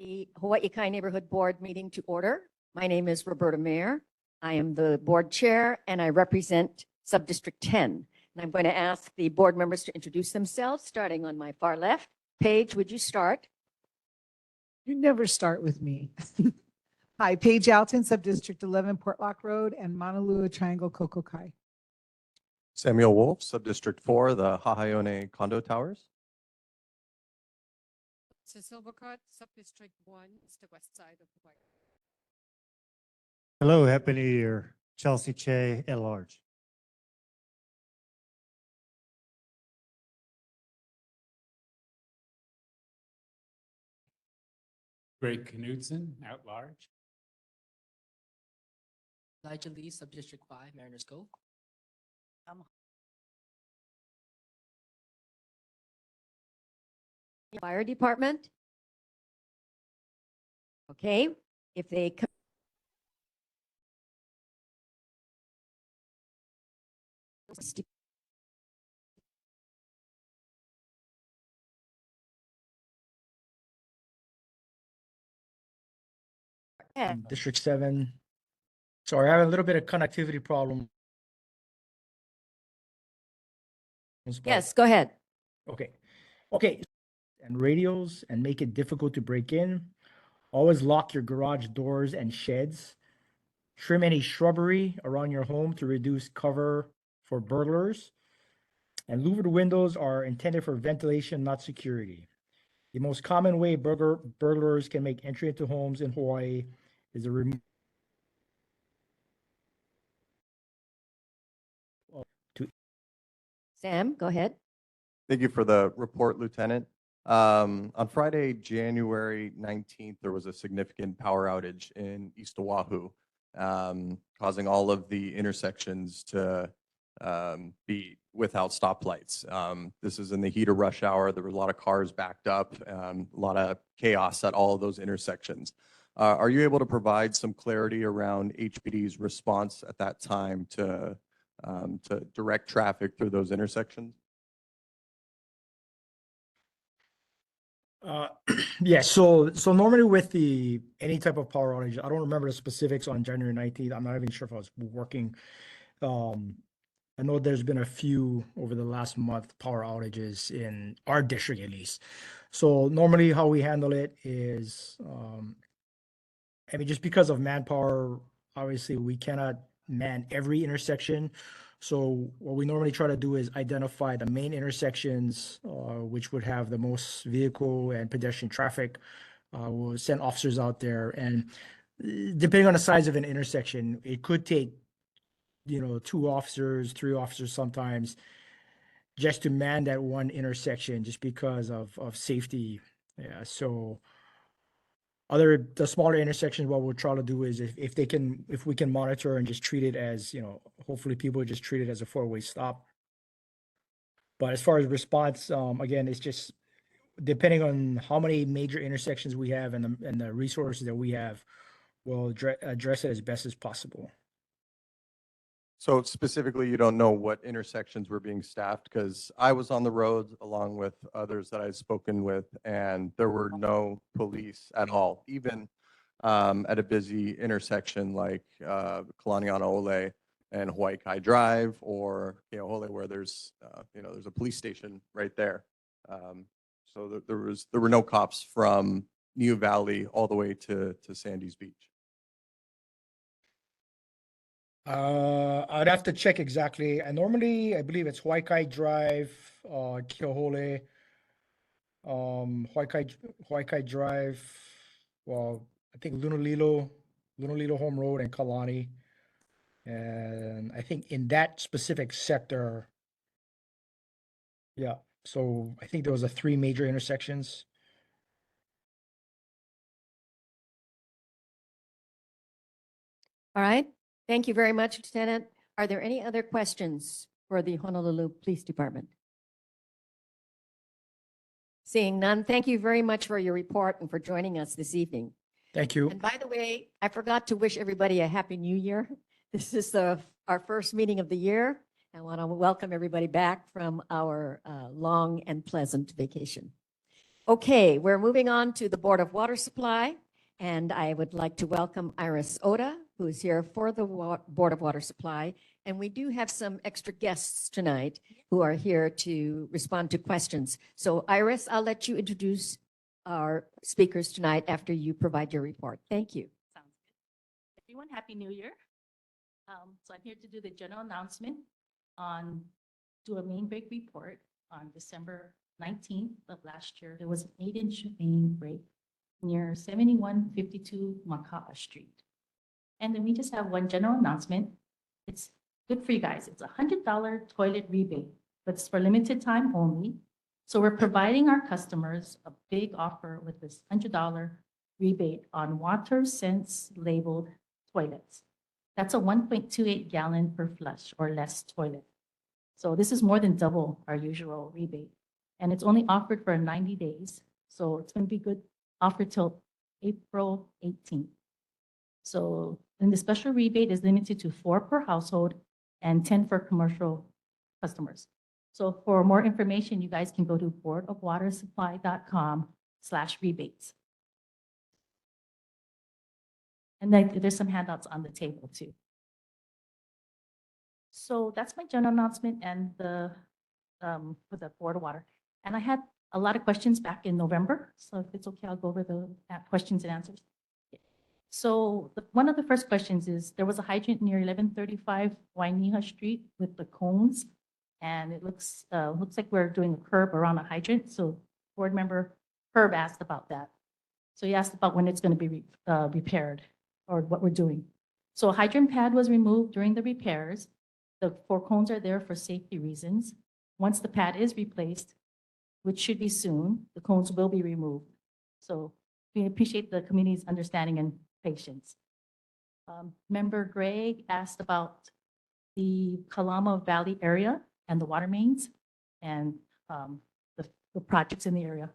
The Hawaii Kai Neighborhood Board meeting to order. My name is Roberta Mayer. I am the board chair and I represent Subdistrict 10. And I'm going to ask the board members to introduce themselves, starting on my far left. Paige, would you start? You never start with me. Hi, Paige Alton, Subdistrict 11, Portlock Road, and Monolua Triangle, Coco Kai. Samuel Wolf, Subdistrict 4, the Hahaione Condo Towers. Cecil Bacot, Subdistrict 1, is the west side of Hawaii. Hello, Happy New Year. Chelsea Che at large. Greg Knudsen, at large. Elijah Lee, Subdistrict 5, Mariners Cove. Fire Department? Okay, if they come. District 7. Sorry, I have a little bit of connectivity problem. Yes, go ahead. Okay. Okay. And radios and make it difficult to break in. Always lock your garage doors and sheds. Trim any shrubbery around your home to reduce cover for burglars. And louvered windows are intended for ventilation, not security. The most common way burglars can make entry into homes in Hawaii is a removal. Sam, go ahead. Thank you for the report, Lieutenant. On Friday, January 19th, there was a significant power outage in East Oahu, causing all of the intersections to be without stoplights. This is in the heat of rush hour. There were a lot of cars backed up, a lot of chaos at all of those intersections. Are you able to provide some clarity around HPD's response at that time to direct traffic through those intersections? Yeah, so normally with any type of power outage, I don't remember the specifics on January 19th. I'm not even sure if I was working. I know there's been a few over the last month power outages in our district at least. So normally how we handle it is, I mean, just because of manpower, obviously we cannot man every intersection. So what we normally try to do is identify the main intersections, which would have the most vehicle and pedestrian traffic. We'll send officers out there, and depending on the size of an intersection, it could take, 2 officers, 3 officers sometimes, just to man that one intersection, just because of safety. Yeah, so the smaller intersections, what we'll try to do is if we can monitor and just treat it as, hopefully people just treat it as a 4-way stop. But as far as response, again, it's just depending on how many major intersections we have and the resources that we have, we'll address it as best as possible. So specifically, you don't know what intersections were being staffed? Because I was on the road along with others that I've spoken with, and there were no police at all, even at a busy intersection like Kalaniana Ole and Hawaii Kai Drive, or Keauhole, where there's there's a police station right there. So there were no cops from Niu Valley all the way to Sandy's Beach. I'd have to check exactly. And normally, I believe it's Hawaii Kai Drive, Keauhole, Hawaii Kai Drive. Well, I think Lunalilo Home Road and Kalani. And I think in that specific sector, yeah. So I think there was 3 major intersections. All right. Thank you very much, Lieutenant. Are there any other questions for the Honolulu Police Department? Seeing none, thank you very much for your report and for joining us this evening. Thank you. And by the way, I forgot to wish everybody a Happy New Year. This is our first meeting of the year. I want to welcome everybody back from our long and pleasant vacation. Okay, we're moving on to the Board of Water Supply, and I would like to welcome Iris Oda, who is here for the Board of Water Supply. And we do have some extra guests tonight who are here to respond to questions. So Iris, I'll let you introduce our speakers tonight after you provide your report. Thank you. Sounds good. Everyone, Happy New Year. So I'm here to do the general announcement do a main break report on December 19th of last year. There was an 8-inch main break near 7152 Makaa Street. And then we just have one general announcement. It's good for you guys. It's a $100 toilet rebate, but it's for limited time only. So we're providing our customers a big offer with this $100 rebate on WaterSense labeled toilets. That's a 1.28 gallon per flush or less toilet. So this is more than double our usual rebate. And it's only offered for 90 days. So it's going to be good offer till April 18th. So, and the special rebate is limited to 4 per household and 10 for commercial customers. So for more information, you guys can go to boardofwatersupply.com/rebates. And then there's some handouts on the table too. So that's my general announcement and for the Board of Water. And I had a lot of questions back in November. So if it's okay, I'll go over the questions and answers. So one of the first questions is, there was a hydrant near 1135 Wainiha Street with the cones. And it looks like we're doing a curb around a hydrant. So board member Herb asked about that. So he asked about when it's going to be repaired or what we're doing. So a hydrant pad was removed during the repairs. The 4 cones are there for safety reasons. Once the pad is replaced, which should be soon, the cones will be removed. So we appreciate the community's understanding and patience. Member Gregg asked about the Kalama Valley area and the water mains and the projects in the area.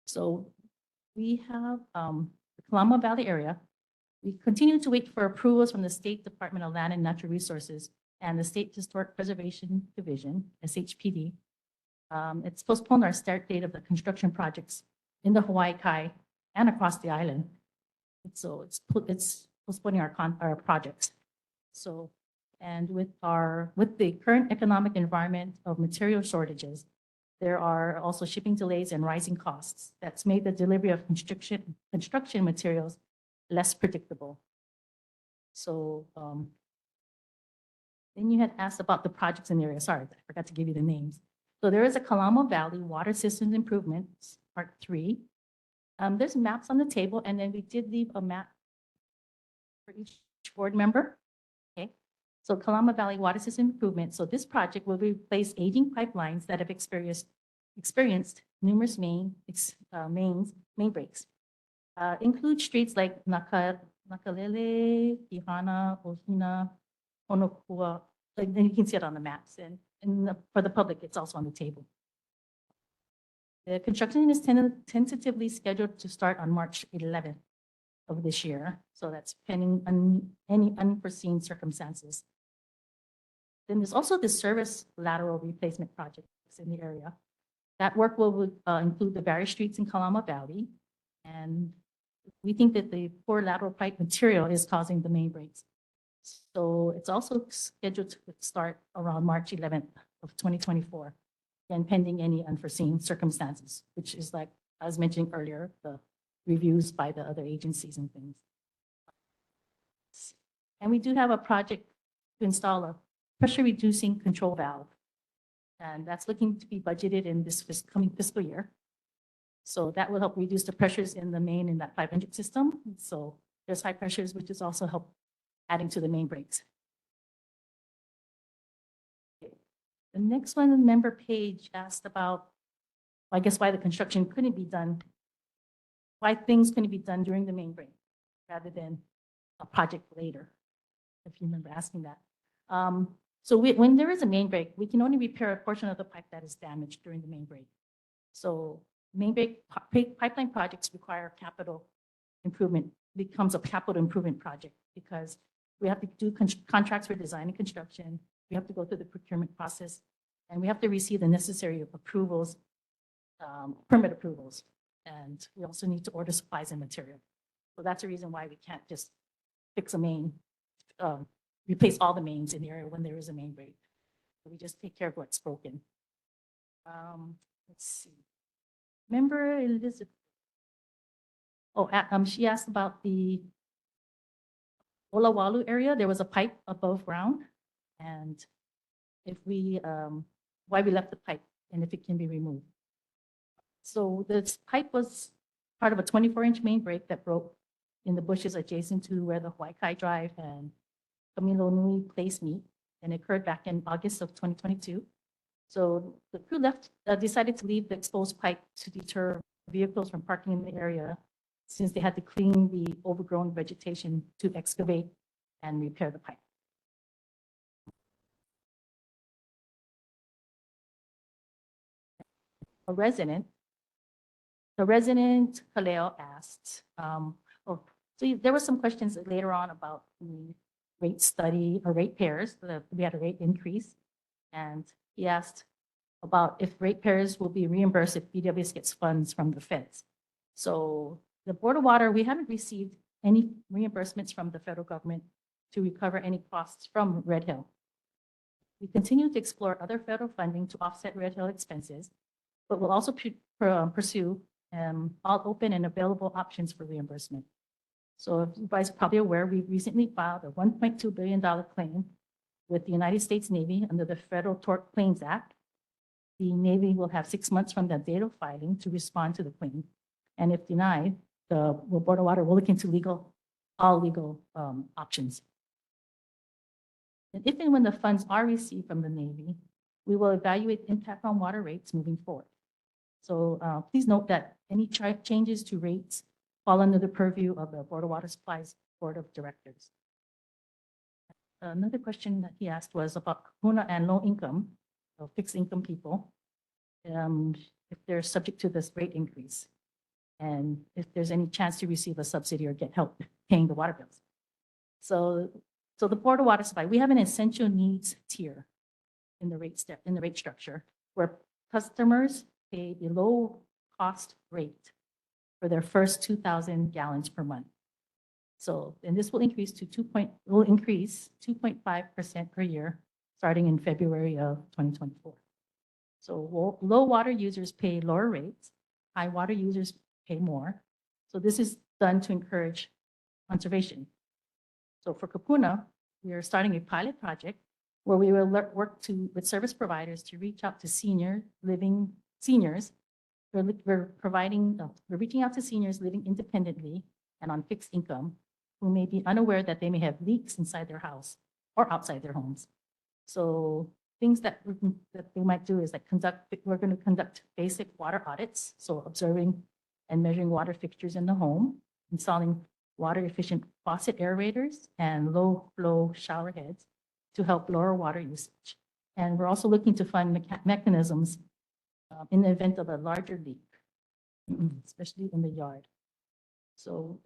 So we have the Kalama Valley area. We continue to wait for approvals from the State Department of Land and Natural Resources and the State Historic Preservation Division, SHPD. It's postponed our start date of the construction projects in the Hawaii Kai and across the island. So it's postponing our projects. So, and with the current economic environment of material shortages, there are also shipping delays and rising costs. That's made the delivery of construction materials less predictable. So then you had asked about the projects in the area. Sorry, I forgot to give you the names. So there is a Kalama Valley Water Systems Improvements, Part 3. There's maps on the table, and then we did leave a map for each board member. Okay, so Kalama Valley Water System Improvement. So this project will replace aging pipelines that have experienced numerous main breaks. Include streets like Nakalele, Kihana, Ohina, Honokua. Like, then you can see it on the maps, and for the public, it's also on the table. The construction is tentatively scheduled to start on March 11th of this year. So that's pending any unforeseen circumstances. Then there's also the service lateral replacement projects in the area. That work will include the various streets in Kalama Valley. And we think that the poor lateral pipe material is causing the main breaks. So it's also scheduled to start around March 11th of 2024, and pending any unforeseen circumstances, which is, like I was mentioning earlier, the reviews by the other agencies and things. And we do have a project to install a pressure reducing control valve. And that's looking to be budgeted in this coming fiscal year. So that will help reduce the pressures in the main in that 500 system. So there's high pressures, which is also help adding to the main breaks. The next one, member Page asked about, I guess, why the construction couldn't be done, why things couldn't be done during the main break rather than a project later, if you remember asking that. So when there is a main break, we can only repair a portion of the pipe that is damaged during the main break. So main break pipeline projects require capital improvement, becomes a capital improvement project because we have to do contracts for design and construction. We have to go through the procurement process, and we have to receive the necessary approvals, permit approvals. And we also need to order supplies and material. So that's the reason why we can't just fix a main, replace all the mains in the area when there is a main break. So we just take care of what's broken. Let's see. Member Elizabeth. Oh, she asked about the Olawalu area. There was a pipe above ground, and if we, why we left the pipe and if it can be removed. So this pipe was part of a 24-inch main break that broke in the bushes adjacent to where the Huaycai Drive and Camilo Nui Place meet, and it occurred back in August of 2022. So the crew decided to leave the exposed pipe to deter vehicles from parking in the area, since they had to clean the overgrown vegetation to excavate and repair the pipe. The resident Kaleo asked, so there were some questions later on about the rate study or rate pairs. We had a rate increase, and he asked about if rate pairs will be reimbursed if BWS gets funds from the feds. So the Board of Water, we haven't received any reimbursements from the federal government to recover any costs from Red Hill. We continue to explore other federal funding to offset Red Hill expenses, but we'll also pursue all open and available options for reimbursement. So if you guys are probably aware, we recently filed a $1.2 billion claim with the United States Navy under the Federal Tort Claims Act. The Navy will have 6 months from the date of filing to respond to the claim. And if denied, the Board of Water will look into all legal options. And if and when the funds are received from the Navy, we will evaluate impact on water rates moving forward. So please note that any changes to rates fall under the purview of the Board of Water Supplies Board of Directors. Another question that he asked was about Kahuna and low income, so fixed income people, if they're subject to this rate increase, and if there's any chance to receive a subsidy or get help paying the water bills. So the Board of Water Supply, we have an essential needs tier in the rate structure, where customers pay the low cost rate for their first 2,000 gallons per month. So, and this will increase to 2.5% per year, starting in February of 2024. So low water users pay lower rates, high water users pay more. So this is done to encourage conservation. So for Kupuna, we are starting a pilot project where we will work with service providers to reach out to seniors. We're reaching out to seniors living independently and on fixed income who may be unaware that they may have leaks inside their house or outside their homes. So things that they might do is we're going to conduct basic water audits. So observing and measuring water fixtures in the home, installing water efficient faucet aerators and low flow shower heads to help lower water usage. And we're also looking to fund mechanisms in the event of a larger leak, especially in the yard. So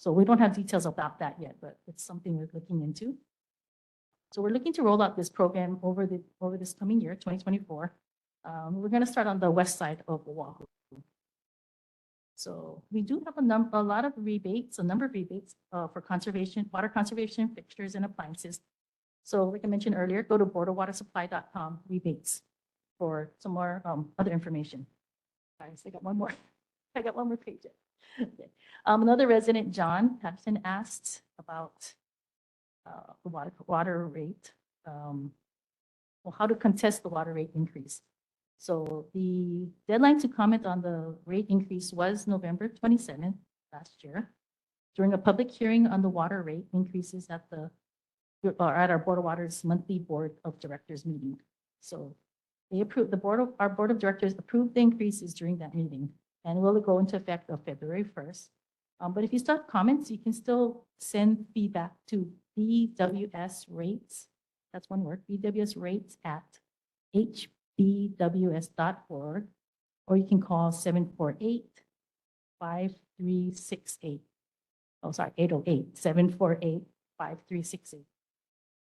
we don't have details about that yet, but it's something we're looking into. So we're looking to roll out this program over this coming year, 2024. We're going to start on the west side of Oahu. So we do have a number of rebates for water conservation fixtures and appliances. So like I mentioned earlier, go to boardofwatersupply.com rebates for some more other information. Guys, I got one more page. Okay. Another resident, John Patterson, asked about the water rate, how to contest the water rate increase. So the deadline to comment on the rate increase was November 27th last year, during a public hearing on the water rate increases at our Board of Water's monthly Board of Directors meeting. So they approved, our Board of Directors approved the increases during that meeting, and will go into effect on February 1st. But if you still have comments, you can still send feedback to BWS rates. That's one word, BWS rates at hbws.org, or you can call 748-5368. Oh, sorry, 808-748-5368.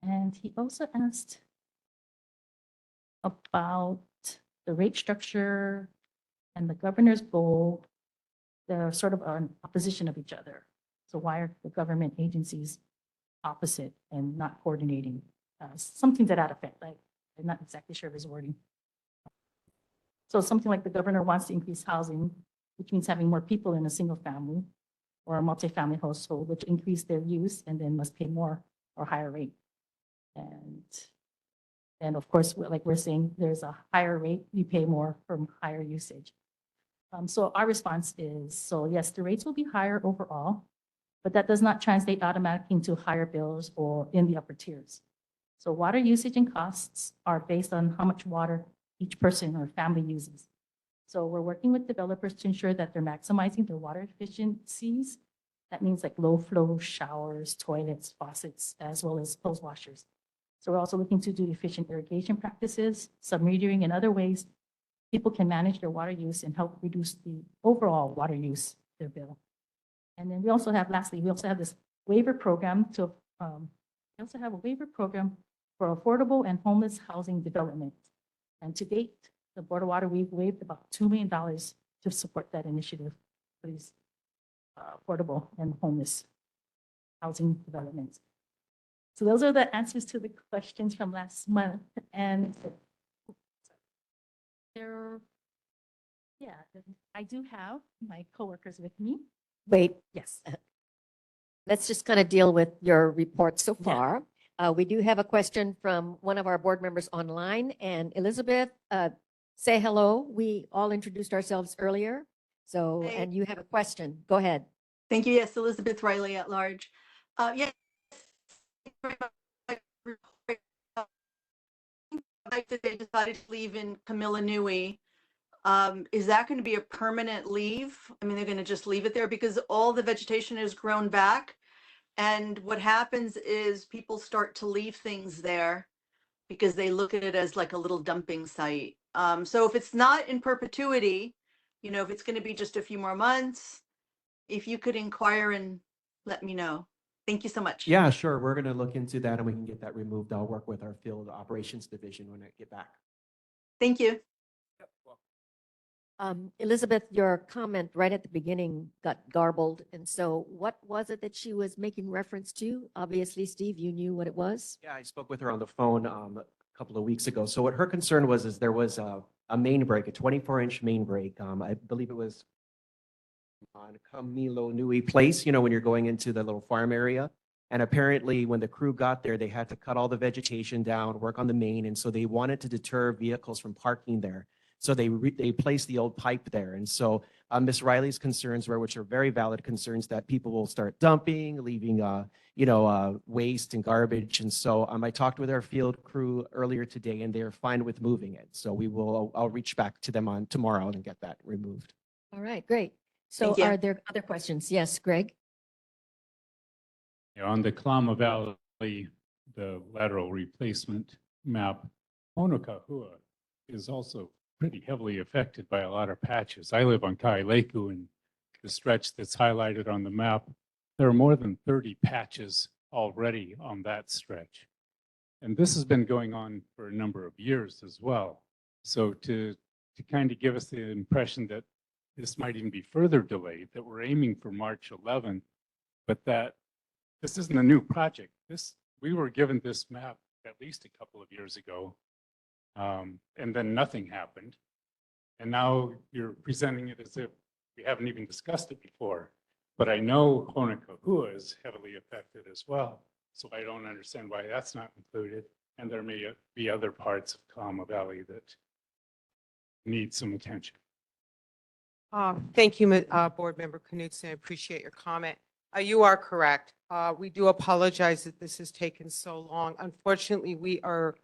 And he also asked about the rate structure and the governor's goal they're sort of an opposition of each other. So why are the government agencies opposite and not coordinating? Something to that effect, like, I'm not exactly sure of his wording. So something like the governor wants to increase housing, which means having more people in a single family or a multifamily household, which increase their use and then must pay more or higher rate. And of course, like we're saying, there's a higher rate, you pay more from higher usage. So our response is, so yes, the rates will be higher overall, but that does not translate automatically into higher bills or in the upper tiers. So water usage and costs are based on how much water each person or family uses. So we're working with developers to ensure that they're maximizing their water efficiencies. That means like low flow showers, toilets, faucets, as well as clothes washers. So we're also looking to do efficient irrigation practices, submetering, and other ways people can manage their water use and help reduce the overall water use, their bill. And then we also have, lastly, we also have this waiver program to, we also have a waiver program for affordable and homeless housing development. And to date, the Board of Water, we've waived about $2 million to support that initiative for these affordable and homeless housing developments. So those are the answers to the questions from last month. And there, yeah, I do have my coworkers with me. Wait, Yes. let's just kind of deal with your report so Yeah. far. We do have a question from one of our board members online, and Elizabeth, say hello. We all introduced ourselves earlier. So, Hey. and you have a question. Go ahead. Thank you. Yes, Elizabeth Riley at large. Yes. They decided to leave in Camilla Nui. Is that going to be a permanent leave? I mean, they're going to just leave it there because all the vegetation has grown back. And what happens is people start to leave things there because they look at it as like a little dumping site. So if it's not in perpetuity, you know, if it's going to be just a few more months, if you could inquire and let me know. Thank you so much. Yeah, sure. We're going to look into that and we can get that removed. I'll work with our field operations division when I get back. Thank you. Elizabeth, your comment right at the beginning got garbled. And so what was it that she was making reference to? Obviously, Steve, you knew what it was. Yeah, I spoke with her on the phone a couple of weeks ago. So what her concern was is there was a main break, a 24-inch main break. I believe it was on Camilo Nui Place, you know, when you're going into the little farm area. And apparently when the crew got there, they had to cut all the vegetation down, work on the main. And so they wanted to deter vehicles from parking there. So they placed the old pipe there. And so Ms. Riley's concerns were, which are very valid concerns, that people will start dumping, leaving, waste and garbage. And so I talked with our field crew earlier today and they're fine with moving it. So I'll reach back to them on tomorrow and get that removed. All right, great. So Thank you. are there other questions? Yes, Greg? Yeah, on the Kalama Valley, the lateral replacement map, Honokahua is also pretty heavily affected by a lot of patches. I live on Kailaiku, and the stretch that's highlighted on the map, there are more than 30 patches already on that stretch. And this has been going on for a number of years as well. So to kind of give us the impression that this might even be further delayed, that we're aiming for March 11, but that this isn't a new project. We were given this map at least a couple of years ago, and then nothing happened. And now you're presenting it as if we haven't even discussed it before. But I know Honokahua is heavily affected as well. So I don't understand why that's not included. And there may be other parts of Kalama Valley that need some attention. Thank you, Board Member Knudsen. I appreciate your comment. You are correct. We do apologize that this has taken so long. Unfortunately, we are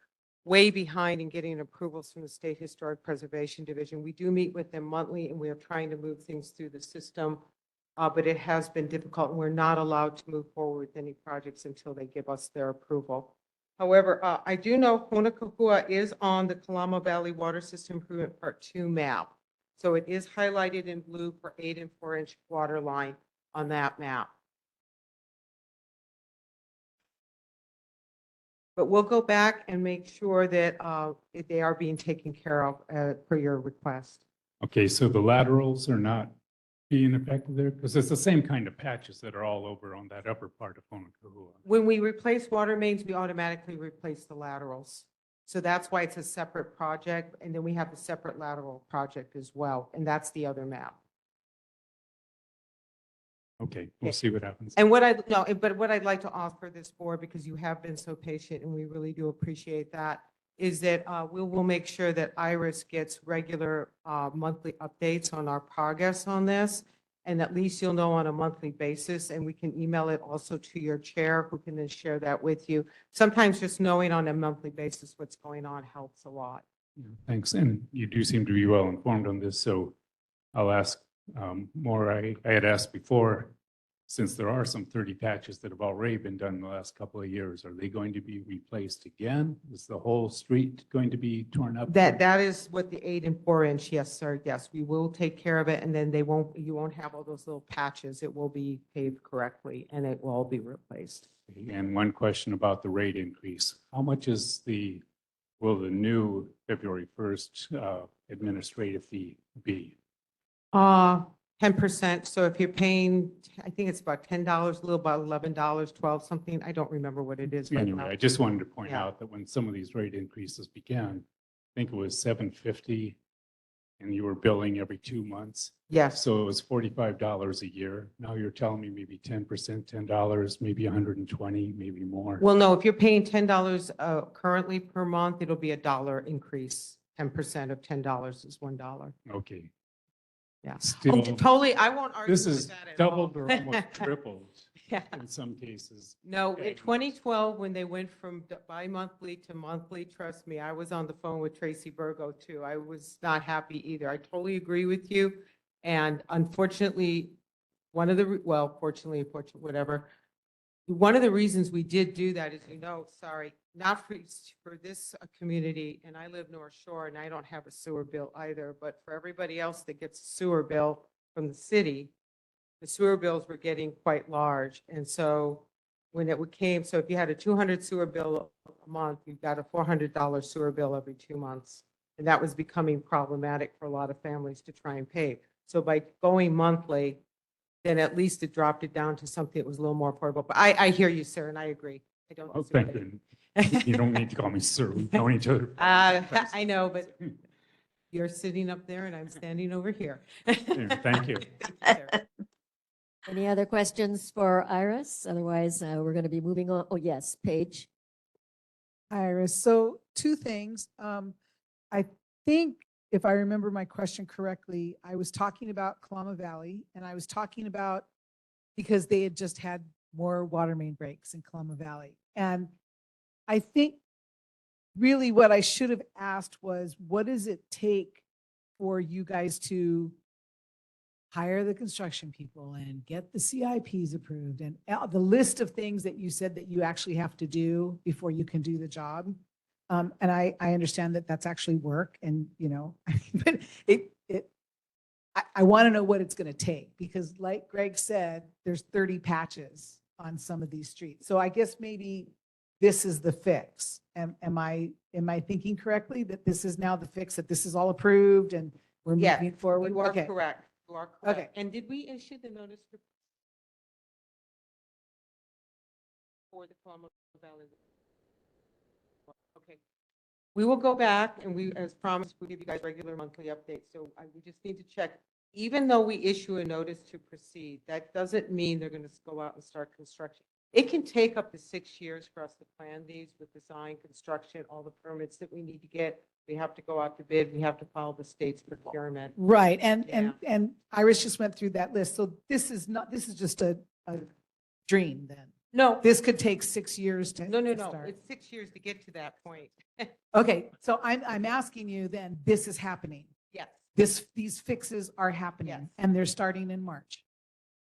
way behind in getting approvals from the State Historic Preservation Division. We do meet with them monthly and we are trying to move things through the system, but it has been difficult and we're not allowed to move forward with any projects until they give us their approval. However, I do know Honokahua is on the Kalama Valley Water System Improvement Part 2 map. So it is highlighted in blue for 8 and 4-inch water line on that map. But we'll go back and make sure that they are being taken care of per your request. Okay, so the laterals are not being affected there? Because it's the same kind of patches that are all over on that upper part of Honokahua. When we replace water mains, we automatically replace the laterals. So that's why it's a separate project. And then we have a separate lateral project as well. And that's the other map. Okay, we'll see what happens. And what I, no, but what I'd like to offer this board, because you have been so patient and we really do appreciate that, is that we will make sure that Iris gets regular monthly updates on our progress on this. And at least you'll know on a monthly basis, and we can email it also to your chair, who can then share that with you. Sometimes just knowing on a monthly basis what's going on helps a lot. Yeah, thanks. And you do seem to be well informed on this, so I'll ask more. I had asked before, since there are some 30 patches that have already been done in the last couple of years, are they going to be replaced again? Is the whole street going to be torn up? That is what the 8 and 4 inch, yes, sir. Yes, we will take care of it, and then you won't have all those little patches. It will be paved correctly, and it will all be replaced. And one question about the rate increase. How much will the new February 1st administrative fee be? 10%. So if you're paying, I think it's about $10, a little about $11, 12 something. I don't remember what it is right Anyway, now. I just wanted to point Yeah. out that when some of these rate increases began, I think it was $7.50, and you were billing every 2 months. Yes. So it was $45 a year. Now you're telling me maybe 10%, $10, maybe 120, maybe more. Well, no, if you're paying $10 currently per month, it'll be $1 increase. 10% of $10 is $1. Okay. Yeah. Still, Totally, I won't argue this with is that at all. doubled or almost tripled Yeah. in some cases. No, in 2012, when they went from bi-monthly to monthly, trust me, I was on the phone with Tracy Virgo too. I was not happy either. I totally agree with you. And unfortunately, fortunately, whatever. One of the reasons we did do that is, not for this community, and I live North Shore and I don't have a sewer bill either, but for everybody else that gets a sewer bill from the city, the sewer bills were getting quite large. And so when it came, so if you had a 200 sewer bill a month, you got a $400 sewer bill every 2 months. And that was becoming problematic for a lot of families to try and pay. So by going monthly, then at least it dropped it down to something that was a little more affordable. But I hear you, sir, and I agree. I don't. Oh, thank you. You don't need to call me sir. We've known each other. I know, but you're sitting up there and I'm standing over here. Thank you. Any other questions for Iris? Otherwise, we're going to be moving on. Oh, yes, Paige. Iris, so 2 things. I think if I remember my question correctly, I was talking about Kalama Valley, and I was talking about because they had just had more water main breaks in Kalama Valley. And I think really what I should have asked was, what does it take for you guys to hire the construction people and get the CIPs approved and the list of things that you said that you actually have to do before you can do the job? And I understand that that's actually work, and, but I want to know what it's going to take, because like Greg said, there's 30 patches on some of these streets. So I guess maybe this is the fix. Am I thinking correctly that this is now the fix, that this is all approved and we're Yes, moving forward? You are Okay. correct. You are correct. Okay. And did we issue the notice for the Kalama Valley? Okay. We will go back and we, as promised, we'll give you guys regular monthly updates. So we just need to check. Even though we issue a notice to proceed, that doesn't mean they're going to go out and start construction. It can take up to 6 years for us to plan these with design, construction, all the permits that we need to get. We have to go out to bid. We have to follow the state's procurement. Right. Yeah. And Iris just went through that list. So this is just a dream then. No, This could take 6 years to. no. to start. It's 6 years to get to that point. Okay, so I'm asking you then, this is happening. Yes. These fixes are happening, Yes. and they're starting in March.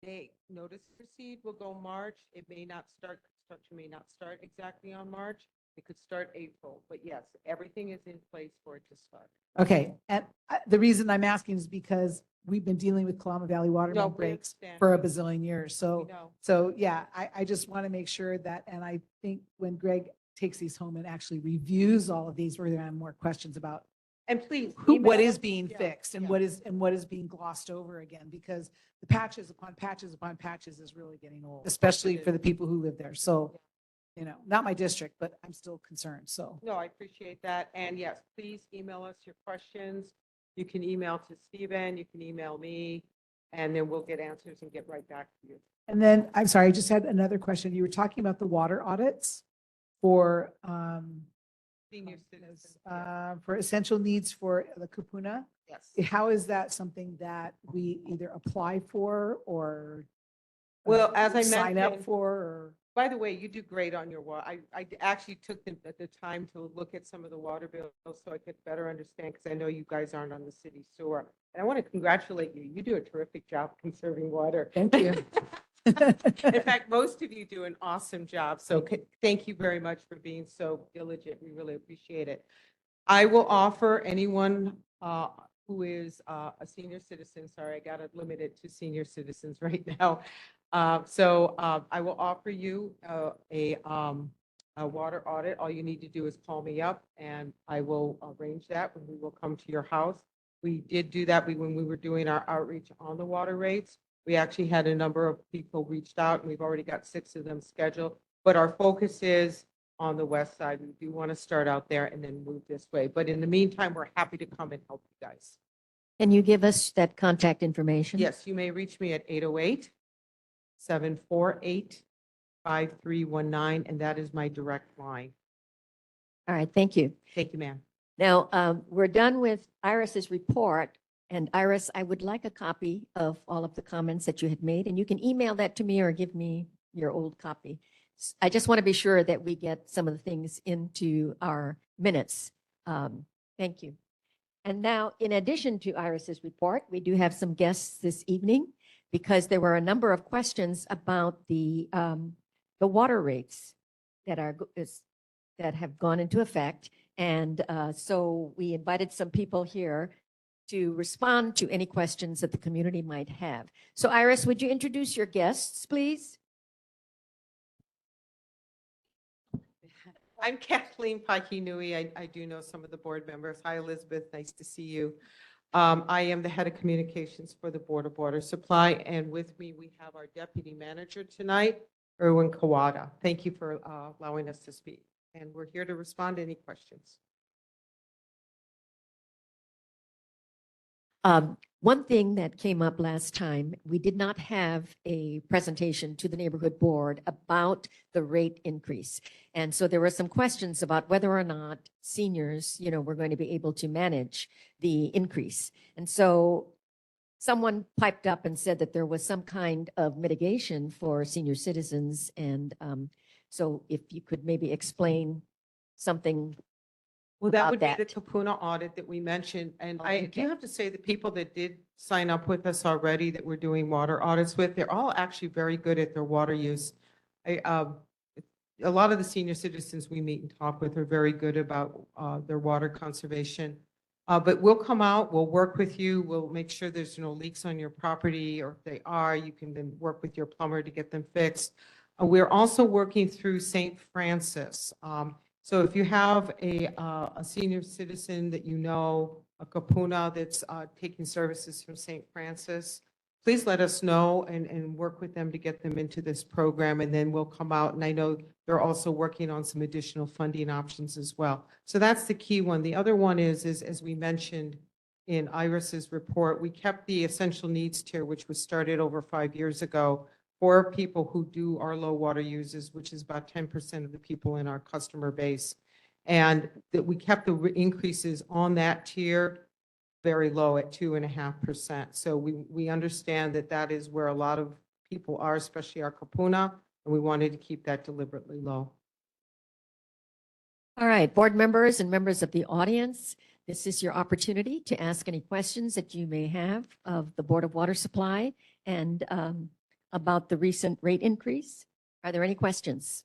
They notice to proceed will go March. It may not start, construction may not start exactly on March. It could start April, but yes, everything is in place for it to start. Okay, and the reason I'm asking is because we've been dealing with Kalama Valley water No, main we breaks understand. for a bazillion years. We So, know. yeah, I just want to make sure that, and I think when Greg takes these home and actually reviews all of these, we're going to have more questions about And please. what email is us. being Yeah, fixed and yeah. what is being glossed over again, because the patches upon patches upon patches is really getting old, especially for the people who live there. So, not my district, but I'm still concerned. So, No, I appreciate that. And yes, please email us your questions. You can email to Stephen, you can email me, and then we'll get answers and get right back to you. and then I'm sorry, I just had another question. You were talking about the water audits for, Senior citizens. for essential needs for the Kupuna. Yes. How is that something that we either apply for or Well, as I sign up mentioned, for? Or by the way, you do great on your water. I actually took the time to look at some of the water bills so I could better understand, because I know you guys aren't on the city sewer. And I want to congratulate you. You do a terrific job conserving water. Thank you. In fact, most of you do an awesome job. So thank you very much for being so diligent. We really appreciate it. I will offer anyone who is a senior citizen, sorry, I got to limit it to senior citizens right now. So I will offer you a water audit. All you need to do is call me up and I will arrange that when we will come to your house. We did do that when we were doing our outreach on the water rates. We actually had a number of people reached out and we've already got 6 of them scheduled. But our focus is on the west side. We do want to start out there and then move this way. But in the meantime, we're happy to come and help you guys. Can you give us that contact information? Yes, you may reach me at 808-748-5319, and that is my direct line. All right, thank you. Thank you, ma'am. Now, we're done with Iris's report. And Iris, I would like a copy of all of the comments that you had made, and you can email that to me or give me your old copy. I just want to be sure that we get some of the things into our minutes. Thank you. And now, in addition to Iris's report, we do have some guests this evening because there were a number of questions about the water rates that have gone into effect. And so we invited some people here to respond to any questions that the community might have. So Iris, would you introduce your guests, please? I'm Kathleen Pakinui. I do know some of the board members. Hi, Elizabeth. Nice to see you. I am the head of communications for the Board of Water Supply. And with me, we have our deputy manager tonight, Erwin Kawada. Thank you for allowing us to speak. And we're here to respond to any questions. One thing that came up last time, we did not have a presentation to the neighborhood board about the rate increase. And so there were some questions about whether or not seniors, were going to be able to manage the increase. And so someone piped up and said that there was some kind of mitigation for senior citizens. And so if you could maybe explain something. Well, that about would be that. the Kapuna audit that we mentioned. And I do Okay. have to say the people that did sign up with us already that we're doing water audits with, they're all actually very good at their water use. A lot of the senior citizens we meet and talk with are very good about their water conservation. But we'll come out, we'll work with you, we'll make sure there's no leaks on your property, or if they are, you can then work with your plumber to get them fixed. We're also working through St. Francis. So if you have a senior citizen that you know, a Kapuna that's taking services from St. Francis, please let us know and work with them to get them into this program, and then we'll come out. And I know they're also working on some additional funding options as well. So that's the key one. The other one is as we mentioned in Iris's report, we kept the essential needs tier, which was started over 5 years ago, for people who are low water users, which is about 10% of the people in our customer base. And that we kept the increases on that tier very low at 2.5%. So we understand that that is where a lot of people are, especially our Kapuna, and we wanted to keep that deliberately low. All right, board members and members of the audience, this is your opportunity to ask any questions that you may have of the Board of Water Supply and about the recent rate increase. Are there any questions?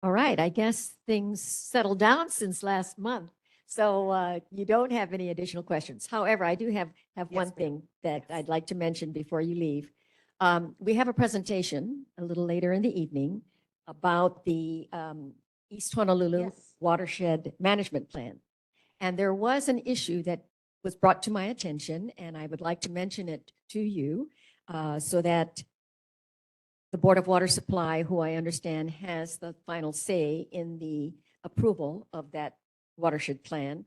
All right, I guess things settled down since last month. So you don't have any additional questions. However, I do have one ma'am. thing that I'd like to mention before you leave. We have a presentation a little later in the evening about the East Honolulu Yes. Watershed Management Plan. And there was an issue that was brought to my attention, and I would like to mention it to you so that the Board of Water Supply, who I understand has the final say in the approval of that watershed plan.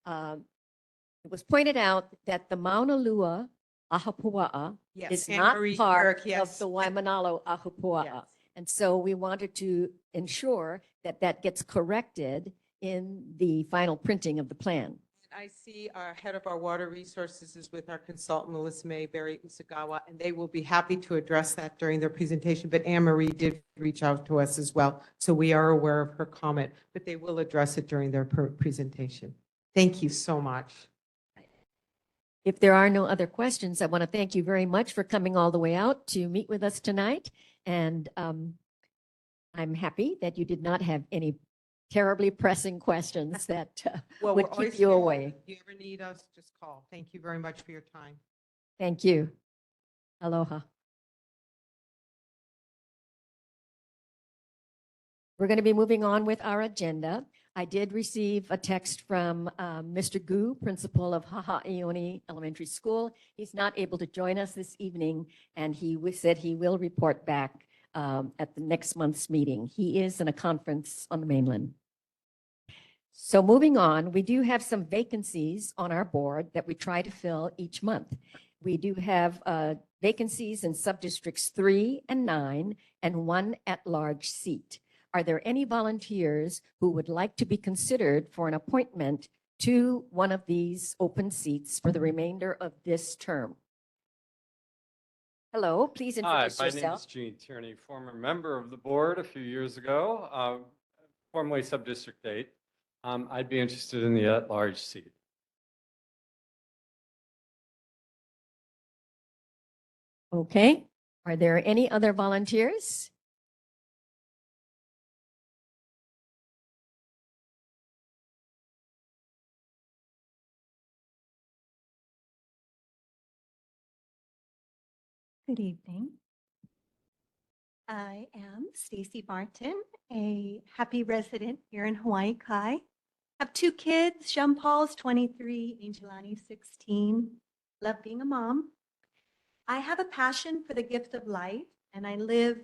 It was pointed out that the Mauna Lua Ahupua'a Yes, is Anne not Marie part Eric, of yes. the Waimanalo Ahupua'a. Yes. And so we wanted to ensure that that gets corrected in the final printing of the plan. I see our head of our water resources is with our consultant, Melissa Mayberry Usagawa, and they will be happy to address that during their presentation. But Anne Marie did reach out to us as well, so we are aware of her comment, but they will address it during their presentation. Thank you so much. If there are no other questions, I want to thank you very much for coming all the way out to meet with us tonight. And I'm happy that you did not have any terribly pressing questions that Well, would we're keep always you here. away. If you ever need us, just call. Thank you very much for your time. Thank you. Aloha. We're going to be moving on with our agenda. I did receive a text from Mr. Gu, principal of Hahaioni Elementary School. He's not able to join us this evening, and he said he will report back at the next month's meeting. He is in a conference on the mainland. So moving on, we do have some vacancies on our board that we try to fill each month. We do have vacancies in sub-districts 3 and 9 and 1 at-large seat. Are there any volunteers who would like to be considered for an appointment to one of these open seats for the remainder of this term? Hello, please Hi, introduce my name yourself. is Gene Tierney, former member of the board a few years ago, formerly Sub-District 8. I'd be interested in the at-large seat. Okay, are there any other volunteers? Good evening. I am Stacy Martin, a happy resident here in Hawaii Kai. Have 2 kids, Jean Paul's 23, Angelani 16. Love being a mom. I have a passion for the gift of life, and I live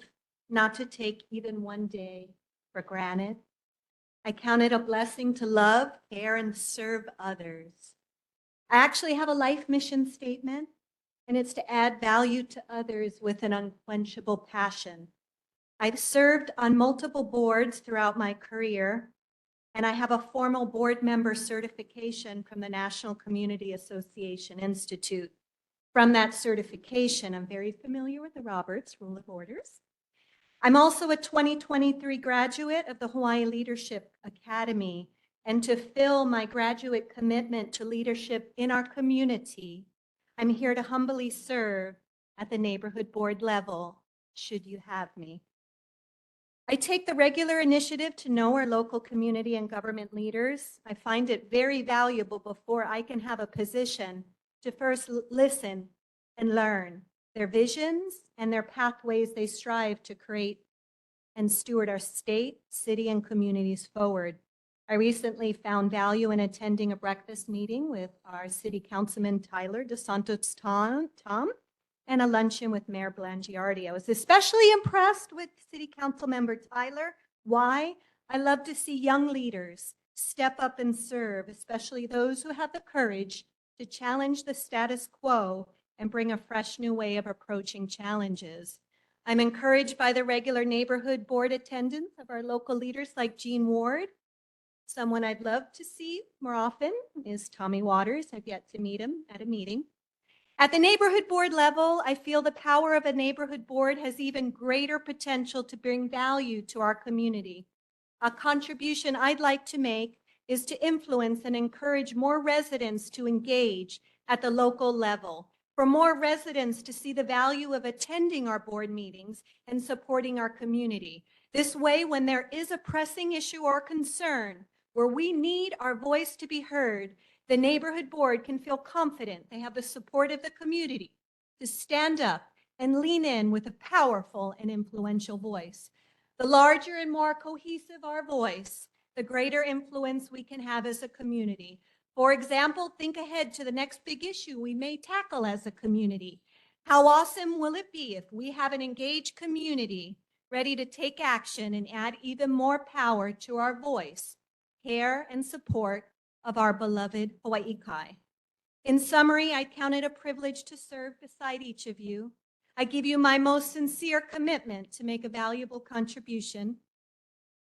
not to take even one day for granted. I count it a blessing to love, care, and serve others. I actually have a life mission statement, and it's to add value to others with an unquenchable passion. I've served on multiple boards throughout my career, and I have a formal board member certification from the National Community Association Institute. From that certification, I'm very familiar with the Roberts Rule of Orders. I'm also a 2023 graduate of the Hawaii Leadership Academy, and to fill my graduate commitment to leadership in our community, I'm here to humbly serve at the neighborhood board level, should you have me. I take the regular initiative to know our local community and government leaders. I find it very valuable before I can have a position to first listen and learn their visions and their pathways they strive to create and steward our state, city, and communities forward. I recently found value in attending a breakfast meeting with our City Councilman Tyler DeSantos Tom and a luncheon with Mayor Blangiardi. I was especially impressed with City Council Member Tyler. Why? I love to see young leaders step up and serve, especially those who have the courage to challenge the status quo and bring a fresh new way of approaching challenges. I'm encouraged by the regular neighborhood board attendance of our local leaders like Gene Ward. Someone I'd love to see more often is Tommy Waters. I've yet to meet him at a meeting. At the neighborhood board level, I feel the power of a neighborhood board has even greater potential to bring value to our community. A contribution I'd like to make is to influence and encourage more residents to engage at the local level, for more residents to see the value of attending our board meetings and supporting our community. This way, when there is a pressing issue or concern where we need our voice to be heard, the neighborhood board can feel confident they have the support of the community to stand up and lean in with a powerful and influential voice. The larger and more cohesive our voice, the greater influence we can have as a community. For example, think ahead to the next big issue we may tackle as a community. How awesome will it be if we have an engaged community ready to take action and add even more power to our voice, care, and support of our beloved Hawaii Kai? In summary, I count it a privilege to serve beside each of you. I give you my most sincere commitment to make a valuable contribution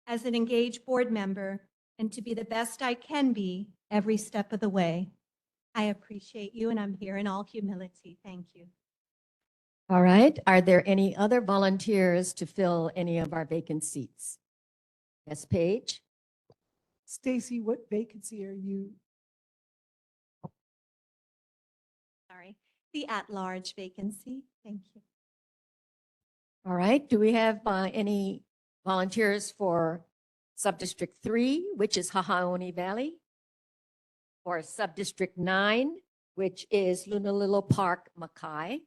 as an engaged board member and to be the best I can be every step of the way. I appreciate you, and I'm here in all humility. Thank you. All right. Are there any other volunteers to fill any of our vacant seats? Yes, Paige? Stacy, what vacancy are you? Sorry, the at-large vacancy. Thank you. All right. Do we have any volunteers for Subdistrict 3, which is Hahaoni Valley? Or Subdistrict 9, which is Lunalilo Park, Makai?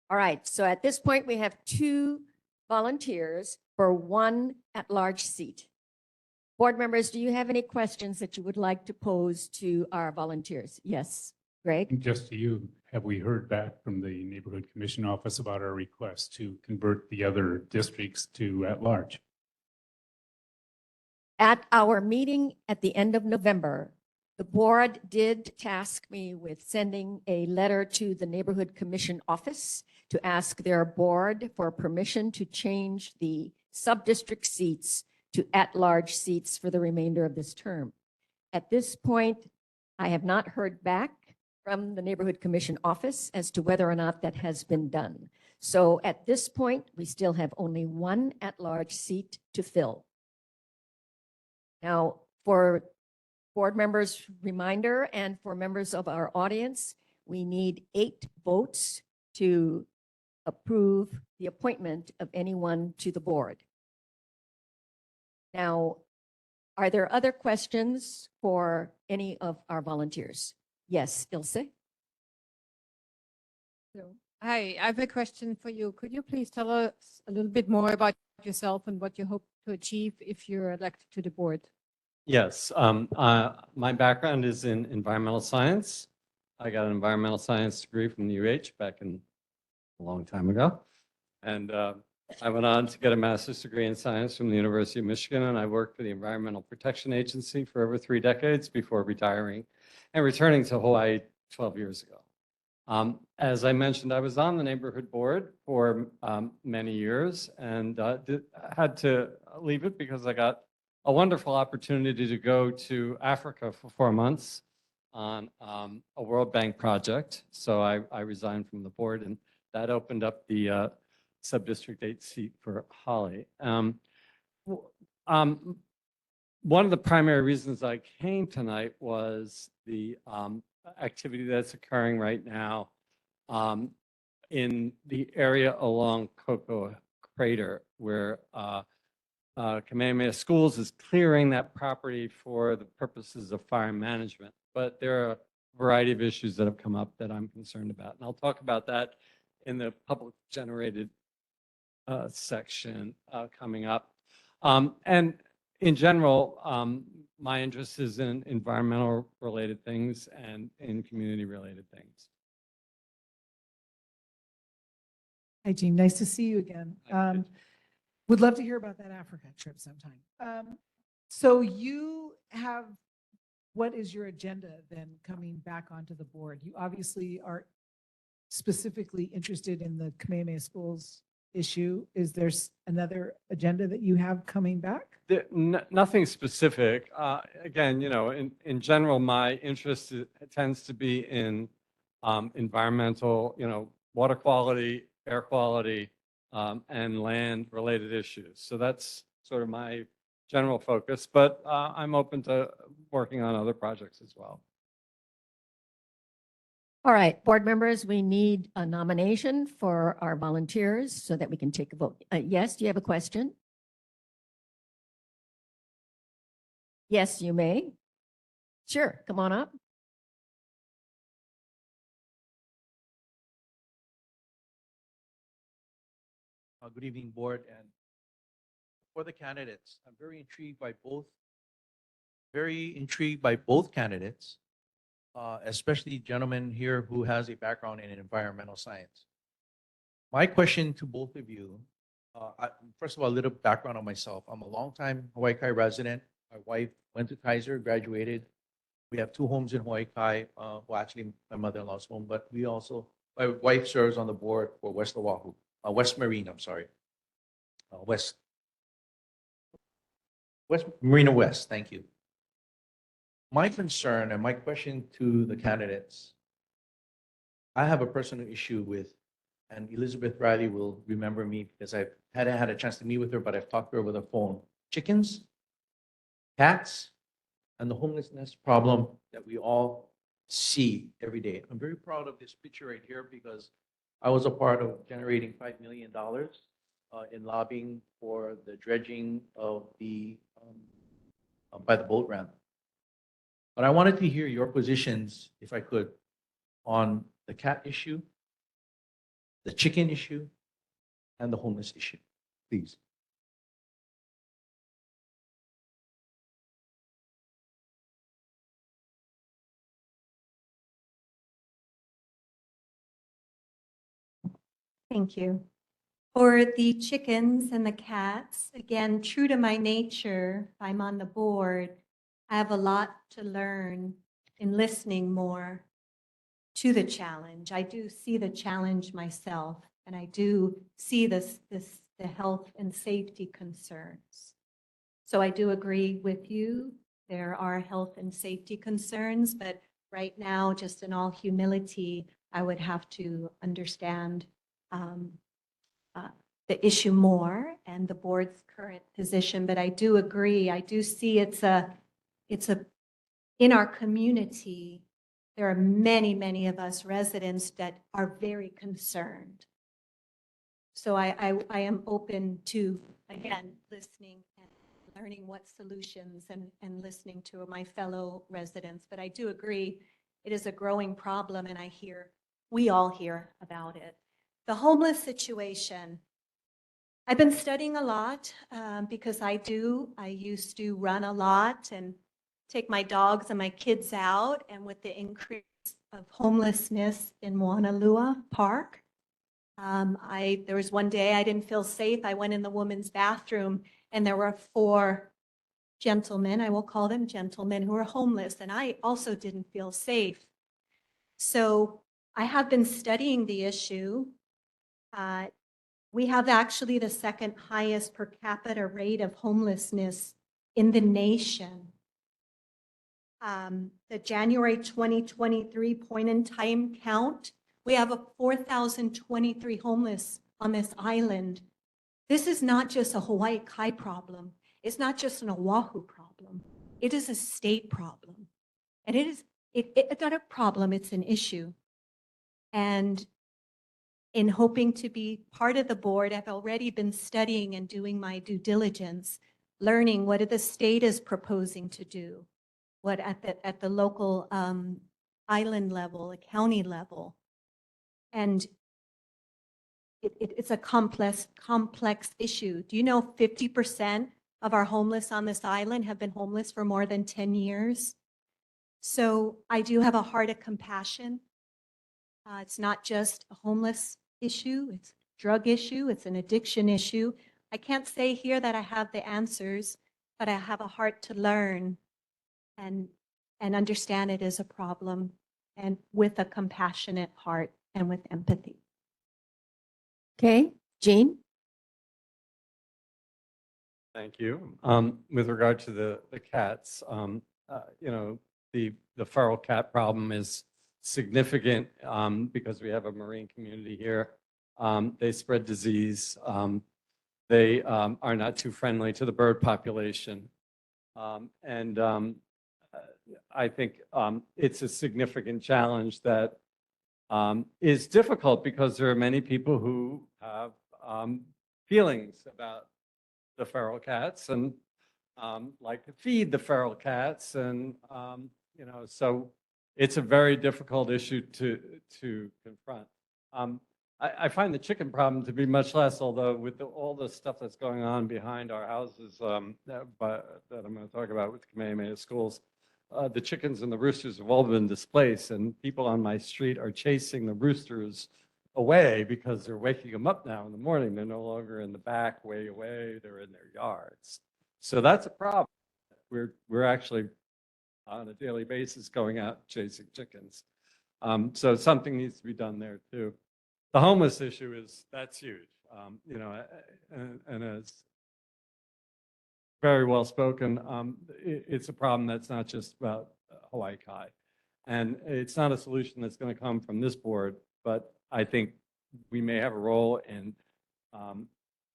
All right. So at this point, we have 2 volunteers for 1 at-large seat. Board members, do you have any questions that you would like to pose to our volunteers? Yes, Greg? Just to you, have we heard back from the Neighborhood Commission Office about our request to convert the other districts to at-large? At our meeting at the end of November, the board did task me with sending a letter to the Neighborhood Commission Office to ask their board for permission to change the sub-district seats to at-large seats for the remainder of this term. At this point, I have not heard back from the Neighborhood Commission Office as to whether or not that has been done. So at this point, we still have only 1 at-large seat to fill. Now, for board members' reminder and for members of our audience, we need 8 votes to approve the appointment of anyone to the board. Now, are there other questions for any of our volunteers? Yes, Ilse? Hi, I have a question for you. Could you please tell us a little bit more about yourself and what you hope to achieve if you're elected to the board? Yes, my background is in environmental science. I got an environmental science degree from the UH back in a long time ago. And I went on to get a master's degree in science from the University of Michigan, and I worked for the Environmental Protection Agency for over 3 decades before retiring and returning to Hawaii 12 years ago. As I mentioned, I was on the neighborhood board for many years and had to leave it because I got a wonderful opportunity to go to Africa for 4 months on a World Bank project. So I resigned from the board, and that opened up the Subdistrict 8 seat for Holly. One of the primary reasons I came tonight was the activity that's occurring right now in the area along Cocoa Crater, where Kamehameha Schools is clearing that property for the purposes of fire management. But there are a variety of issues that have come up that I'm concerned about. And I'll talk about that in the public generated section coming up. And in general, my interest is in environmental related things and in community related things. Hi, Jean. Nice to see you again. Would love to hear about that Africa trip sometime. So you have, what is your agenda then coming back onto the board? You obviously are specifically interested in the Kamehameha Schools issue. Is there another agenda that you have coming back? Nothing specific. Again, you know, in general, my interest tends to be in environmental, you know, water quality, air quality, and land related issues. So that's sort of my general focus, but I'm open to working on other projects as well. All right, board members, we need a nomination for our volunteers so that we can take a vote. Yes, do you have a question? Yes, you may. Sure, come on up. Good evening, board, and for the candidates. I'm very intrigued by both candidates, especially the gentleman here who has a background in environmental science. My question to both of you, first of all, a little background on myself. I'm a longtime Hawaii Kai resident. My wife went to Kaiser, graduated. We have 2 homes in Hawaii Kai. Well, actually, my mother-in-law's home, but my wife serves on the board for West Oahu, West Marine, I'm sorry. West Marina West, thank you. My concern and my question to the candidates, I have a personal issue with, and Elizabeth Riley will remember me because I hadn't had a chance to meet with her, but I've talked to her over the phone. Chickens, cats, and the homelessness problem that we all see every day. I'm very proud of this picture right here because I was a part of generating $5 million in lobbying for the dredging of the by the boat ramp. But I wanted to hear your positions, if I could, on the cat issue, the chicken issue, and the homeless issue, please. Thank you. For the chickens and the cats, again, true to my nature, if I'm on the board, I have a lot to learn in listening more to the challenge. I do see the challenge myself, and I do see the health and safety concerns. So I do agree with you. There are health and safety concerns, but right now, just in all humility, I would have to understand the issue more and the board's current position. But I do agree. I do see it's in our community, there are many, many of us residents that are very concerned. So I am open to, again, listening and learning what solutions and listening to my fellow residents. But I do agree, it is a growing problem, and we all hear about it. The homeless situation, I've been studying a lot because I used to run a lot and take my dogs and my kids out. And with the increase of homelessness in Moanalua Park, there was one day I didn't feel safe. I went in the women's bathroom and there were 4 gentlemen, I will call them gentlemen, who were homeless. And I also didn't feel safe. So I have been studying the issue. We have actually the 2nd highest per capita rate of homelessness in the nation. The January 2023 point in time count, we have 4,023 homeless on this island. This is not just a Hawaii Kai problem. It's not just an Oahu problem. It is a state problem. And it's not a problem, it's an issue. And in hoping to be part of the board, I've already been studying and doing my due diligence, learning what the state is proposing to do, what at the local island level, the county level. And it's a complex issue. Do you know 50% of our homeless on this island have been homeless for more than 10 years? So I do have a heart of compassion. It's not just a homeless issue, it's a drug issue, it's an addiction issue. I can't say here that I have the answers, but I have a heart to learn and understand it as a problem, and with a compassionate heart and with empathy. Okay, Jean? Thank you. With regard to the cats, the feral cat problem is significant because we have a marine community here. They spread disease. They are not too friendly to the bird population. I think it's a significant challenge that is difficult because there are many people who have feelings about the feral cats and like to feed the feral cats. And, so it's a very difficult issue to confront. I find the chicken problem to be much less, although with all the stuff that's going on behind our houses, that I'm going to talk about with Kamehameha Schools, the chickens and the roosters have all been displaced, and people on my street are chasing the roosters away because they're waking them up now in the morning. They're no longer in the back way away, they're in their yards. So that's a problem. We're actually on a daily basis going out chasing chickens. So something needs to be done there too. The homeless issue that's huge, you know, and it's very well spoken. It's a problem that's not just about Hawaii Kai. And it's not a solution that's going to come from this board, but I think we may have a role in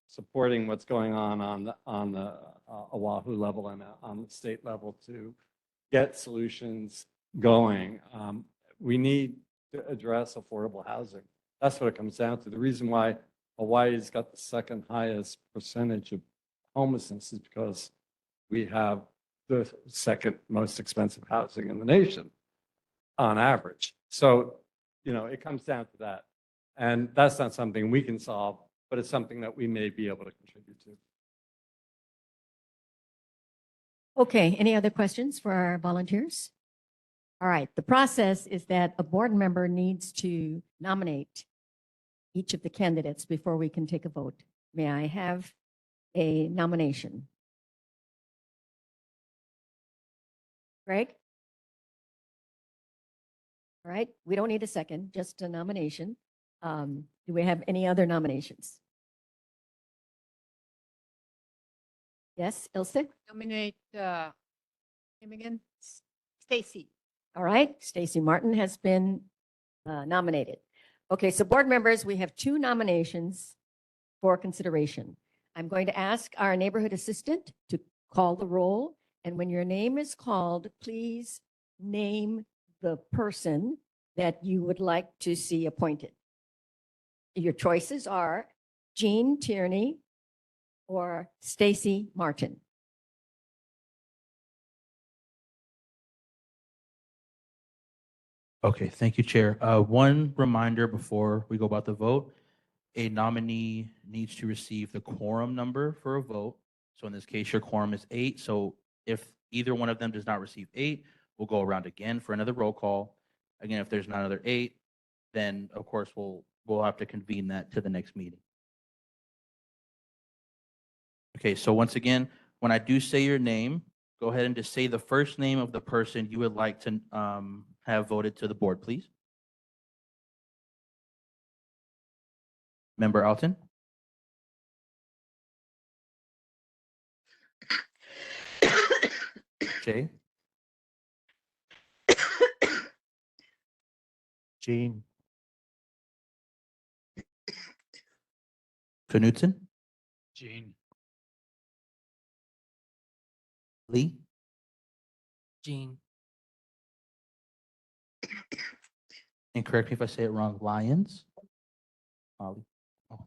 supporting what's going on the Oahu level and on the state level to get solutions going. We need to address affordable housing. That's what it comes down to. The reason why Hawaii's got the second highest percentage of homelessness is because we have the second most expensive housing in the nation on average. So, you know, it comes down to that. And that's not something we can solve, but it's something that we may be able to contribute to. Okay, any other questions for our volunteers? All right, the process is that a board member needs to nominate each of the candidates before we can take a vote. May I have a nomination? Greg? All right, we don't need a second, just a nomination. Do we have any other nominations? Yes, Ilse? Nominate, him again, Stacy. All right, Stacy Martin has been nominated. Okay, so board members, we have 2 nominations for consideration. I'm going to ask our neighborhood assistant to call the roll. And when your name is called, please name the person that you would like to see appointed. Your choices are Jean Tierney or Stacy Martin. Okay, thank you, Chair. One reminder before we go about the vote, a nominee needs to receive the quorum number for a vote. So in this case, your quorum is 8. So if either one of them does not receive 8, we'll go around again for another roll call. Again, if there's not another 8, then of course we'll have to convene that to the next meeting. Okay, so once again, when I do say your name, go ahead and just say the first name of the person you would like to have voted to the board, please. Member Alton? Jay? Jean. Knudsen? Gene. Lee? Jean. And correct me if I say it wrong, Lyons? Molly? Oh.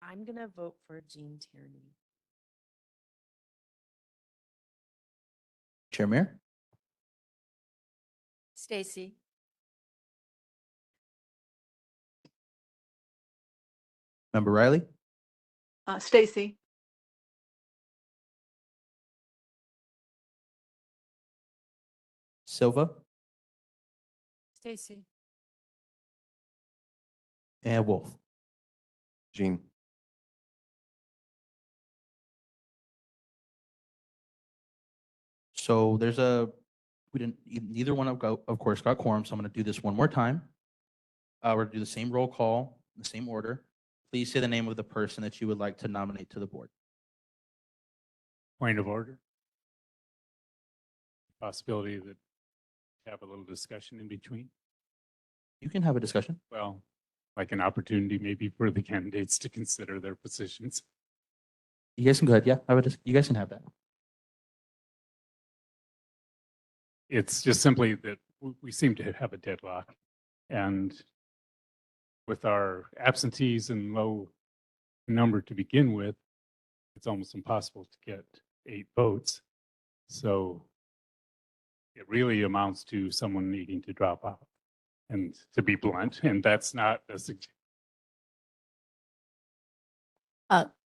I'm gonna vote for Jean Tierney. Chair Mayor? Stacy. Member Riley? Stacy. Silva? Stacy. And Wolf? Jean. So we didn't, neither one of course got quorum, so I'm going to do this one more time. We're going to do the same roll call, the same order. Please say the name of the person that you would like to nominate to the board. Point of order. Possibility that have a little discussion in between. You can have a discussion. Well, like an opportunity maybe for the candidates to consider their positions. You guys can go ahead. Yeah, you guys can have that. It's just simply that we seem to have a deadlock. And with our absentees and low number to begin with, it's almost impossible to get 8 votes. So it really amounts to someone needing to drop out. And to be blunt, and that's not a suggestion.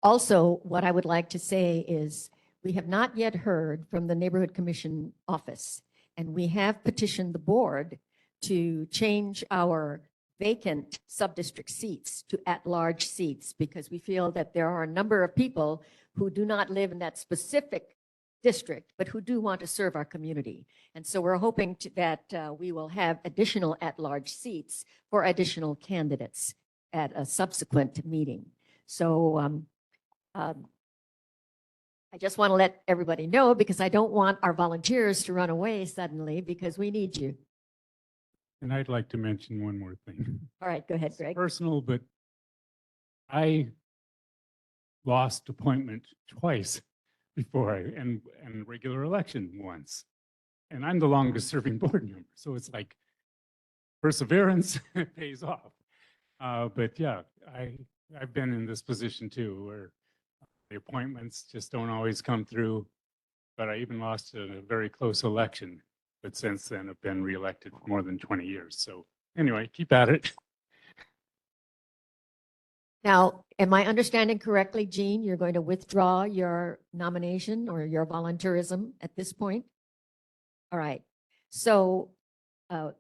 Also, what I would like to say is we have not yet heard from the Neighborhood Commission office, and we have petitioned the board to change our vacant sub-district seats to at-large seats because we feel that there are a number of people who do not live in that specific district, but who do want to serve our community. And so we're hoping that we will have additional at-large seats for additional candidates at a subsequent meeting. So I just want to let everybody know because I don't want our volunteers to run away suddenly because we need you. And I'd like to mention one more thing. All right, go ahead, It's Greg. personal, but I lost appointment twice before and regular election once. And I'm the longest serving board member. So it's like perseverance pays off. But yeah, I've been in this position too, where the appointments just don't always come through. But I even lost a very close election. But since then, I've been reelected for more than 20 years. So anyway, keep at it. Now, am I understanding correctly, Jean, you're going to withdraw your nomination or your volunteerism at this point? All right. So we're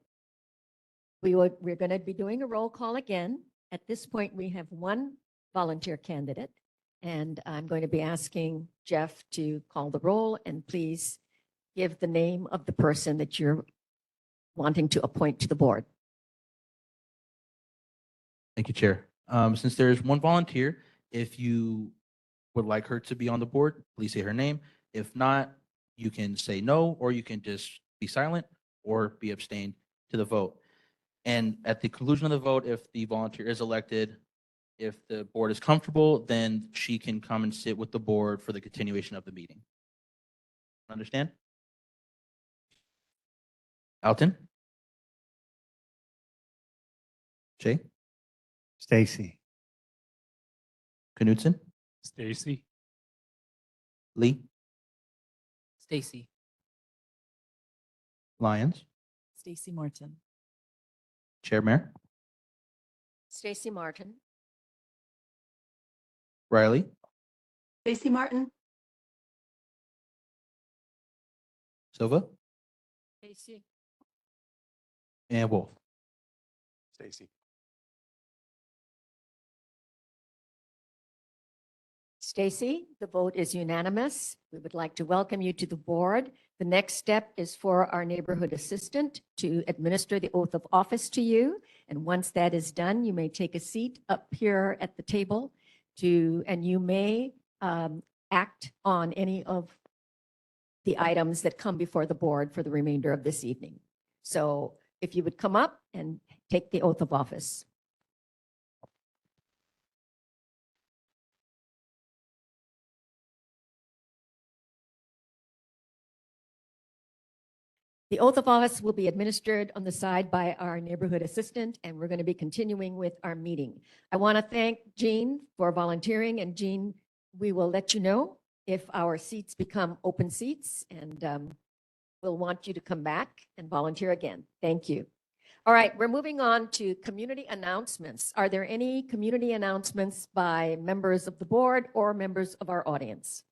going to be doing a roll call again. At this point, we have one volunteer candidate, and I'm going to be asking Jeff to call the roll, and please give the name of the person that you're wanting to appoint to the board. Thank you, Chair. Since there is one volunteer, if you would like her to be on the board, please say her name. If not, you can say no, or you can just be silent or be abstained to the vote. And at the conclusion of the vote, if the volunteer is elected, if the board is comfortable, then she can come and sit with the board for the continuation of the meeting. Understand? Alton? Jay? Stacy. Knudsen? Stacy? Lee? Stacy. Lyons? Stacy Martin. Chair Mayor? Stacy Martin. Riley? Stacy Martin? Silva? Stacy. And Wolf. Stacy. Stacy, the vote is unanimous. We would like to welcome you to the board. The next step is for our neighborhood assistant to administer the oath of office to you. And once that is done, you may take a seat up here at the table and you may act on any of the items that come before the board for the remainder of this evening. So if you would come up and take the oath of office. The oath of office will be administered on the side by our neighborhood assistant, and we're going to be continuing with our meeting. I want to thank Jean for volunteering, and Jean, we will let you know if our seats become open seats, and we'll want you to come back and volunteer again. Thank you. All right, we're moving on to community announcements. Are there any community announcements by members of the board or members of our audience?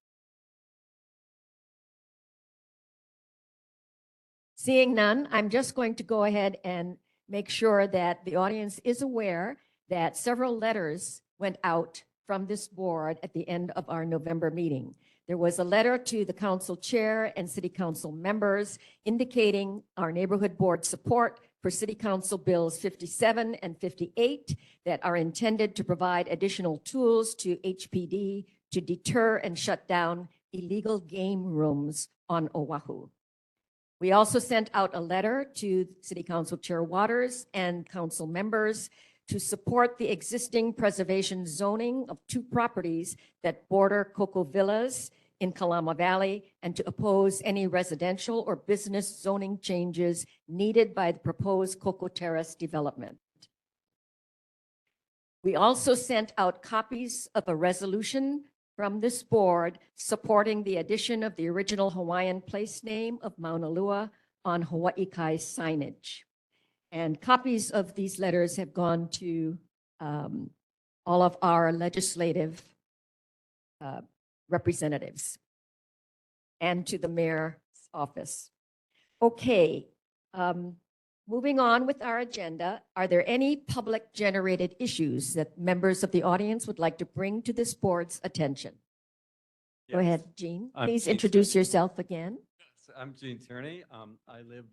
Seeing none, I'm just going to go ahead and make sure that the audience is aware that several letters went out from this board at the end of our November meeting. There was a letter to the council chair and city council members indicating our neighborhood board support for city council bills 57 and 58 that are intended to provide additional tools to HPD to deter and shut down illegal game rooms on Oahu. We also sent out a letter to City Council Chair Waters and council members to support the existing preservation zoning of 2 properties that border Coco Villas in Kalama Valley and to oppose any residential or business zoning changes needed by the proposed Coco Terrace development. We also sent out copies of a resolution from this board supporting the addition of the original Hawaiian place name of Mauna Lua on Hawaii Kai signage. And copies of these letters have gone to all of our legislative representatives and to the mayor's office. Okay, moving on with our agenda, are there any public generated issues that members of the audience would like to bring to this board's attention? Go Yes. ahead, Jean. I'm Please Gene introduce yourself again. I'm Gene Tierney. I live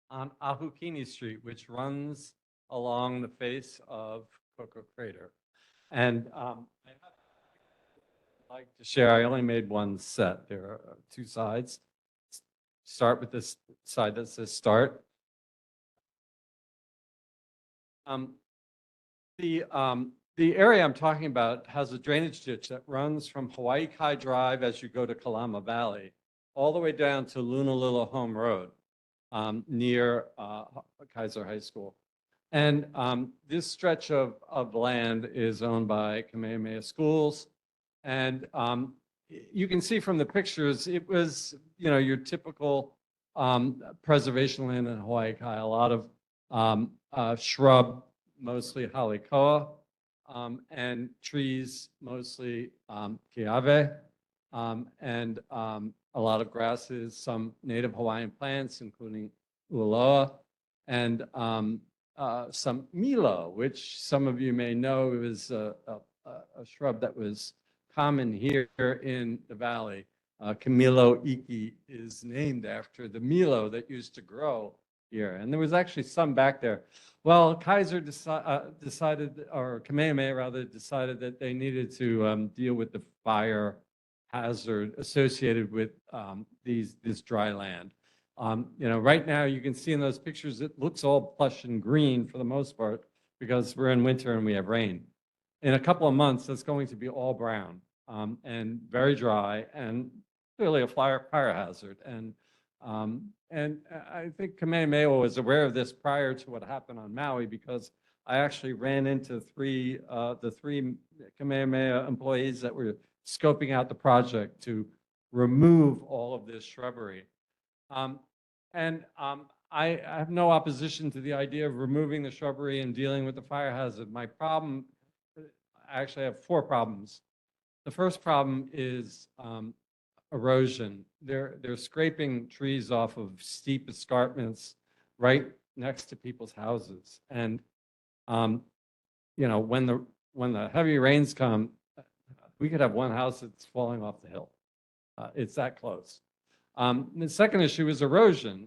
on Ahukini Street, which runs along the face of Cocoa Crater. And I'd like to share, I only made one set. There are two sides. Start with this side that says start. The area I'm talking about has a drainage ditch that runs from Hawaii Kai Drive as you go to Kalama Valley, all the way down to Lunalila Home Road, near Kaiser High School. And this stretch of land is owned by Kamehameha Schools. And you can see from the pictures, it was, your typical preservation land in Hawaii Kai, a lot of shrub, mostly halikoa, and trees, mostly kiave, and a lot of grasses, some native Hawaiian plants, including ualoa, and some milo, which some of you may know is a shrub that was common here in the valley. Camilo Iki is named after the milo that used to grow here. And there was actually some back there. Well, Kaiser decided, or Kamehameha rather, decided that they needed to deal with the fire hazard associated with this dry land. Right now you can see in those pictures, it looks all plush and green for the most part because we're in winter and we have rain. In a couple of months, that's going to be all brown and very dry and clearly a fire hazard. And I think Kamehameha was aware of this prior to what happened on Maui because I actually ran into the three Kamehameha employees that were scoping out the project to remove all of this shrubbery. I have no opposition to the idea of removing the shrubbery and dealing with the fire hazard. My problem, I actually have four problems. The first problem is erosion. They're scraping trees off of steep escarpments right next to people's houses. And when the heavy rains come, we could have one house that's falling off the hill. It's that close. The second issue is erosion.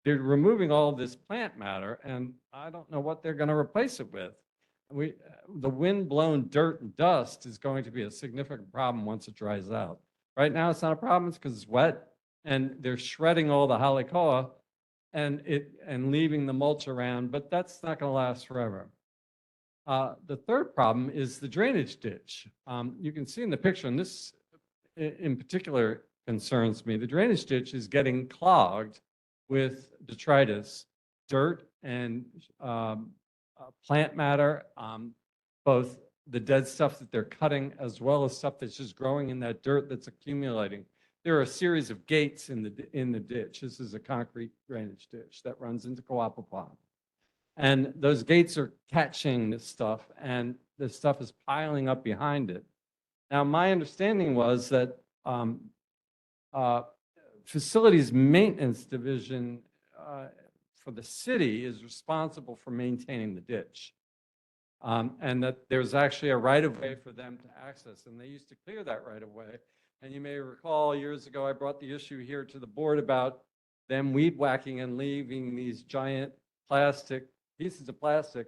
They're removing all of this plant matter, and I don't know what they're going to replace it with. The wind-blown dirt and dust is going to be a significant problem once it dries out. Right now, it's not a problem. It's because it's wet, and they're shredding all the halikoa and leaving the mulch around, but that's not going to last forever. The third problem is the drainage ditch. You can see in the picture, and this in particular concerns me. The drainage ditch is getting clogged with detritus, dirt, and plant matter, both the dead stuff that they're cutting as well as stuff that's just growing in that dirt that's accumulating. There are a series of gates in the ditch. This is a concrete drainage ditch that runs into Kawapa Pond. And those gates are catching this stuff, and this stuff is piling up behind it. Now, my understanding was that Facilities Maintenance Division for the city is responsible for maintaining the ditch. And that there's actually a right-of-way for them to access, and they used to clear that right-of-way. And you may recall years ago, I brought the issue here to the board about them weed whacking and leaving these giant pieces of plastic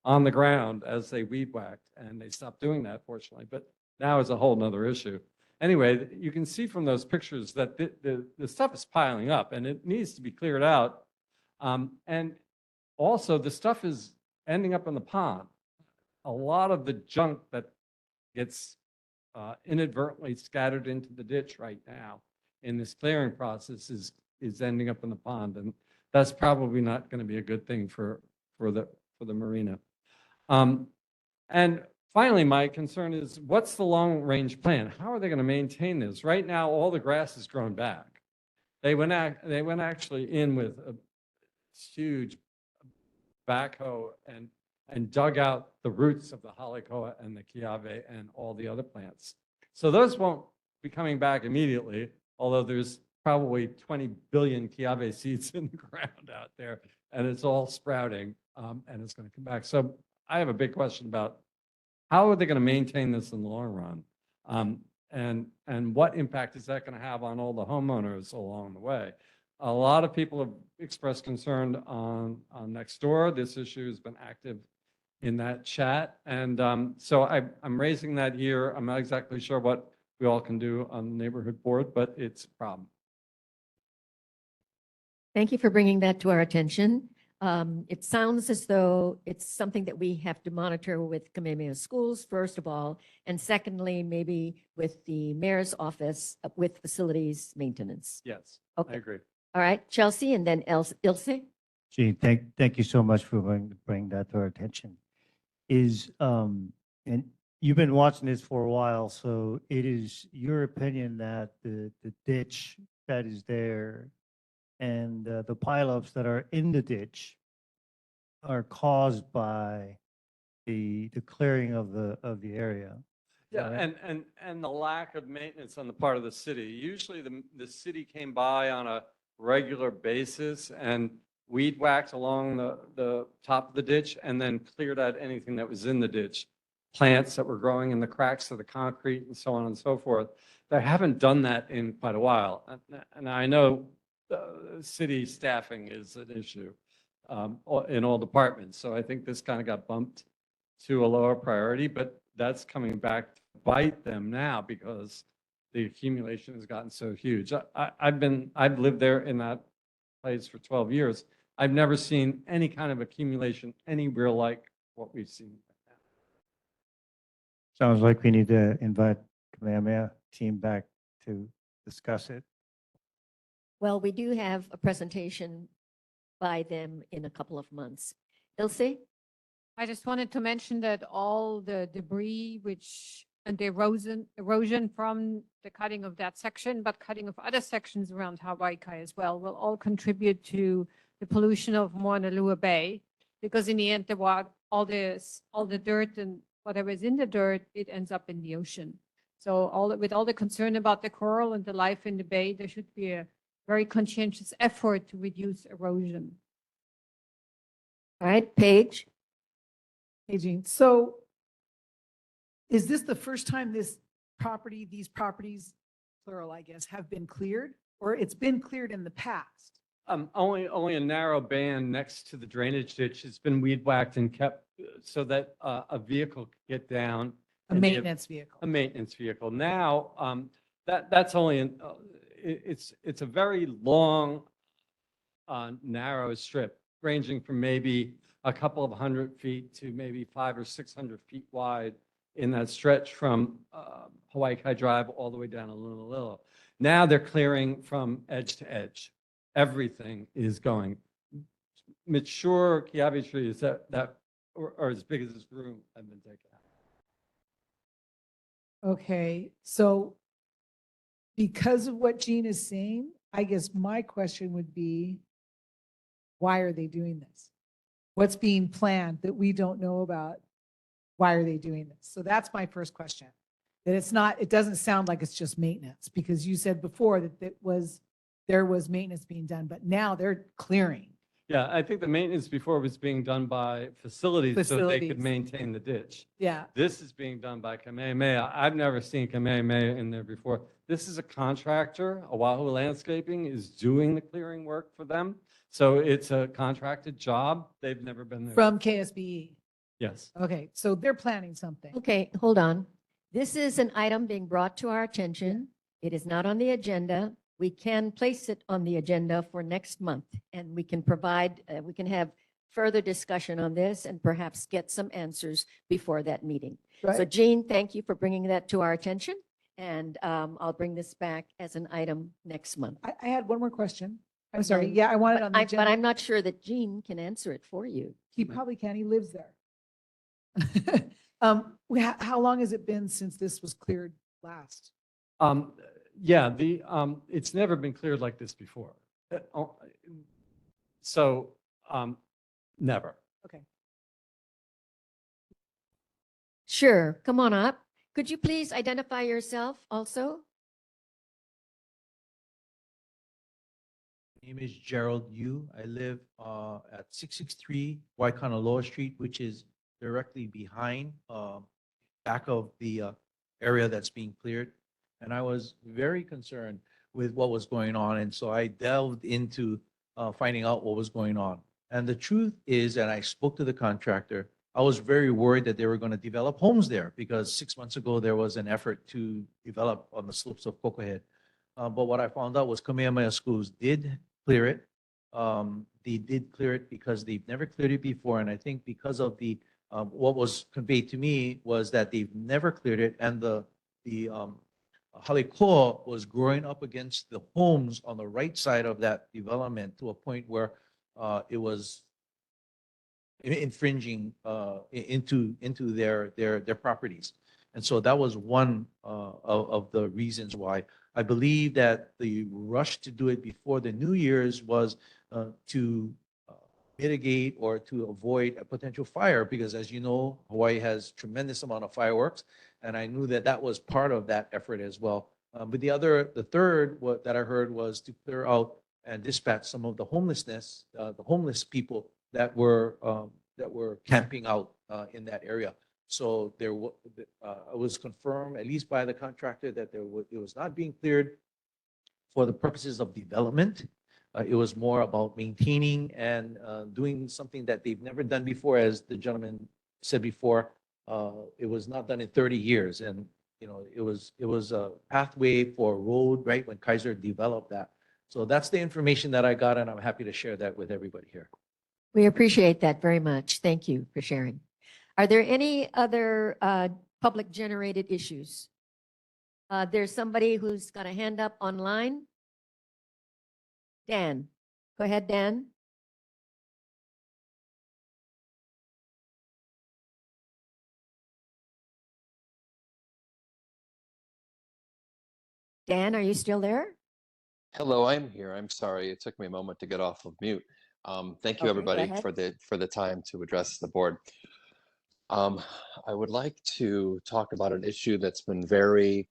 on the ground as they weed whacked, and they stopped doing that, fortunately. But now it's a whole nother issue. Anyway, you can see from those pictures that the stuff is piling up, and it needs to be cleared out. And also, the stuff is ending up in the pond. A lot of the junk that gets inadvertently scattered into the ditch right now in this clearing process is ending up in the pond, and that's probably not going to be a good thing for the marina. And finally, my concern is, what's the long-range plan? How are they going to maintain this? Right now, all the grass is grown back. They went actually in with huge backhoe and dug out the roots of the Halekoa and the Kiave and all the other plants. So those won't be coming back immediately, although there's probably 20 billion Kiave seeds in the ground out there, and it's all sprouting, and it's going to come back. So I have a big question about how are they going to maintain this in the long run? And what impact is that going to have on all the homeowners along the way? A lot of people have expressed concern on next door. This issue has been active in that chat. And so I'm raising that here. I'm not exactly sure what we all can do on the neighborhood board, but it's a problem. Thank you for bringing that to our attention. It sounds as though it's something that we have to monitor with Kamehameha Schools, first of all, and secondly, maybe with the mayor's office with facilities maintenance. Yes, Okay. I agree. All right, Chelsea, and then Ilse. Gene, thank you so much for bringing that to our attention. And you've been watching this for a while, so it is your opinion that the ditch that is there and the pileups that are in the ditch are caused by the clearing of the area. Yeah, and the lack of maintenance on the part of the city. Usually the city came by on a regular basis and weed whacked along the top of the ditch and then cleared out anything that was in the ditch. Plants that were growing in the cracks of the concrete and so on and so forth. They haven't done that in quite a while. And I know city staffing is an issue in all departments. So I think this kind of got bumped to a lower priority, but that's coming back to bite them now because the accumulation has gotten so huge. I've lived there in that place for 12 years. I've never seen any kind of accumulation anywhere like what we've seen. Sounds like we need to invite Kamehameha team back to discuss it. Well, we do have a presentation by them in a couple of months. Ilse? I just wanted to mention that all the debris and the erosion from the cutting of that section, but cutting of other sections around Hawaii Kai as well, will all contribute to the pollution of Moanalua Bay. Because in the end, all the dirt and whatever is in the dirt, it ends up in the ocean. So with all the concern about the coral and the life in the bay, there should be a very conscientious effort to reduce erosion. All right, Paige? Hey, Jean. So is this the first time these properties, plural, I guess, have been cleared? Or it's been cleared in the past? Only a narrow band next to the drainage ditch has been weed whacked and kept so that a vehicle could get down. A and be maintenance vehicle? A maintenance vehicle. Now, that's only, it's a very long, narrow strip ranging from maybe a couple of 100 feet to maybe 500 or 600 feet wide in that stretch from Hawaii Kai Drive all the way down to Lunalilo. Now they're clearing from edge to edge. Everything is going. Mature Kiawe trees that are as big as this room have been taken out. Okay, so because of what Jean is saying, I guess my question would be, why are they doing this? What's being planned that we don't know about? Why are they doing this? So that's my first question. That it doesn't sound like it's just maintenance, because you said before that there was maintenance being done, but now they're clearing. Yeah, I think the maintenance before was being done by facilities so they could Facilities. maintain the ditch. Yeah. This is being done by Kamehameha. I've never seen Kamehameha in there before. This is a contractor. Oahu Landscaping is doing the clearing work for them. So it's a contracted job. They've never been there. From KSBE. Yes. Okay, so they're planning something. Okay, hold on. This is an item being brought to our attention. It is not on the agenda. We can place it on the agenda for next month, and we can we can have further discussion on this and perhaps get some answers before that meeting. So Right. Jean, thank you for bringing that to our attention, and I'll bring this back as an item next month. I had one more question. I'm sorry. Um, Yeah, I wanted But on the But agenda. I'm not sure that Jean can answer it for you. He probably can. He lives there. How long has it been since this was cleared last? Yeah, it's never been cleared like this before. So Never. Okay. Sure, come on up. Could you please identify yourself also? Name is Gerald Yu. I live at 663 Waikanaloa Street, which is directly behind, back of the area that's being cleared. And I was very concerned with what was going on. And so I delved into finding out what was going on. And the truth is, and I spoke to the contractor, I was very worried that they were going to develop homes there because 6 months ago, there was an effort to develop on the slopes of Coco Head. But what I found out was Kamehameha Schools did clear it. They did clear it because they've never cleared it before. And I think because of the, what was conveyed to me was that they've never cleared it. And the Halikoa was growing up against the homes on the right side of that development to a point where it was infringing into their properties. And so that was one of the reasons why I believe that the rush to do it before the New Year's was to mitigate or to avoid a potential fire, because as you know, Hawaii has tremendous amount of fireworks, and I knew that that was part of that effort as well. But the third, what that I heard was to clear out and dispatch some of the homeless people that were camping out in that area. So it was confirmed, at least by the contractor, that it was not being cleared for the purposes of development. It was more about maintaining and doing something that they've never done before, as the gentleman said before. It was not done in 30 years, and it was a pathway for a road, right, when Kaiser developed that. So that's the information that I got, and I'm happy to share that with everybody here. We appreciate that very much. Thank you for sharing. Are there any other public generated issues? There's somebody who's got a hand up online. Dan, go ahead, Dan. Dan, are you still there? Hello, I'm here. I'm sorry. It took me a moment to get off of mute. Thank you, Okay, go everybody, ahead. for the time to address the board. I would like to talk about an issue that's been very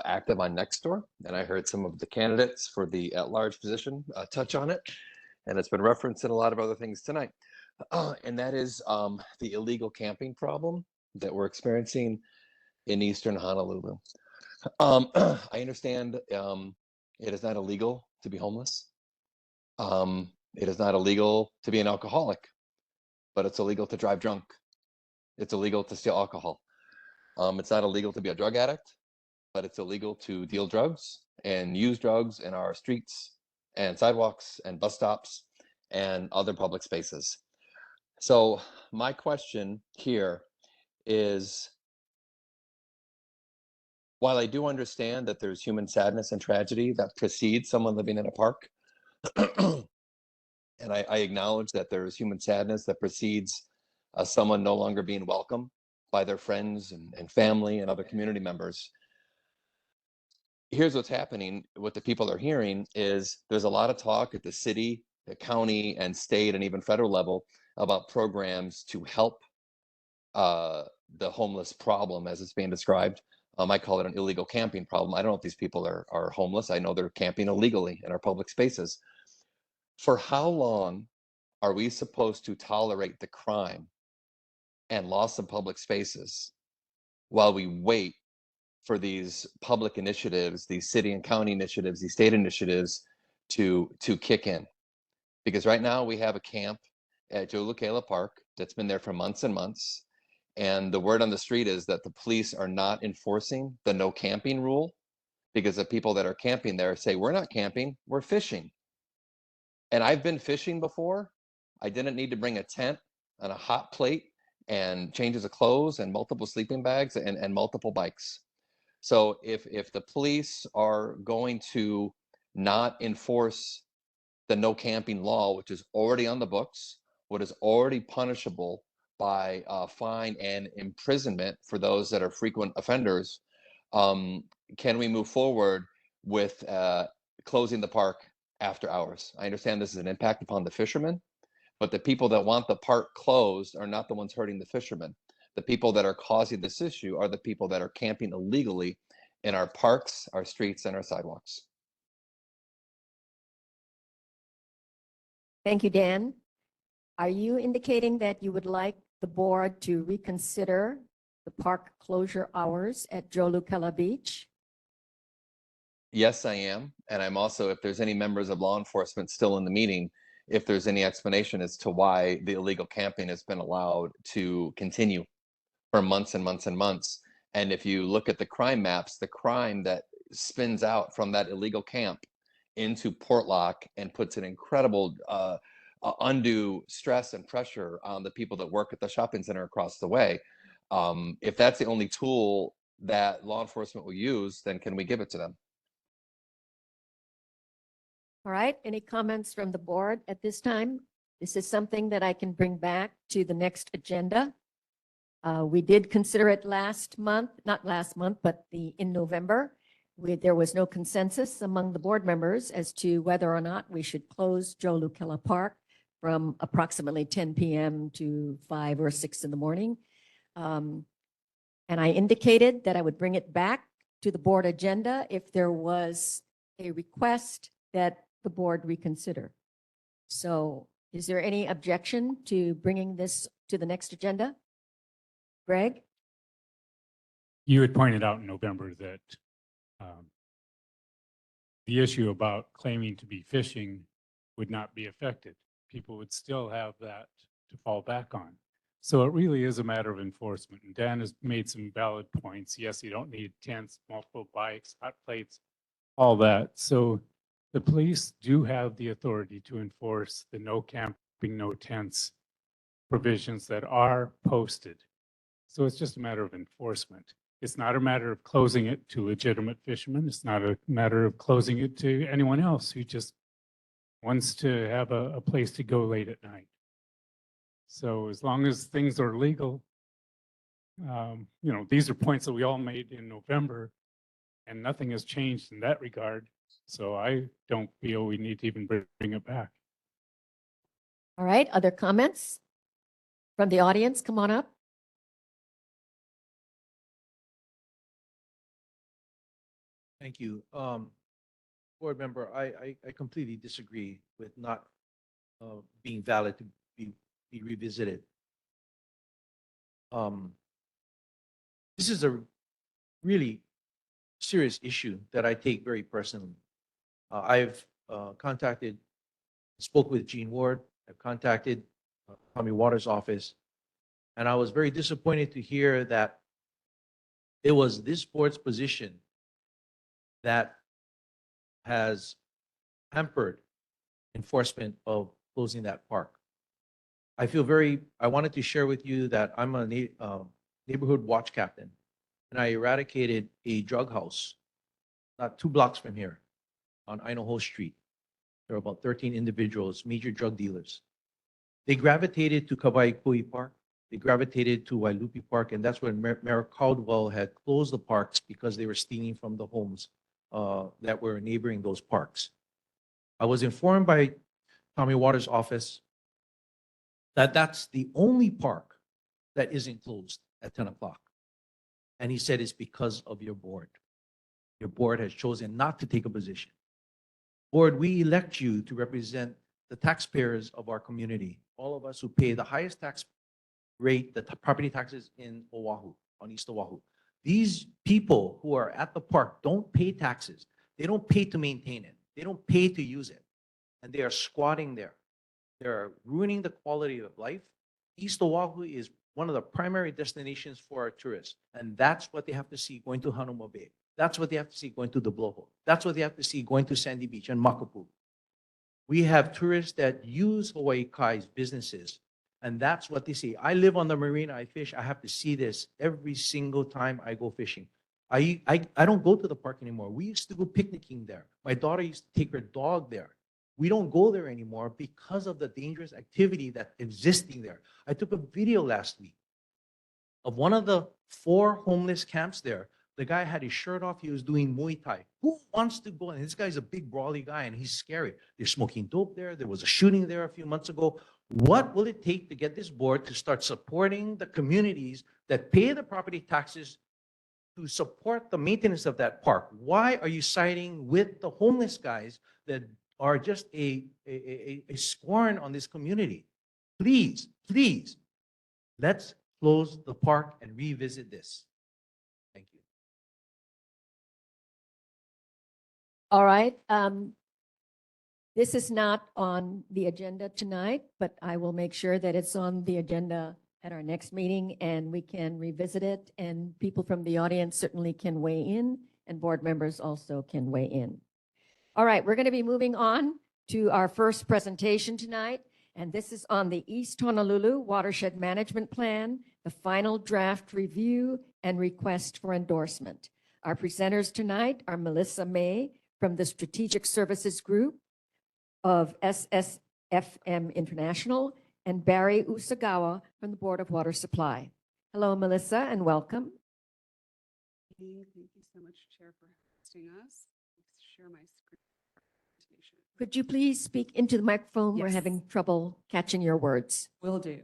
active on Nextdoor, and I heard some of the candidates for the at-large position touch on it, and it's been referenced in a lot of other things tonight. And that is the illegal camping problem that we're experiencing in Eastern Honolulu. I understand it is not illegal to be homeless. It is not illegal to be an alcoholic, but it's illegal to drive drunk. It's illegal to steal alcohol. It's not illegal to be a drug addict, but it's illegal to deal drugs and use drugs in our streets and sidewalks and bus stops and other public spaces. So my question here is, while I do understand that there's human sadness and tragedy that precedes someone living in a park, and I acknowledge that there's human sadness that precedes someone no longer being welcome by their friends and family and other community members. Here's what's happening, what the people are hearing is there's a lot of talk at the city, the county, and state, and even federal level about programs to help the homeless problem as it's being described. I call it an illegal camping problem. I don't know if these people are homeless. I know they're camping illegally in our public spaces. For how long are we supposed to tolerate the crime and loss of public spaces while we wait for these public initiatives, these city and county initiatives, these state initiatives to kick in? Because right now we have a camp at Jo'olukela Park that's been there for months and months. And the word on the street is that the police are not enforcing the no camping rule, because the people that are camping there say, we're not camping, we're fishing. And I've been fishing before. I didn't need to bring a tent and a hot plate and changes of clothes and multiple sleeping bags and multiple bikes. So if the police are going to not enforce the no camping law, which is already on the books, what is already punishable by fine and imprisonment for those that are frequent offenders, can we move forward with closing the park after hours? I understand this is an impact upon the fishermen, But the people that want the park closed are not the ones hurting the fishermen. The people that are causing this issue are the people that are camping illegally in our parks, our streets, and our sidewalks. Thank you, Dan. Are you indicating that you would like the board to reconsider the park closure hours at Jolukela Beach? Yes, I am. And I'm also, if there's any members of law enforcement still in the meeting, if there's any explanation as to why the illegal camping has been allowed to continue for months and months and months. And if you look at the crime maps, the crime that spins out from that illegal camp into Portlock and puts an incredible undue stress and pressure on the people that work at the shopping center across the way. If that's the only tool that law enforcement will use, then can we give it to them? All right, any comments from the board at this time? This is something that I can bring back to the next agenda. We did consider it last month, not last month, but in November. There was no consensus among the board members as to whether or not we should close Jolukela Park from approximately 10 p.m. to 5 or 6 in the morning. And I indicated that I would bring it back to the board agenda if there was a request that the board reconsider. So is there any objection to bringing this to the next agenda? Greg? You had pointed out in November that the issue about claiming to be fishing would not be affected. People would still have that to fall back on. So it really is a matter of enforcement. And Dan has made some valid points. Yes, you don't need tents, multiple bikes, hot plates, all that. So the police do have the authority to enforce the no camping, no tents provisions that are posted. So it's just a matter of enforcement. It's not a matter of closing it to legitimate fishermen. It's not a matter of closing it to anyone else who just wants to have a place to go late at night. So as long as things are legal, these are points that we all made in November, and nothing has changed in that regard. So I don't feel we need to even bring it back. All right, other comments from the audience? Come on up. Thank you. Board member, I completely disagree with not being valid to be revisited. This is a really serious issue that I take very personally. I've spoke with Gene Ward, I've contacted Tommy Waters' office, and I was very disappointed to hear that it was this board's position that has hampered enforcement of closing that park. I wanted to share with you that I'm a neighborhood watch captain, and I eradicated a drug house not 2 blocks from here on Idaho Street. There were about 13 individuals, major drug dealers. They gravitated to Kawaikui Park. They gravitated to Wailupi Park, and that's when Mayor Caldwell had closed the parks because they were stealing from the homes that were neighboring those parks. I was informed by Tommy Waters' office that that's the only park that isn't closed at 10 o'clock. And he said it's because of your board. Your board has chosen not to take a position. Board, we elect you to represent the taxpayers of our community, all of us who pay the highest tax rate, the property taxes in Oahu, on East Oahu. These people who are at the park don't pay taxes. They don't pay to maintain it. They don't pay to use it. And they are squatting there. They're ruining the quality of life. East Oahu is one of the primary destinations for our tourists. And that's what they have to see going to Hanuma Bay. That's what they have to see going to the Blowhole. That's what they have to see going to Sandy Beach and Makapu'u. We have tourists that use Hawaii Kai's businesses, and that's what they see. I live on the marina, I fish, I have to see this every single time I go fishing. I don't go to the park anymore. We used to go picnicking there. My daughter used to take her dog there. We don't go there anymore because of the dangerous activity that's existing there. I took a video last week of one of the 4 homeless camps there. The guy had his shirt off. He was doing Muay Thai. Who wants to go? And this guy's a big, brawly guy, and he's scary. They're smoking dope there. There was a shooting there a few months ago. What will it take to get this board to start supporting the communities that pay the property taxes to support the maintenance of that park? Why are you siding with the homeless guys that are just a scorn on this community? Please, please, let's close the park and revisit this. Thank you. All right. This is not on the agenda tonight, but I will make sure that it's on the agenda at our next meeting and we can revisit it, and people from the audience certainly can weigh in and board members also can weigh in. All right, we're going to be moving on to our first presentation tonight, and this is on the East Honolulu Watershed Management Plan, the final draft review and request for endorsement. Our presenters tonight are Melissa May from the Strategic Services Group of SSFM International and Barry Usagawa from the Board of Water Supply. Hello, Melissa, and welcome. Thank you so much, Chair, for hosting us. Let's share my screen. Could you please speak into the microphone? We're Yes. having trouble catching your words. Will do.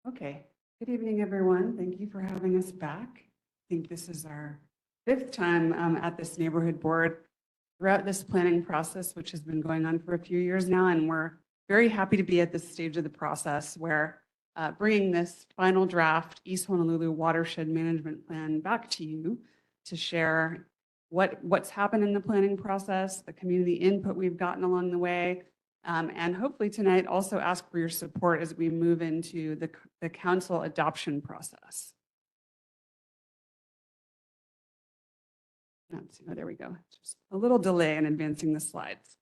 Okay, good evening, everyone. Thank you for having us back. I think this is our 5th time at this neighborhood board throughout this planning process, which has been going on for a few years now. And we're very happy to be at this stage of the process where bringing this final draft East Honolulu Watershed Management Plan back to you to share what's happened in the planning process, the community input we've gotten along the way, and hopefully tonight also ask for your support as we move into the council adoption process. Let's see, oh, there we go. Just a little delay in advancing the slides.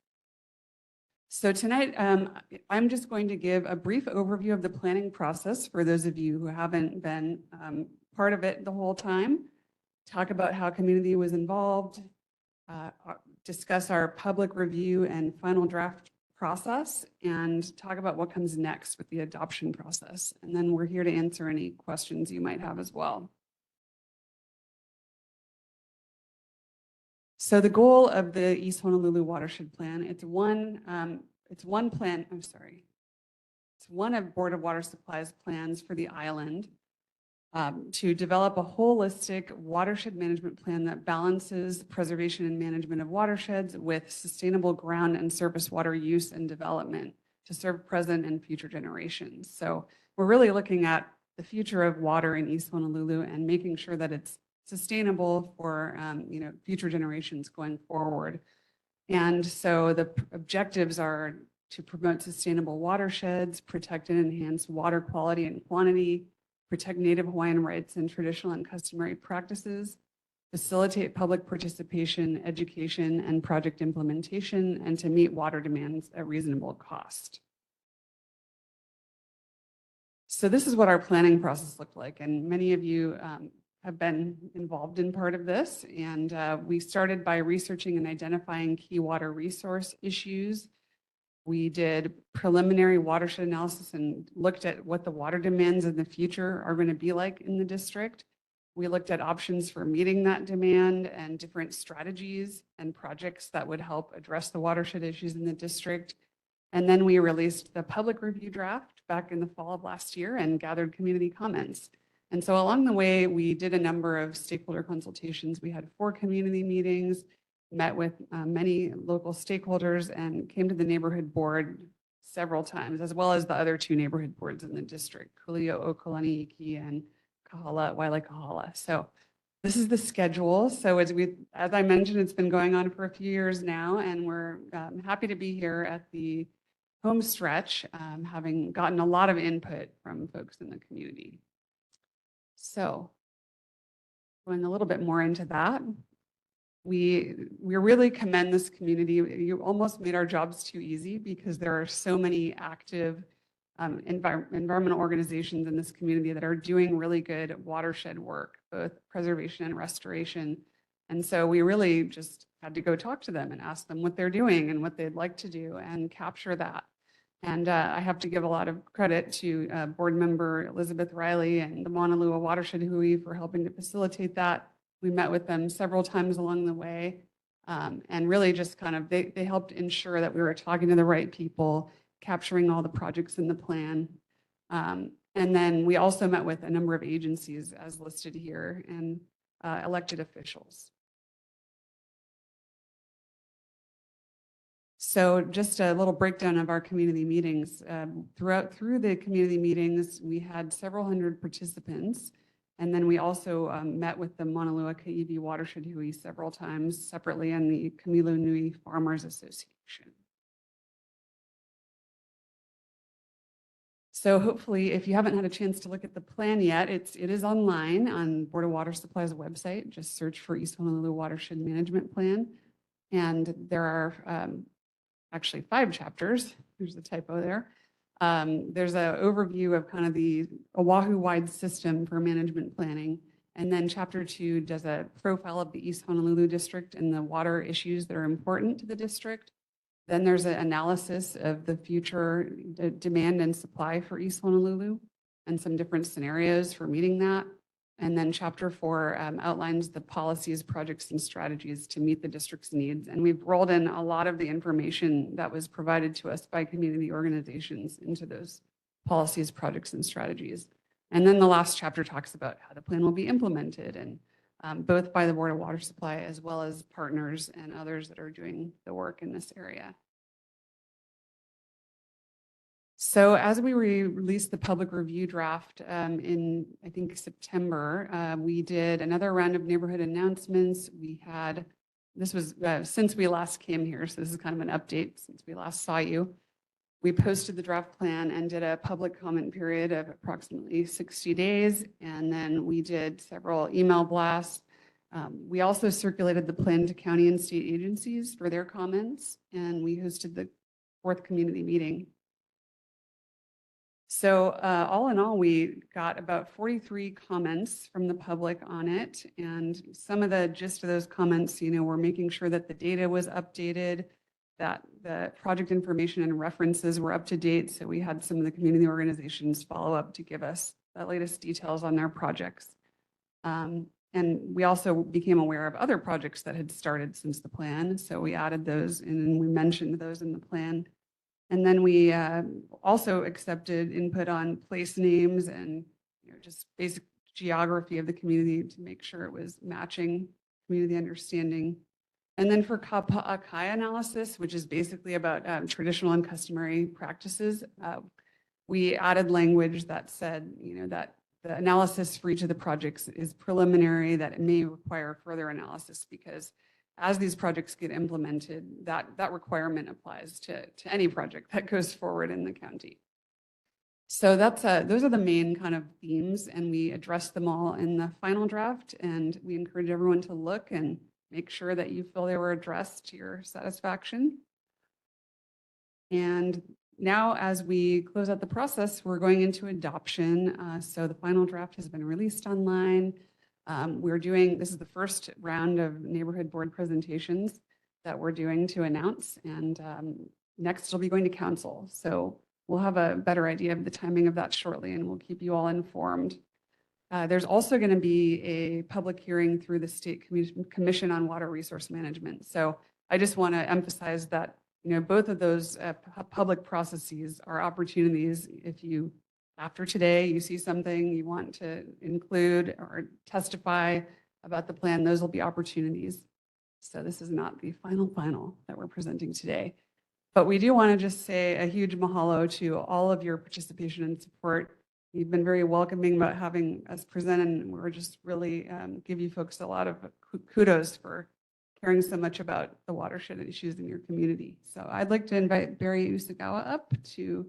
So tonight, I'm just going to give a brief overview of the planning process for those of you who haven't been part of it the whole time, talk about how community was involved, discuss our public review and final draft process, and talk about what comes next with the adoption process. And then we're here to answer any questions you might have as well. So the goal of the East Honolulu Watershed Plan, it's one plan, I'm sorry. It's one of Board of Water Supply's plans for the island to develop a holistic watershed management plan that balances preservation and management of watersheds with sustainable ground and surface water use and development to serve present and future generations. So we're really looking at the future of water in East Honolulu and making sure that it's sustainable for future generations going forward. And so the objectives are to promote sustainable watersheds, protect and enhance water quality and quantity, protect Native Hawaiian rights and traditional and customary practices, facilitate public participation, education, and project implementation, and to meet water demands at reasonable cost. So this is what our planning process looked like, and many of you have been involved in part of this. And we started by researching and identifying key water resource issues. We did preliminary watershed analysis and looked at what the water demands in the future are going to be like in the district. We looked at options for meeting that demand and different strategies and projects that would help address the watershed issues in the district. And then we released the public review draft back in the fall of last year and gathered community comments. And so along the way, we did a number of stakeholder consultations. We had 4 community meetings, met with many local stakeholders, and came to the neighborhood board several times, as well as the other 2 neighborhood boards in the district, Kuli'o-Kalani'iki and Waialaikahala. So this is the schedule. So as I mentioned, it's been going on for a few years now, and we're happy to be here at the home stretch, having gotten a lot of input from folks in the community. So going a little bit more into that, we really commend this community. You almost made our jobs too easy because there are so many active environmental organizations in this community that are doing really good watershed work, both preservation and restoration. And so we really just had to go talk to them and ask them what they're doing and what they'd like to do and capture that. And I have to give a lot of credit to Board Member Elizabeth Riley and the Mauna Lua Watershed Hui for helping to facilitate that. We met with them several times along the way. And really just kind of, they helped ensure that we were talking to the right people, capturing all the projects in the plan. And then we also met with a number of agencies as listed here and elected officials. So just a little breakdown of our community meetings. Through the community meetings, we had several hundred participants. And then we also met with the Mauna Lua Ka'iwi Watershed Hui several times separately and the Kamilo Nui Farmers Association. So hopefully, if you haven't had a chance to look at the plan yet, it is online on Board of Water Supply's website. Just search for East Honolulu Watershed Management Plan. And there are actually 5 chapters. There's a typo there. There's an overview of kind of the Oahu-wide system for management planning. And then chapter 2 does a profile of the East Honolulu district and the water issues that are important to the district. Then there's an analysis of the future demand and supply for East Honolulu and some different scenarios for meeting that. And then chapter 4 outlines the policies, projects, and strategies to meet the district's needs. And we've rolled in a lot of the information that was provided to us by community organizations into those policies, projects, and strategies. And then the last chapter talks about how the plan will be implemented, and both by the Board of Water Supply as well as partners and others that are doing the work in this area. So as we released the public review draft in, I think, September, we did another round of neighborhood announcements. This was since we last came here, so this is kind of an update since we last saw you. We posted the draft plan and did a public comment period of approximately 60 days, and then we did several email blasts. We also circulated the plan to county and state agencies for their comments, and we hosted the 4th community meeting. So all in all, we got about 43 comments from the public on it. And some of the gist of those comments, we're making sure that the data was updated, that the project information and references were up to date. So we had some of the community organizations follow up to give us the latest details on their projects. And we also became aware of other projects that had started since the plan. So we added those and we mentioned those in the plan. And then we also accepted input on place names and just basic geography of the community to make sure it was matching community understanding. And then for Kapa'akai analysis, which is basically about traditional and customary practices, we added language that said, that the analysis for each of the projects is preliminary, that it may require further analysis because as these projects get implemented, that requirement applies to any project that goes forward in the county. So those are the main kind of themes, and we addressed them all in the final draft, and we encourage everyone to look and make sure that you feel they were addressed to your satisfaction. And now, as we close out the process, we're going into adoption. So the final draft has been released online. This is the first round of neighborhood board presentations that we're doing to announce, and next it'll be going to council. So we'll have a better idea of the timing of that shortly, and we'll keep you all informed. There's also going to be a public hearing through the State Commission on Water Resource Management. So I just want to emphasize that both of those public processes are opportunities. If you after today, you see something you want to include or testify about the plan, those will be opportunities. So this is not the final that we're presenting today. But we do want to just say a huge mahalo to all of your participation and support. You've been very welcoming about having us present, and we're just really give you folks a lot of kudos for caring so much about the watershed issues in your community. So I'd like to invite Barry Usagawa up to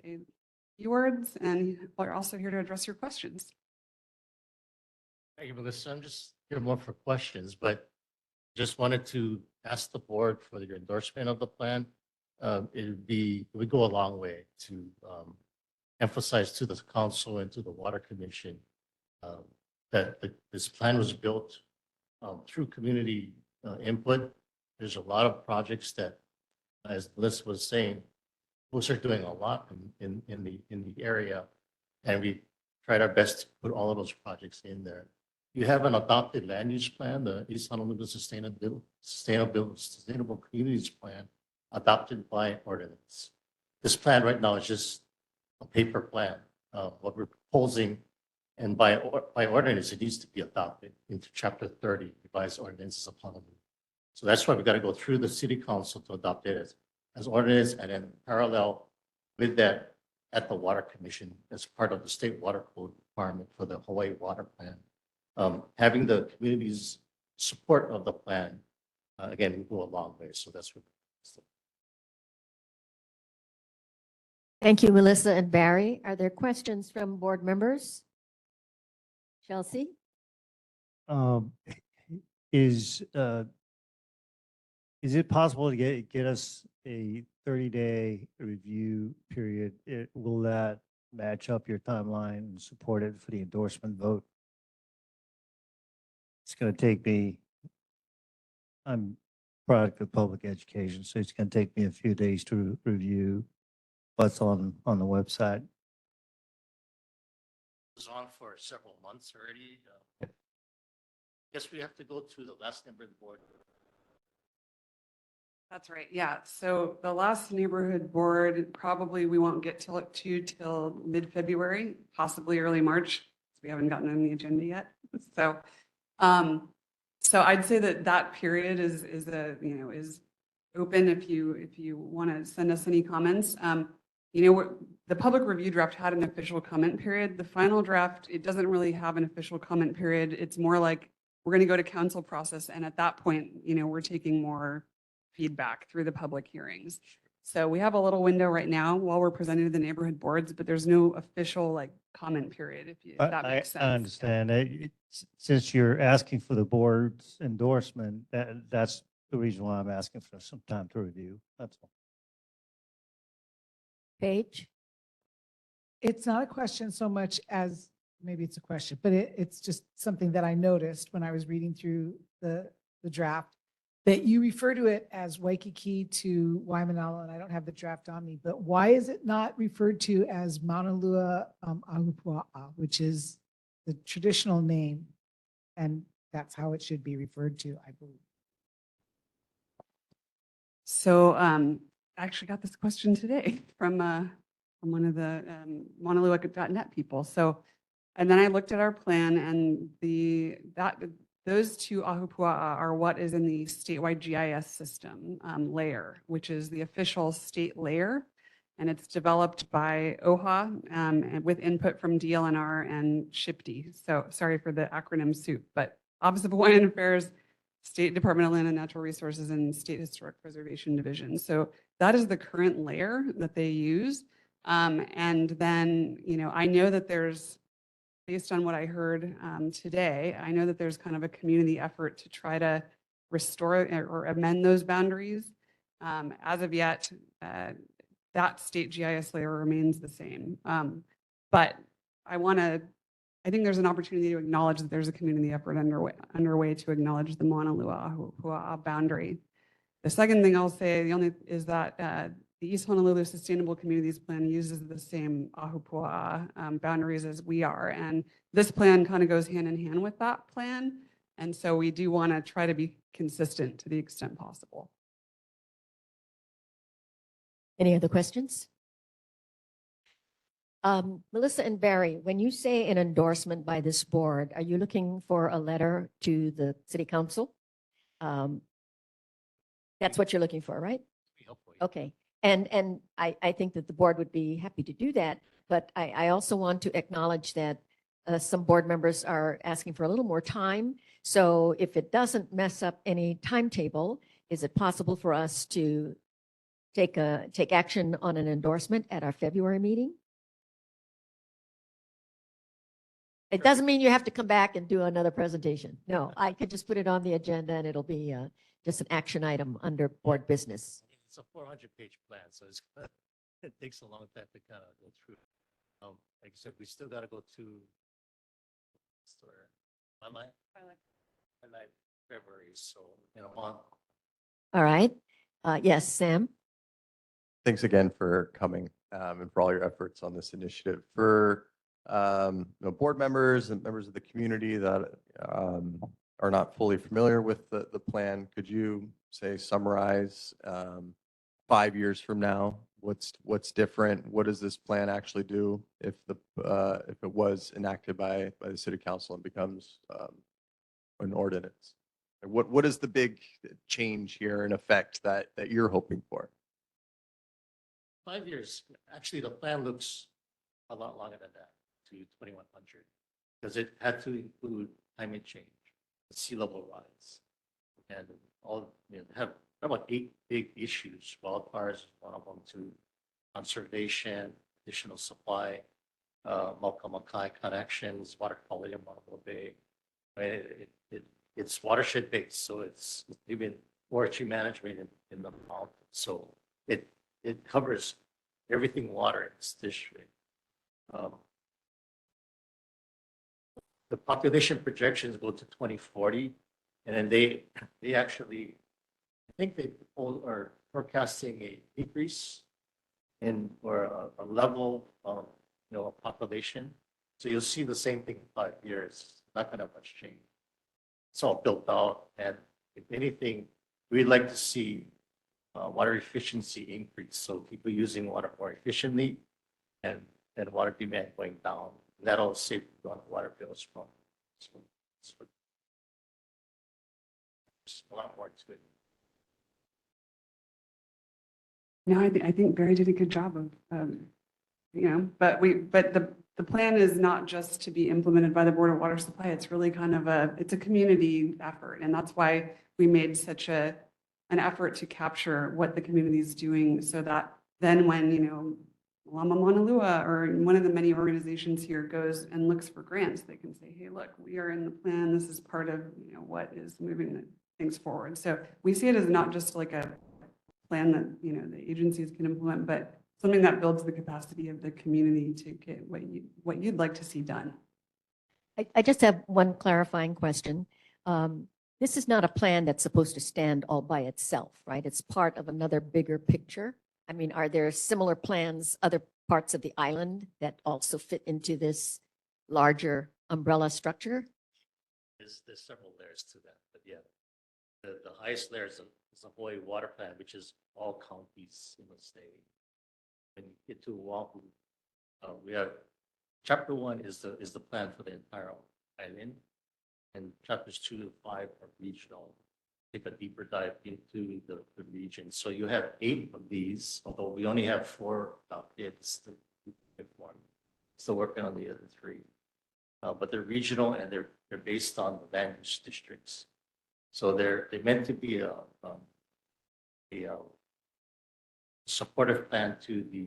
say few words, and we're also here to address your questions. Thank you, Melissa. I'm just here more for questions, but just wanted to ask the board for your endorsement of the plan. It would go a long way to emphasize to the council and to the Water Commission that this plan was built through community input. There's a lot of projects that, as Melissa was saying, Folks are doing a lot in the area. And we tried our best to put all of those projects in there. You have an adopted land use plan, the East Honolulu Sustainable Communities Plan, adopted by ordinance. This plan right now is just a paper plan. What we're proposing, and by ordinance, it needs to be adopted into Chapter 30, revised ordinances of Honolulu. So that's why we got to go through the city council to adopt it as ordinance, and then parallel with that at the Water Commission as part of the state water code requirement for the Hawaii Water Plan. Having the community's support of the plan, again, will go a long way. So that's what. Thank you, Melissa and Barry. Are there questions from board members? Chelsea? Is it possible to get us a 30-day review period? Will that match up your timeline and support it for the endorsement vote? It's going to take me, I'm product of public education, so it's going to take me a few days to review what's on the website. It was on for several months already. Guess we have to go to the last member of the board. That's right. Yeah. So the last neighborhood board, probably we won't get till mid-February, possibly early March. We haven't gotten on the agenda yet. So, so I'd say that period is open if you want to send us any comments. The public review draft had an official comment period. The final draft, it doesn't really have an official comment period. It's more like we're going to go to council process. And at that point, we're taking more feedback through the public hearings. So we have a little window right now while we're presenting to the neighborhood boards, but there's no official comment period, if that makes sense. I understand. Since you're asking for the board's endorsement, that's the reason why I'm asking for some time to review. That's all. Paige? It's not a question so much as, maybe it's a question, but it's just something that I noticed when I was reading through the draft, that you refer to it as Waikiki to Waimanalo, and I don't have the draft on me, but why is it not referred to as Mauna Lua Ahupua'a, which is the traditional name, and that's how it should be referred to, I believe. So I actually got this question today from one of the Maunalua.net people. So, and then I looked at our plan, and those two Ahupua'a are what is in the statewide GIS system layer, which is the official state layer. And it's developed by OHA and with input from DLNR and SHPD. So sorry for the acronym soup, but Office of Hawaiian Affairs, State Department of Land and Natural Resources, and State Historic Preservation Division. So that is the current layer that they use. And then, I know that there's, based on what I heard today, I know that there's kind of a community effort to try to restore or amend those boundaries. As of yet, that state GIS layer remains the same. But I think there's an opportunity to acknowledge that there's a community effort underway to acknowledge the Mauna Lua Ahupua'a boundary. The second thing I'll say is that the East Honolulu Sustainable Communities Plan uses the same Ahupua'a boundaries as we are. And this plan kind of goes hand in hand with that plan. And so we do want to try to be consistent to the extent possible. Any other questions? Melissa and Barry, when you say an endorsement by this board, are you looking for a letter to the city council? That's what you're looking for, right? Okay. And I think that the board would be happy to do that, but I also want to acknowledge that some board members are asking for a little more time. So if it doesn't mess up any timetable, is it possible for us to take action on an endorsement at our February meeting? It doesn't mean you have to come back and do another presentation. No, I could just put it on the agenda and it'll be just an action item under board business. It's a 400-page plan, so it takes a long time to kind of go through. Like I said, we still got to go to February, so in a month. All right. Yes, Sam? Thanks again for coming and for all your efforts on this initiative. For board members and members of the community that are not fully familiar with the plan, could you summarize 5 years from now, what's different? What does this plan actually do if it was enacted by the city council and becomes an ordinance? And what is the big change here in effect that you're hoping for? 5 years, actually, the plan looks a lot longer than that, to 2100, because it had to include climate change, sea level rise, and all, have about 8 big issues. Wildfires is one of them, too. Conservation, additional supply, Malka connections, water quality in Monomoy Bay. It's watershed based, so it's even forestry management in the mountains. So it covers everything water in this district. The population projections go to 2040, and then they actually, I think they are forecasting a decrease in or a level of population. So you'll see the same thing in 5 years. Not going to have much change. It's all built out, and if anything, we'd like to see water efficiency increase. So people using water more efficiently, and water demand going down. That'll save you on water bills from. So there's a lot more to it. No, I think Barry did a good job of, but the plan is not just to be implemented by the Board of Water Supply. It's really kind of it's a community effort. And that's why we made such an effort to capture what the community is doing, so that then when, Lama Mauna Lua or one of the many organizations here goes and looks for grants, they can say, hey, look, we are in the plan. This is part of, what is moving things forward. So we see it as not just like a plan that, the agencies can implement, but something that builds the capacity of the community to get what you'd like to see done. I just have one clarifying question. This is not a plan that's supposed to stand all by itself, right? It's part of another bigger picture. I mean, are there similar plans, other parts of the island that also fit into this larger umbrella structure? There's several layers to that, but yeah, the highest layer is the Hawaii Water Plan, which is all counties in the state. When you get to Oahu, we have chapter 1 is the plan for the entire island, and chapters 2 to 5 are regional. Take a deeper dive into the region. So you have 8 of these, although we only have 4 it's the one. Still working on the other 3. But they're regional, and they're based on the land use districts. So they're meant to be a supportive plan to the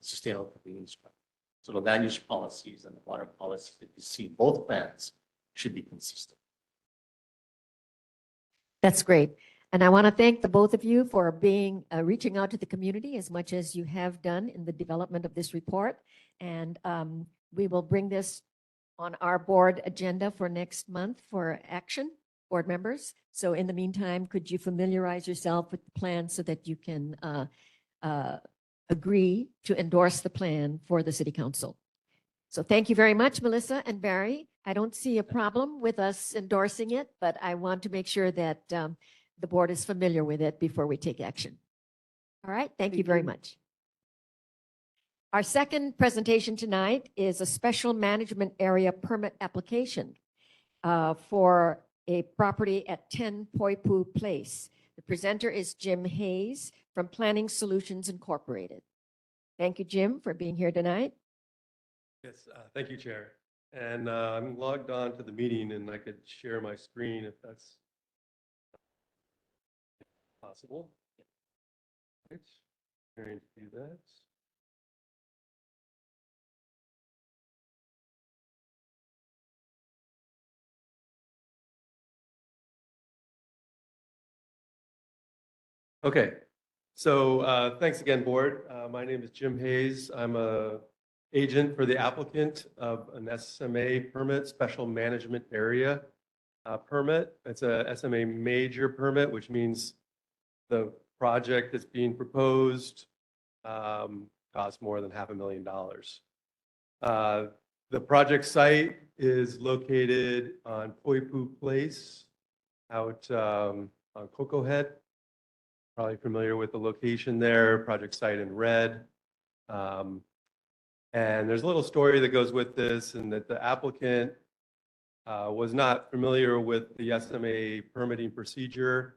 sustainable communities plan. So the land use policies and the water policies that you see, both plans should be consistent. That's great. And I want to thank the both of you for reaching out to the community as much as you have done in the development of this report. And we will bring this on our board agenda for next month for action, board members. So in the meantime, could you familiarize yourself with the plan so that you can agree to endorse the plan for the city council? So thank you very much, Melissa and Barry. I don't see a problem with us endorsing it, but I want to make sure that the board is familiar with it before we take action. All right, thank you very much. Our second presentation tonight is a special management area permit application for a property at 10 Poipu Place. The presenter is Jim Hayes from Planning Solutions Incorporated. Thank you, Jim, for being here tonight. Yes, thank you, Chair. And I'm logged on to the meeting, and I could share my screen if that's possible. Right. Going to do that. Okay, so thanks again, board. My name is Jim Hayes. I'm a agent for the applicant of an SMA permit, special management area permit. It's a SMA major permit, which means the project that's being proposed cost more than $500,000. The project site is located on Poipu Place out on Cocoa Head. Probably familiar with the location there, project site in red. And there's a little story that goes with this, and that the applicant was not familiar with the SMA permitting procedure.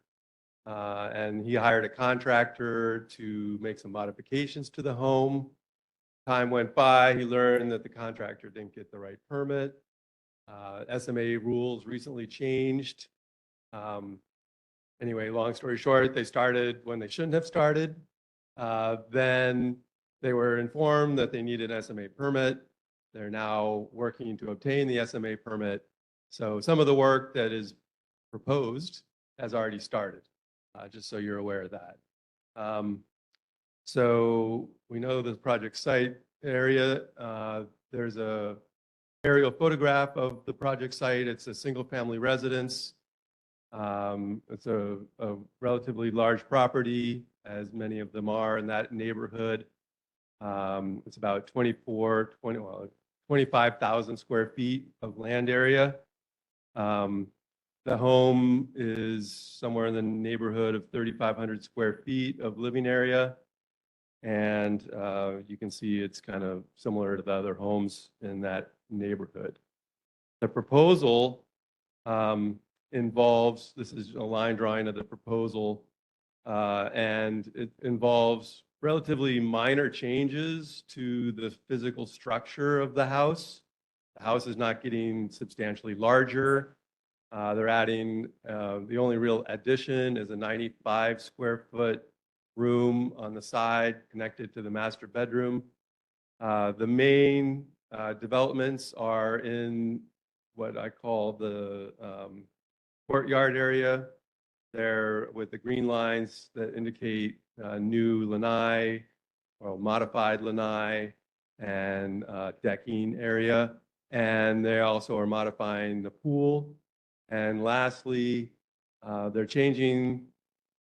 And he hired a contractor to make some modifications to the home. Time went by, he learned that the contractor didn't get the right permit. SMA rules recently changed. Anyway, long story short, they started when they shouldn't have started. Then they were informed that they needed an SMA permit. They're now working to obtain the SMA permit. So some of the work that is proposed has already started, just so you're aware of that. So we know the project site area. There's a aerial photograph of the project site. It's a single family residence. It's a relatively large property, as many of them are in that neighborhood. It's about 25,000 square feet of land area. The home is somewhere in the neighborhood of 3,500 square feet of living area. And you can see it's kind of similar to the other homes in that neighborhood. The proposal involves, this is a line drawing of the proposal, and it involves relatively minor changes to the physical structure of the house. The house is not getting substantially larger. They're adding, the only real addition is a 95 square foot room on the side connected to the master bedroom. The main developments are in what I call the courtyard area there, with the green lines that indicate new lanai or modified lanai and decking area. And they also are modifying the pool. And lastly, they're changing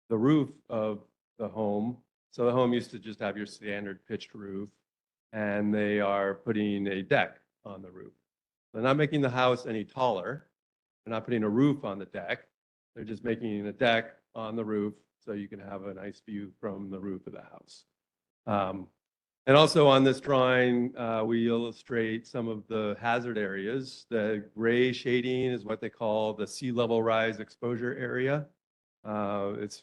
the roof of the home. So the home used to just have your standard pitched roof, and they are putting a deck on the roof. They're not making the house any taller. They're not putting a roof on the deck. They're just making a deck on the roof so you can have a nice view from the roof of the house. And also on this drawing, we illustrate some of the hazard areas. The gray shading is what they call the sea level rise exposure area. It's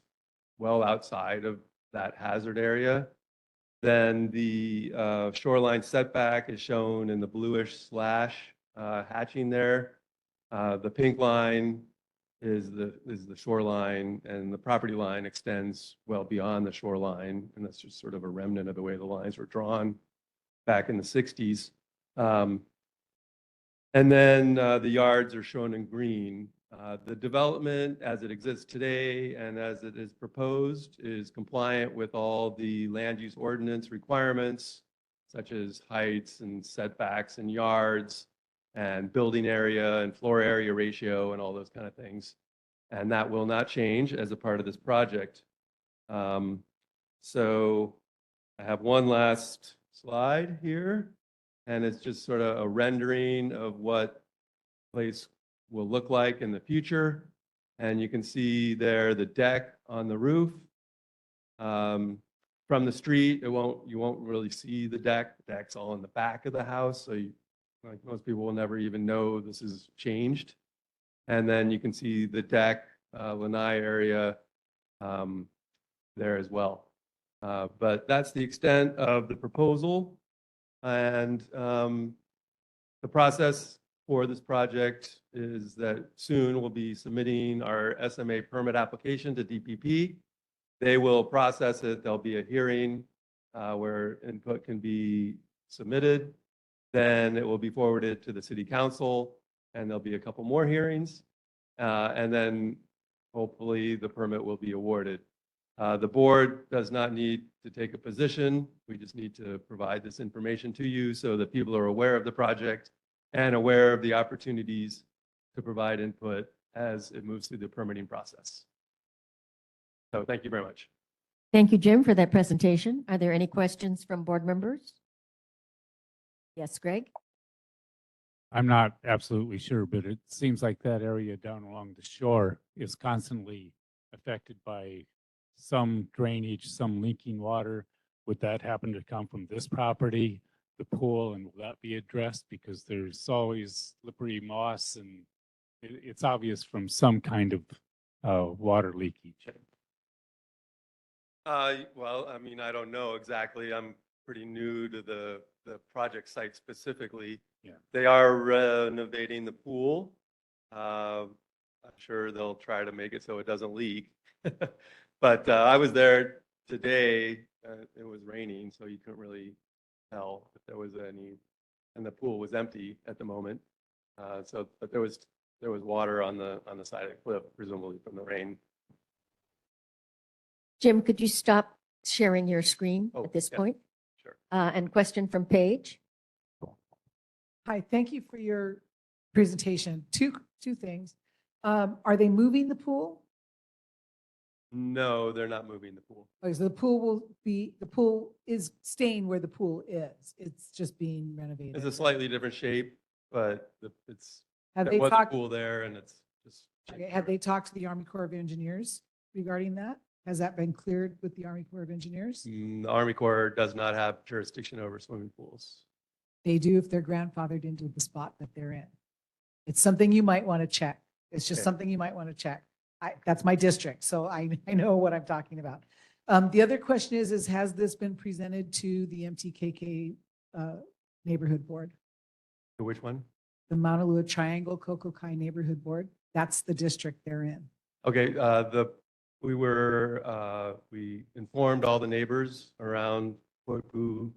well outside of that hazard area. Then the shoreline setback is shown in the bluish slash hatching there. The pink line is the shoreline, and the property line extends well beyond the shoreline, and that's just sort of a remnant of the way the lines were drawn back in the 60s. And then the yards are shown in green. The development as it exists today and as it is proposed is compliant with all the land use ordinance requirements, such as heights and setbacks and yards and building area and floor area ratio and all those kind of things. And that will not change as a part of this project. So I have one last slide here, and it's just sort of a rendering of what place will look like in the future. And you can see there the deck on the roof. From the street, you won't really see the deck. The deck's all in the back of the house, so like most people will never even know this is changed. And then you can see the deck, lanai area there as well. But that's the extent of the proposal. And the process for this project is that soon we'll be submitting our SMA permit application to DPP. They will process it. There'll be a hearing where input can be submitted. Then it will be forwarded to the city council, and there'll be a couple more hearings. And then hopefully the permit will be awarded. The board does not need to take a position. We just need to provide this information to you so that people are aware of the project and aware of the opportunities to provide input as it moves through the permitting process. So thank you very much. Thank you, Jim, for that presentation. Are there any questions from board members? Yes, Greg? I'm not absolutely sure, but it seems like that area down along the shore is constantly affected by some drainage, some leaking water. Would that happen to come from this property, the pool, and will that be addressed? Because there's always slippery moss and it's obvious from some kind of water leakage. Well, I mean, I don't know exactly. I'm pretty new to the project site specifically. Yeah. They are renovating the pool. I'm sure they'll try to make it so it doesn't leak. But I was there today. It was raining, so you couldn't really tell if there was any, and the pool was empty at the moment. But there was water on the side of the cliff, presumably from the rain. Jim, could you stop sharing your screen Oh, at this yeah, point? sure. And question from Paige? Hi, thank you for your presentation. Two things. Are they moving the pool? No, they're not moving the pool. Okay, so the pool is staying where the pool is. It's just being renovated. It's a slightly different shape, but Have there they was a talked- pool there and it's just. Okay, have they talked to the Army Corps of Engineers regarding that? Has that been cleared with the Army Corps of Engineers? The Army Corps does not have jurisdiction over swimming pools. They do if they're grandfathered into the spot that they're in. It's something you might want to check. It's just Okay. something you might want to check. That's my district, so I know what I'm talking about. The other question is has this been presented to the MTKK Neighborhood Board? To which one? The Mauna Lua Triangle Coco Kai Neighborhood Board? That's the district they're in. Okay, we informed all the neighbors around Poipu.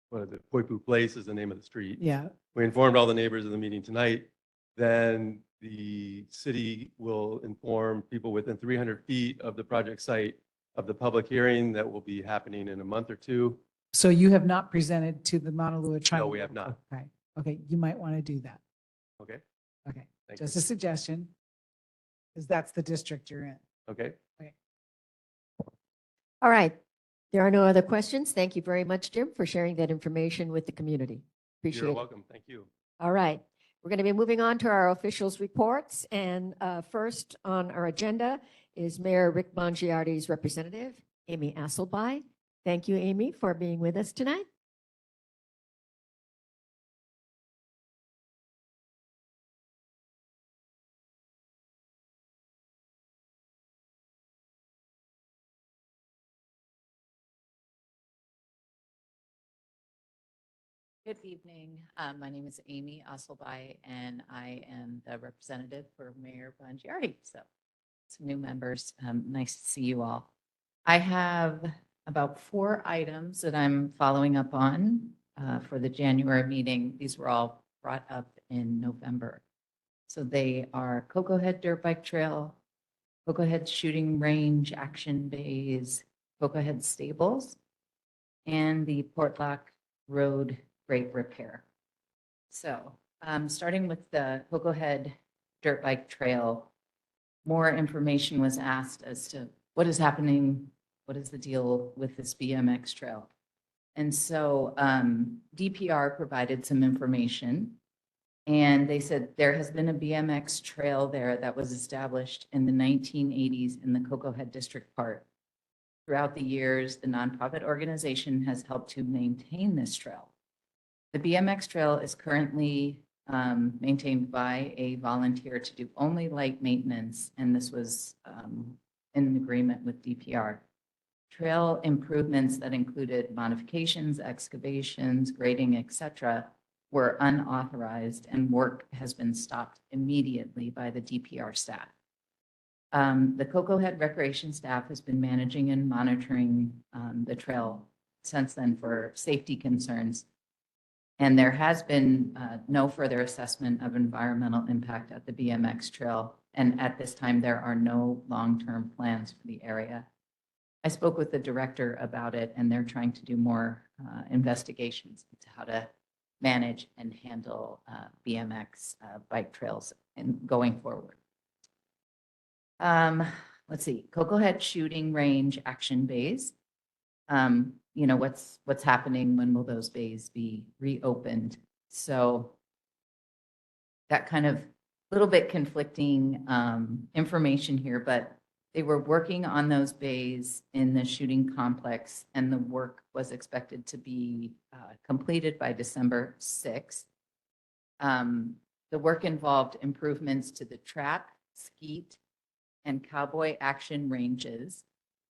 What is it? Poipu Place is the name of the street. Yeah. We informed all the neighbors of the meeting tonight. Then the city will inform people within 300 feet of the project site of the public hearing that will be happening in a month or two. So you have not presented to the Mauna Lua Triangle? No, we have not. Okay, okay, you might want to do that. Okay, Okay, Thank just you. a suggestion, because that's the district you're in. okay. All right. There are no other questions. Thank you very much, Jim, for sharing that information with the community. Appreciate You're it. welcome. Thank you. All right. We're going to be moving on to our officials' reports. And first on our agenda is Mayor Rick Bongiardi's representative, Amy Asselby. Thank you, Amy, for being with us tonight. Good evening. My name is Amy Osselby, and I am the representative for Mayor Bongiardi. So some new members, nice to see you all. I have about 4 items that I'm following up on for the January meeting. These were all brought up in November. So they are Cocoa Head Dirt Bike Trail, Cocoa Head Shooting Range, Action Bays, Cocoa Head Stables, and the Portlock Road Great Repair. So starting with the Cocoa Head Dirt Bike Trail, more information was asked as to what is happening, what is the deal with this BMX trail. And so DPR provided some information, and they said there has been a BMX trail there that was established in the 1980s in the Cocoa Head District Park. Throughout the years, the nonprofit organization has helped to maintain this trail. The BMX trail is currently maintained by a volunteer to do only light maintenance, and this was in agreement with DPR. Trail improvements that included modifications, excavations, grading, etc., were unauthorized, and work has been stopped immediately by the DPR staff. The Cocoa Head Recreation staff has been managing and monitoring the trail since then for safety concerns. And there has been no further assessment of environmental impact at the BMX trail. And at this time, there are no long-term plans for the area. I spoke with the director about it, and they're trying to do more investigations into how to manage and handle BMX bike trails and going forward. let's see, Cocoa Head Shooting Range Action Bays. You know, what's happening? When will those bays be reopened? So that kind of little bit conflicting information here, but they were working on those bays in the shooting complex, and the work was expected to be completed by December 6th. The work involved improvements to the trap, skeet, and cowboy action ranges,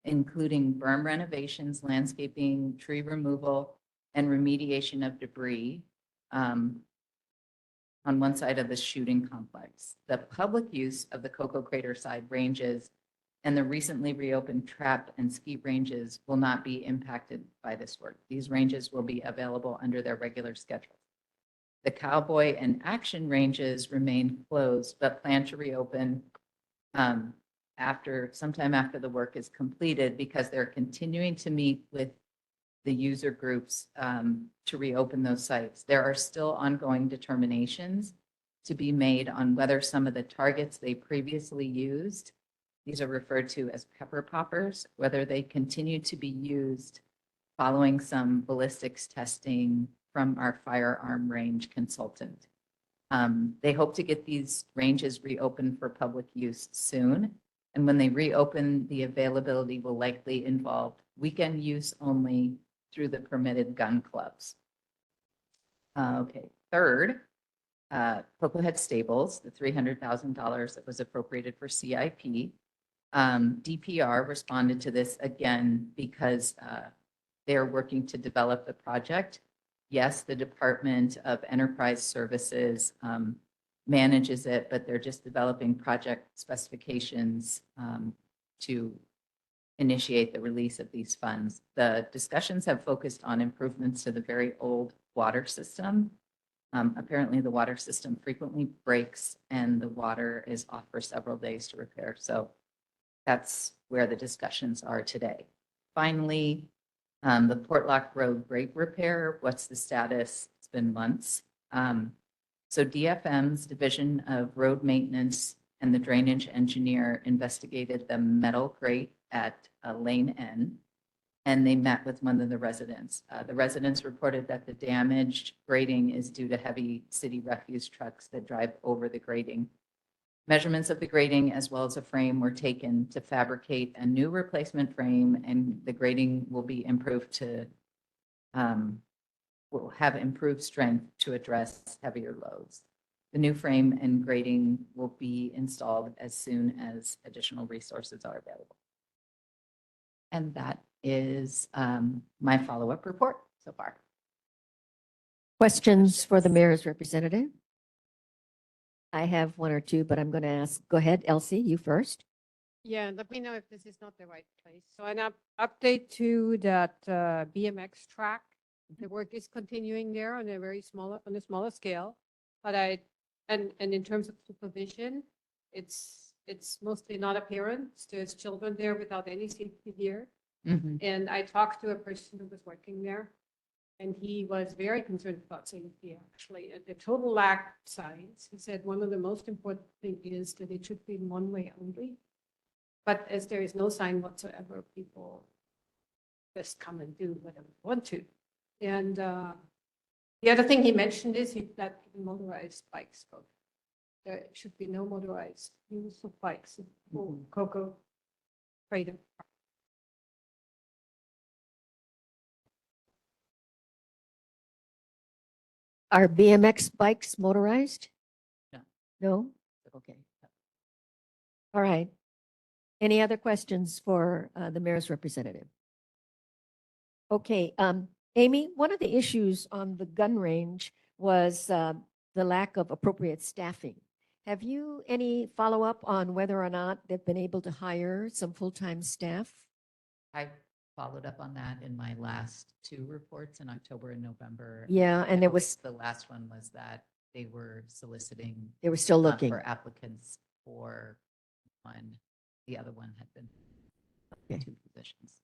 including berm renovations, landscaping, tree removal, and remediation of debris on one side of the shooting complex. The public use of the Cocoa Crater side ranges and the recently reopened trap and skeet ranges will not be impacted by this work. These ranges will be available under their regular schedule. The cowboy and action ranges remain closed, but plan to reopen sometime after the work is completed, because they're continuing to meet with the user groups to reopen those sites. There are still ongoing determinations to be made on whether some of the targets they previously used, these are referred to as pepper poppers, whether they continue to be used following some ballistics testing from our firearm range consultant. They hope to get these ranges reopened for public use soon. And when they reopen, the availability will likely involve weekend use only through the permitted gun clubs. Okay, third, Cocoa Head Stables, the $300,000 that was appropriated for CIP. DPR responded to this again because they're working to develop the project. Yes, the Department of Enterprise Services manages it, but they're just developing project specifications to initiate the release of these funds. The discussions have focused on improvements to the very old water system. Apparently the water system frequently breaks and the water is off for several days to repair. So that's where the discussions are today. Finally, the Portlock Road grate repair, what's the status? It's been months. So DFM's Division of Road Maintenance and the drainage engineer investigated the metal grate at Lane N, and they met with one of the residents. The residents reported that the damaged grating is due to heavy city refuse trucks that drive over the grating. Measurements of the grating as well as a frame were taken to fabricate a new replacement frame, and the grating will be improved to, will have improved strength to address heavier loads. The new frame and grating will be installed as soon as additional resources are available. And that is my follow-up report so far. Questions for the mayor's representative? I have one or two, but I'm going to ask, go ahead, Elsie, you first. Yeah, let me know if this is not the right place. So an update to that BMX track. The work is continuing there on a smaller scale. But and in terms of supervision, it's mostly not apparent. There's children there without any safety gear. And I talked to a person who was working there, and he was very concerned about safety, actually. At the total lack signs, he said one of the most important thing is that it should be in one way only. But as there is no sign whatsoever, people just come and do whatever they want to. And the other thing he mentioned is that motorized bikes go. There should be no motorized use of bikes for Cocoa Crater. Are BMX bikes motorized? No. No? Okay. All right. Any other questions for the mayor's representative? Okay, Amy, one of the issues on the gun range was the lack of appropriate staffing. Have you any follow-up on whether or not they've been able to hire some full-time staff? I followed up on that in my last two reports in October and November. Yeah, and there was, The last one was that they were soliciting. they were still looking. For applicants for one. The other one had been Okay. two positions.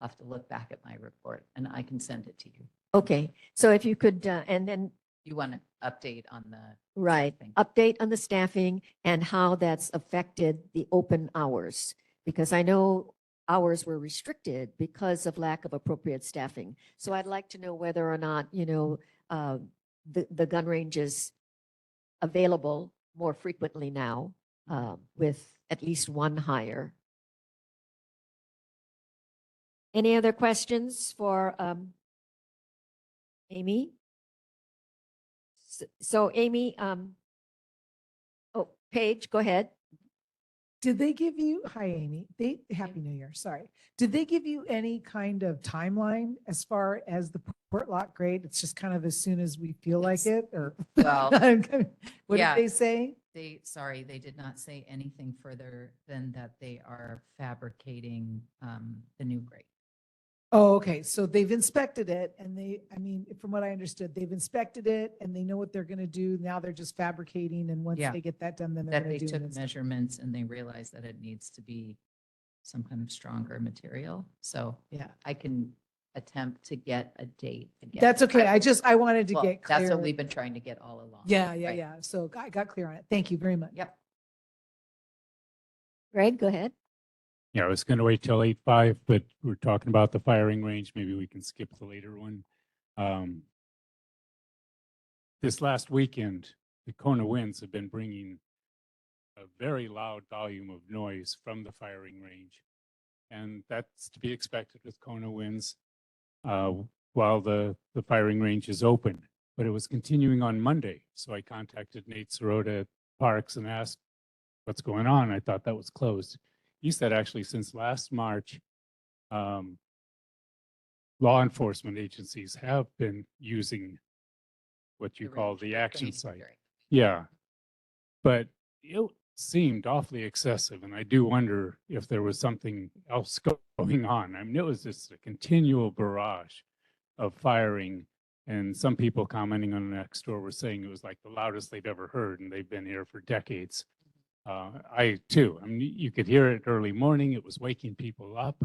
I'll have to look back at my report and I can send it to you. Okay, so if you could, and then, You want an update on the. right, staffing? update on the staffing and how that's affected the open hours. because I know hours were restricted because of lack of appropriate staffing. So I'd like to know whether or not, the gun range is available more frequently now with at least one hire. Any other questions for Amy? So Amy, oh, Paige, go ahead. Did they give you, hi, Amy, Happy New Year, sorry. Did they give you any kind of timeline as far as the port lock grade? It's just kind of as soon as we feel like it, or? Well, What yeah. did they say? They did not say anything further than that they are fabricating the new grade. Oh, okay, so they've inspected it and from what I understood, they've inspected it and they know what they're gonna do. Now they're just fabricating, and once Yeah. they get that done, then they're That gonna they do took an inspection. measurements and they realized that it needs to be some kind of stronger material. So Yeah. I can attempt to get a date again. That's okay, I wanted to Well, get clear. That's what we've been trying to get all along. Yeah, Right. yeah. So I got clear on it. Thank you very much. Yep. Greg, go ahead. Yeah, I was going to wait till 8:05, but we're talking about the firing range. Maybe we can skip the later one. This last weekend, the Kona winds have been bringing a very loud volume of noise from the firing range. And that's to be expected with Kona winds while the firing range is open. But it was continuing on Monday. So I contacted Nate Sirota at Parks and asked what's going on. I thought that was closed. He said actually since last March, law enforcement agencies have been using what you call the action site. Yeah. But it seemed awfully excessive. And I do wonder if there was something else going on. I mean, it was just a continual barrage of firing. And some people commenting on the next door were saying it was like the loudest they've ever heard. And they've been here for decades. I too, I mean, you could hear it early morning. It was waking people up.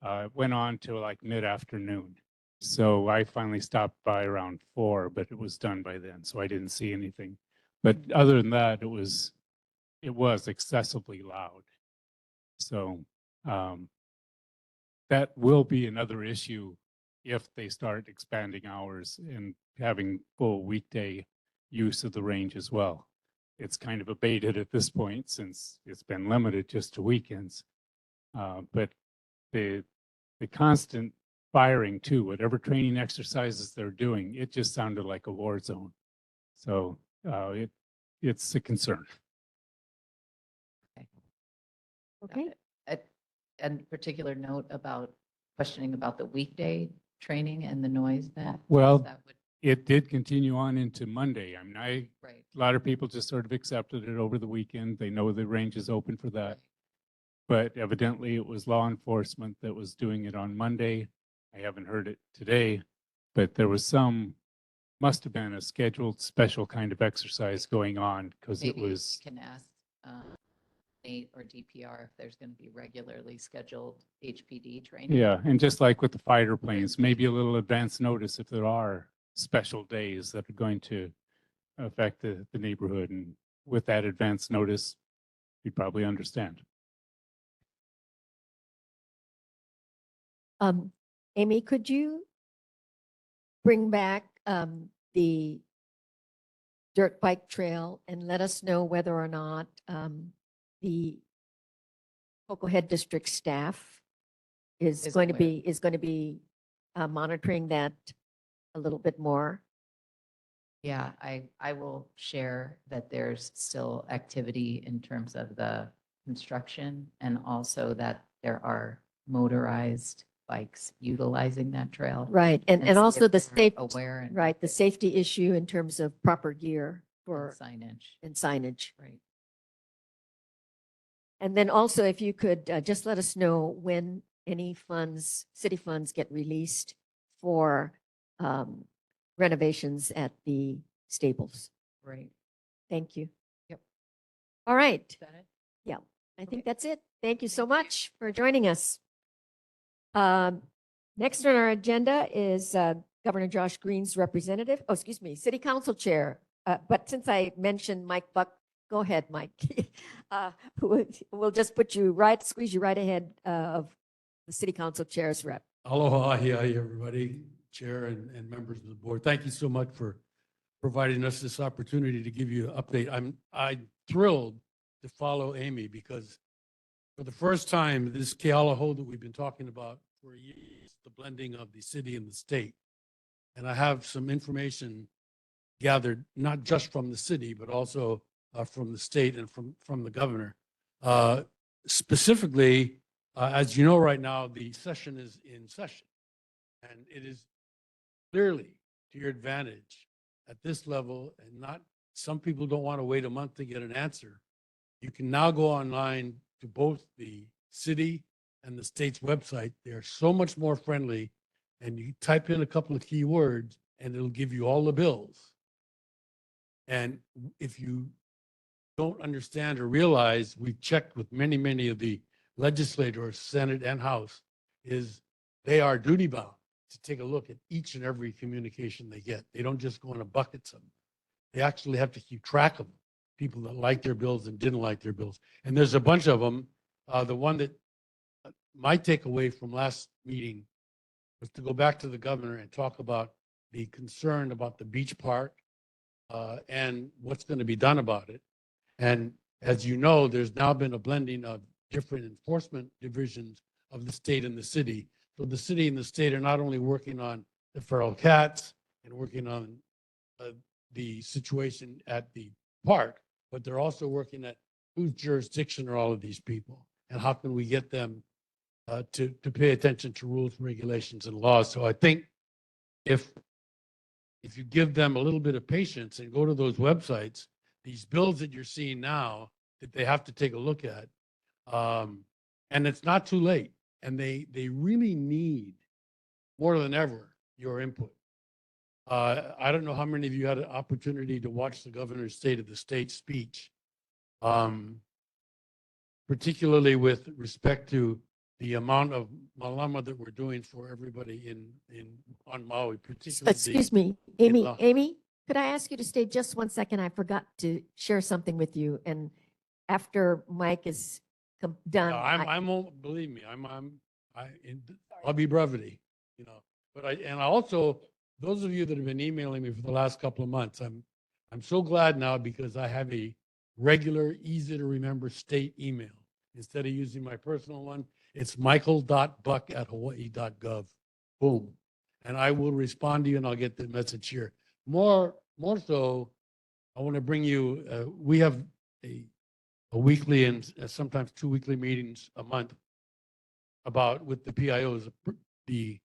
It went on to like mid-afternoon. So I finally stopped by around 4, but it was done by then. So I didn't see anything. But other than that, it was excessively loud. So that will be another issue if they start expanding hours and having full weekday use of the range as well. It's kind of abated at this point since it's been limited just to weekends. But the constant firing too, whatever training exercises they're doing, it just sounded like a war zone. So it's a concern. Okay. A particular note about questioning about the weekday training and the noise that. Well, that would, it did continue on into Monday. I mean, right. a lot of people just sort of accepted it over the weekend. They know the range is open for that. But evidently it was law enforcement that was doing it on Monday. I haven't heard it today, but there was must have been a scheduled special kind of exercise going on because it Maybe was. you can ask Nate or DPR if there's going to be regularly scheduled HPD training. Yeah, and just like with the fighter planes, maybe a little advance notice if there are special days that are going to affect the neighborhood. And with that advance notice, you'd probably understand. Amy, could you bring back the dirt bike trail and let us know whether or not the Cocoa Head District staff is going to be monitoring that a little bit more? Yeah, I will share that there's still activity in terms of the construction and also that there are motorized bikes utilizing that trail. Right, and see also if the they're state, aware and right, the safety issue in terms of proper gear for signage. and signage. Right. And then also if you could just let us know when any funds, city funds get released for renovations at the stables. Right. Thank you. Yep. All right. Is that it? Yeah, I think that's it. Thank you so much for joining us. Next on our agenda is Governor Josh Green's representative, City Council Chair. But since I mentioned Mike Buck Go ahead, Mike. We'll just put you right, squeeze you right ahead of the city council chair's rep. Aloha, everybody, chair and members of the board. Thank you so much for providing us this opportunity to give you an update. I'm thrilled to follow Amy because for the first time, this Kealoha that we've been talking about for years, the blending of the city and the state. And I have some information gathered, not just from the city, but also from the state and from the governor. Specifically, as you know, right now, the session is in session. And it is clearly to your advantage at this level, and not, some people don't want to wait a month to get an answer. You can now go online to both the city and the state's website. They are so much more friendly, and you type in a couple of keywords and it'll give you all the bills. And if you don't understand or realize, we've checked with many, many of the legislators, Senate and House, is they are duty bound to take a look at each and every communication they get. They don't just go in a bucket some. They actually have to keep track of people that like their bills and didn't like their bills. And there's a bunch of them. The one that my takeaway from last meeting was to go back to the governor and talk about the concern about the beach park and what's going to be done about it. And as you know, there's now been a blending of different enforcement divisions of the state and the city. So the city and the state are not only working on the feral cats and working on the situation at the park, but they're also working at whose jurisdiction are all of these people and how can we get them to pay attention to rules, regulations, and laws. So I think if you give them a little bit of patience and go to those websites, these bills that you're seeing now that they have to take a look at, and it's not too late. And they really need more than ever your input. I don't know how many of you had an opportunity to watch the governor's State of the State speech, particularly with respect to the amount of malama that we're doing for everybody on Maui, particularly. Excuse me, Amy, could I ask you to stay just 1 second? I forgot to share something with you. And after Mike is done. No, I won't, believe me, I'll be brevity, but I also, those of you that have been emailing me for the last couple of months, I'm so glad now because I have a regular, easy to remember state email. Instead of using my personal one, it's michael.buck@hawaii.gov. Boom. And I will respond to you and I'll get the message here. More so, I want to bring you, we have a weekly and sometimes 2 weekly meetings a month with the PIOs, the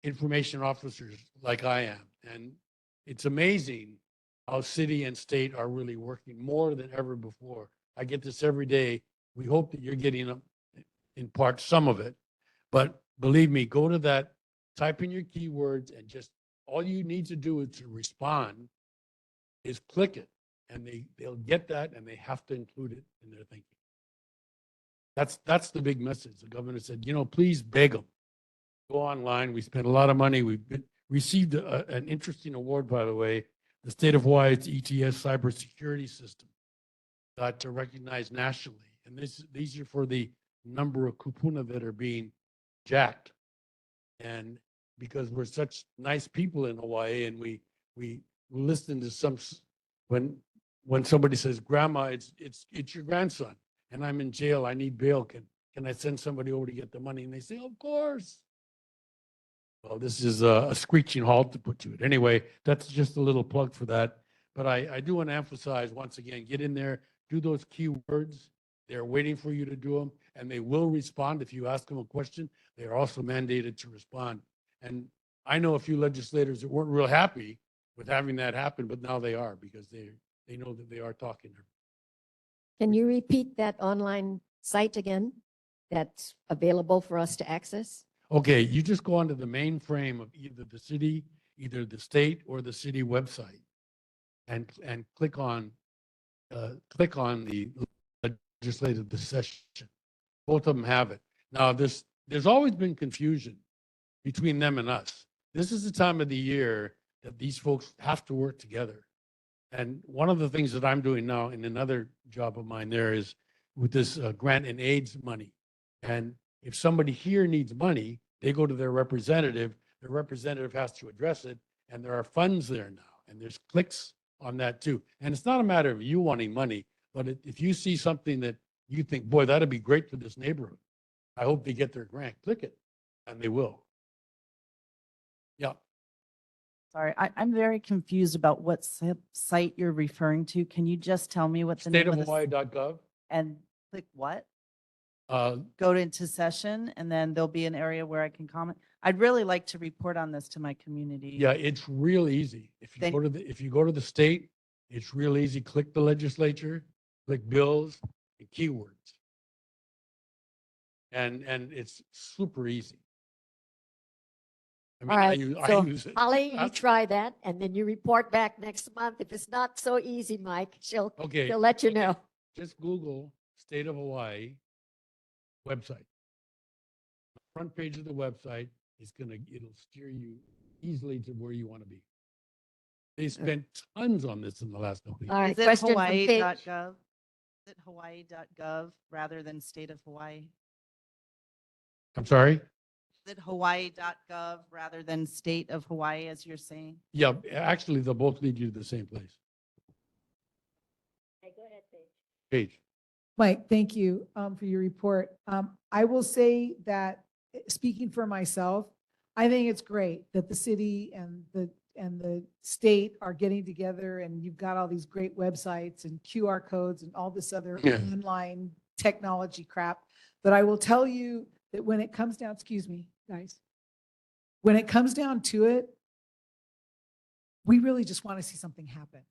information officers like I am. And it's amazing how city and state are really working more than ever before. I get this every day. We hope that you're getting in part some of it, but believe me, go to that, type in your keywords, and just all you need to do is to respond is click it, and they'll get that, and they have to include it in their thinking. That's the big message. The governor said, please beg them. Go online. We spent a lot of money. We've received an interesting award, by the way. The state of Hawaii's ETS cybersecurity system got recognized nationally. And these are for the number of kupuna that are being jacked. And because we're such nice people in Hawaii, and we listen to some, when somebody says, Grandma, it's your grandson, and I'm in jail, I need bail. Can I send somebody over to get the money? And they say, of course. Well, this is a screeching halt to put to it. Anyway, that's just a little plug for that. But I do want to emphasize once again, get in there, do those keywords. They're waiting for you to do them, and they will respond. If you ask them a question, they are also mandated to respond. And I know a few legislators that weren't real happy with having that happen, but now they are because they know that they are talking to them. Can you repeat that online site again that's available for us to access? Okay, you just go onto the mainframe of either the city, either the state or the city website, and click on the legislative session. Both of them have it. Now, there's always been confusion between them and us. This is the time of the year that these folks have to work together. And one of the things that I'm doing now in another job of mine there is with this grant and aids money. And if somebody here needs money, they go to their representative has to address it, and there are funds there now, and there's clicks on that too. And it's not a matter of you wanting money, but if you see something that you think, boy, that'd be great for this neighborhood, I hope they get their grant, click it, and they will. Yeah. Sorry, I'm very confused about what site you're referring to. Can you just tell me what the name of the? Stateofhawaii.gov. And click what? Uh, Go into session and then there'll be an area where I can comment. I'd really like to report on this to my community. Yeah, it's real easy. If you go to the state, it's real easy. Click the legislature, click bills and keywords. And it's super easy. I mean, All right, I so use it. Holly, you try that and then you report back next month. If it's not so easy, Mike, she'll let you know. Just Google State of Hawaii website. Front page of the website it'll steer you easily to where you want to be. They spent tons on this in the last couple of years. All right, Is it question from Paige. Hawaii.gov? Is it Hawaii.gov rather than state of Hawaii? I'm sorry? Is it Hawaii.gov rather than state of Hawaii, as you're saying? Yeah, actually, they'll both lead you to the same place. Okay, go ahead, Page. Mike, thank you for your report. I will say that, speaking for myself, I think it's great that the city and the state are getting together and you've got all these great websites and QR codes and all this other online technology crap. But I will tell you that when it comes down, excuse me, guys, when it comes down to it, we really just want to see something happen.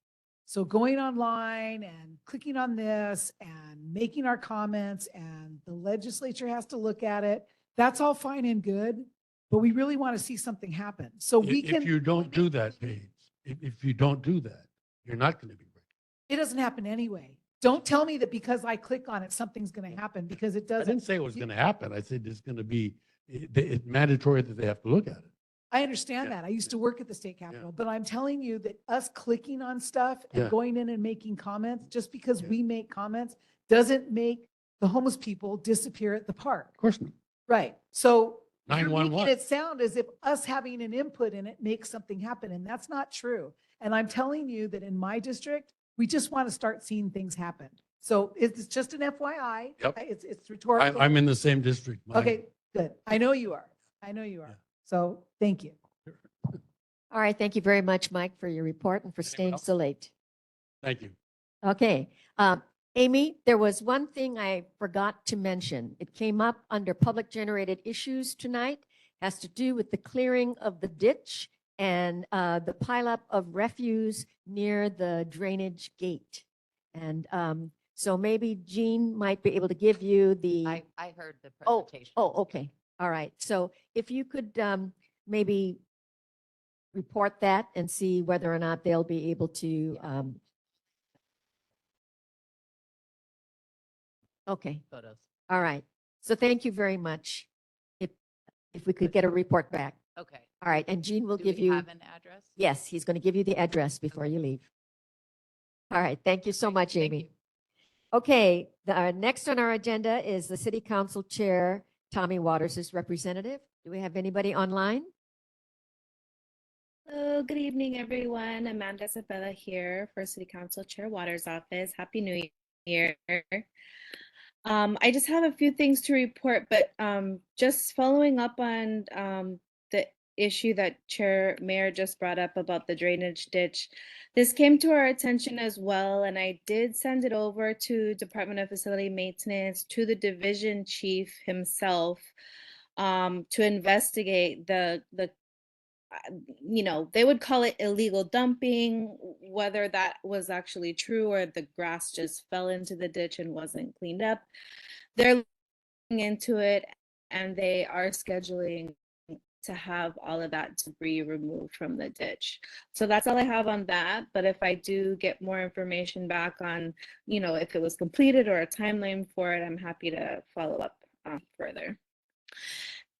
So going online and clicking on this and making our comments and the legislature has to look at it, that's all fine and good, but we really want to see something happen. So we can. If you don't do that, Paige, if you don't do that, you're not going to be ready. It doesn't happen anyway. Don't tell me that because I click on it, something's going to happen, because it I doesn't. didn't say it was going to happen. I said it's going to be it's mandatory that they have to look at it. I understand that. I used to work at the state capitol, but I'm telling you that us clicking on stuff and Yeah. going in and making comments, just because we make comments doesn't make the homeless people disappear at the park. Of course not. Right. So you're 911. making it sound as if us having an input in it makes something happen, and that's not true. And I'm telling you that in my district, we just want to start seeing things happen. So it's just an FYI. Yep. It's rhetorical. I'm in the same district. Mine. Okay, good. I know you are. I know you are. So thank you. All right, thank you very much, Mike, for your report and for staying so late. Thank you. Okay, Amy, there was one thing I forgot to mention. It came up under public generated issues tonight, has to do with the clearing of the ditch and the pileup of refuse near the drainage gate. And so maybe Jean might be able to give you the. I heard the Oh, presentation. oh, okay. All right. So if you could maybe report that and see whether or not they'll be able to. Okay. Photos. All right. So thank you very much. If we could get a report back. Okay. All right. And Jean will Do give we you. have an address? Yes, he's going to give you the address before you leave. All right. Thank you so much, Thank Amy. you. Okay. Next on our agenda is the City Council Chair, Tommy Waters' representative. Do we have anybody online? Hello, good evening, everyone. Amanda Isabella here for City Council Chair Waters' office. Happy New Year. I just have a few things to report, but just following up on the issue that Mayor just brought up about the drainage ditch. This came to our attention as well, and I did send it over to Department of Facility Maintenance, to the division chief himself, to investigate the they would call it illegal dumping, whether that was actually true or the grass just fell into the ditch and wasn't cleaned up. They're looking into it, and they are scheduling to have all of that debris removed from the ditch. So that's all I have on that. But if I do get more information back on, if it was completed or a timeline for it, I'm happy to follow up further.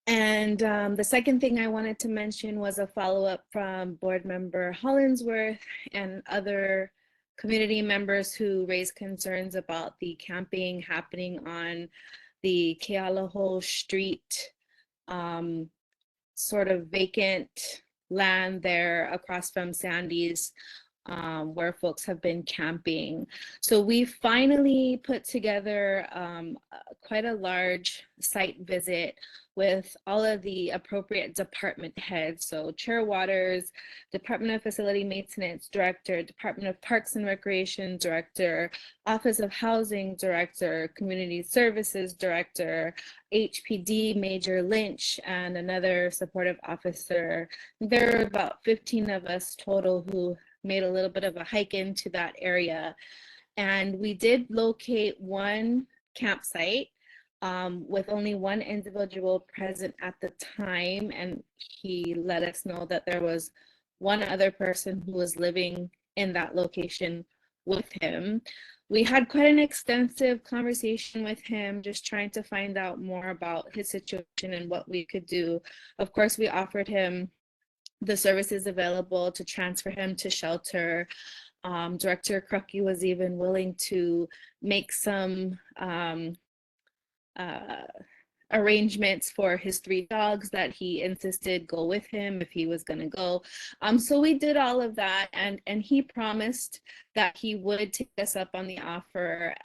And the second thing I wanted to mention was a follow-up from board member Hollinsworth and other community members who raised concerns about the camping happening on the Kealoha Street sort of vacant land there across from Sandy's, where folks have been camping. So we finally put together quite a large site visit with all of the appropriate department heads. So Chair Waters, Department of Facility Maintenance Director, Department of Parks and Recreation Director, Office of Housing Director, Community Services Director, HPD Major Lynch, and another supportive officer. There are about 15 of us total who made a little bit of a hike into that area. And we did locate one campsite with only one individual present at the time. And he let us know that there was one other person who was living in that location with him. We had quite an extensive conversation with him, just trying to find out more about his situation and what we could do. Of course, we offered him the services available to transfer him to shelter. Director Krucky was even willing to make some arrangements for his 3 dogs that he insisted go with him if he was going to go. So we did all of that, and he promised that he would take us up on the offer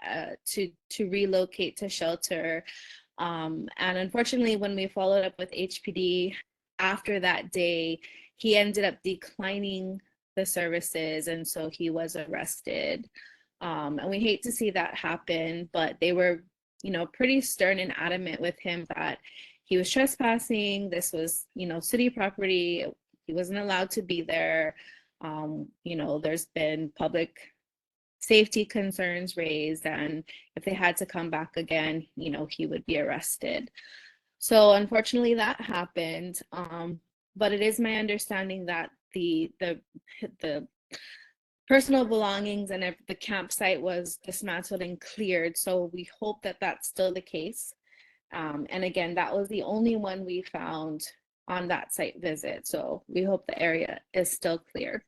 to relocate to shelter. And unfortunately, when we followed up with HPD after that day, he ended up declining the services, and so he was arrested. And we hate to see that happen, but they were, you know, pretty stern and adamant with him that he was trespassing. This was, you know, city property. He wasn't allowed to be there. You know, there's been public safety concerns raised, and if they had to come back again, you know, he would be arrested. So unfortunately that happened. But it is my understanding that the personal belongings and the campsite was dismantled and cleared. So we hope that that's still the case. And again, that was the only one we found on that site visit. So we hope the area is still clear.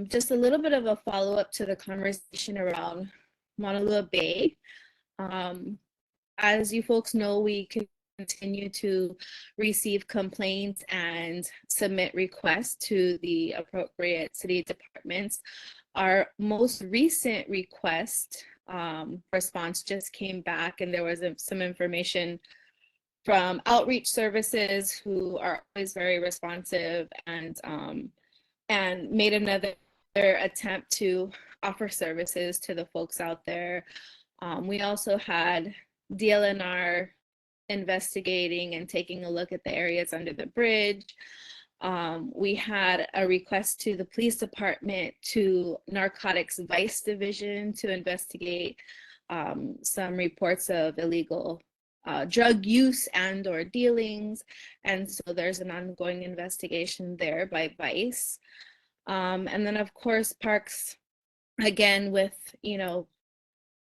Just a little bit of a follow-up to the conversation around Maunalua Bay. As you folks know, we continue to receive complaints and submit requests to the appropriate city departments. Our most recent request response just came back, and there was some information from outreach services, who are always very responsive, and made another attempt to offer services to the folks out there. We also had DLNR investigating and taking a look at the areas under the bridge. We had a request to the police department, to Narcotics Vice Division, to investigate some reports of illegal drug use and or dealings. And so there's an ongoing investigation there by Vice. And then of course, Parks, again, with, you know,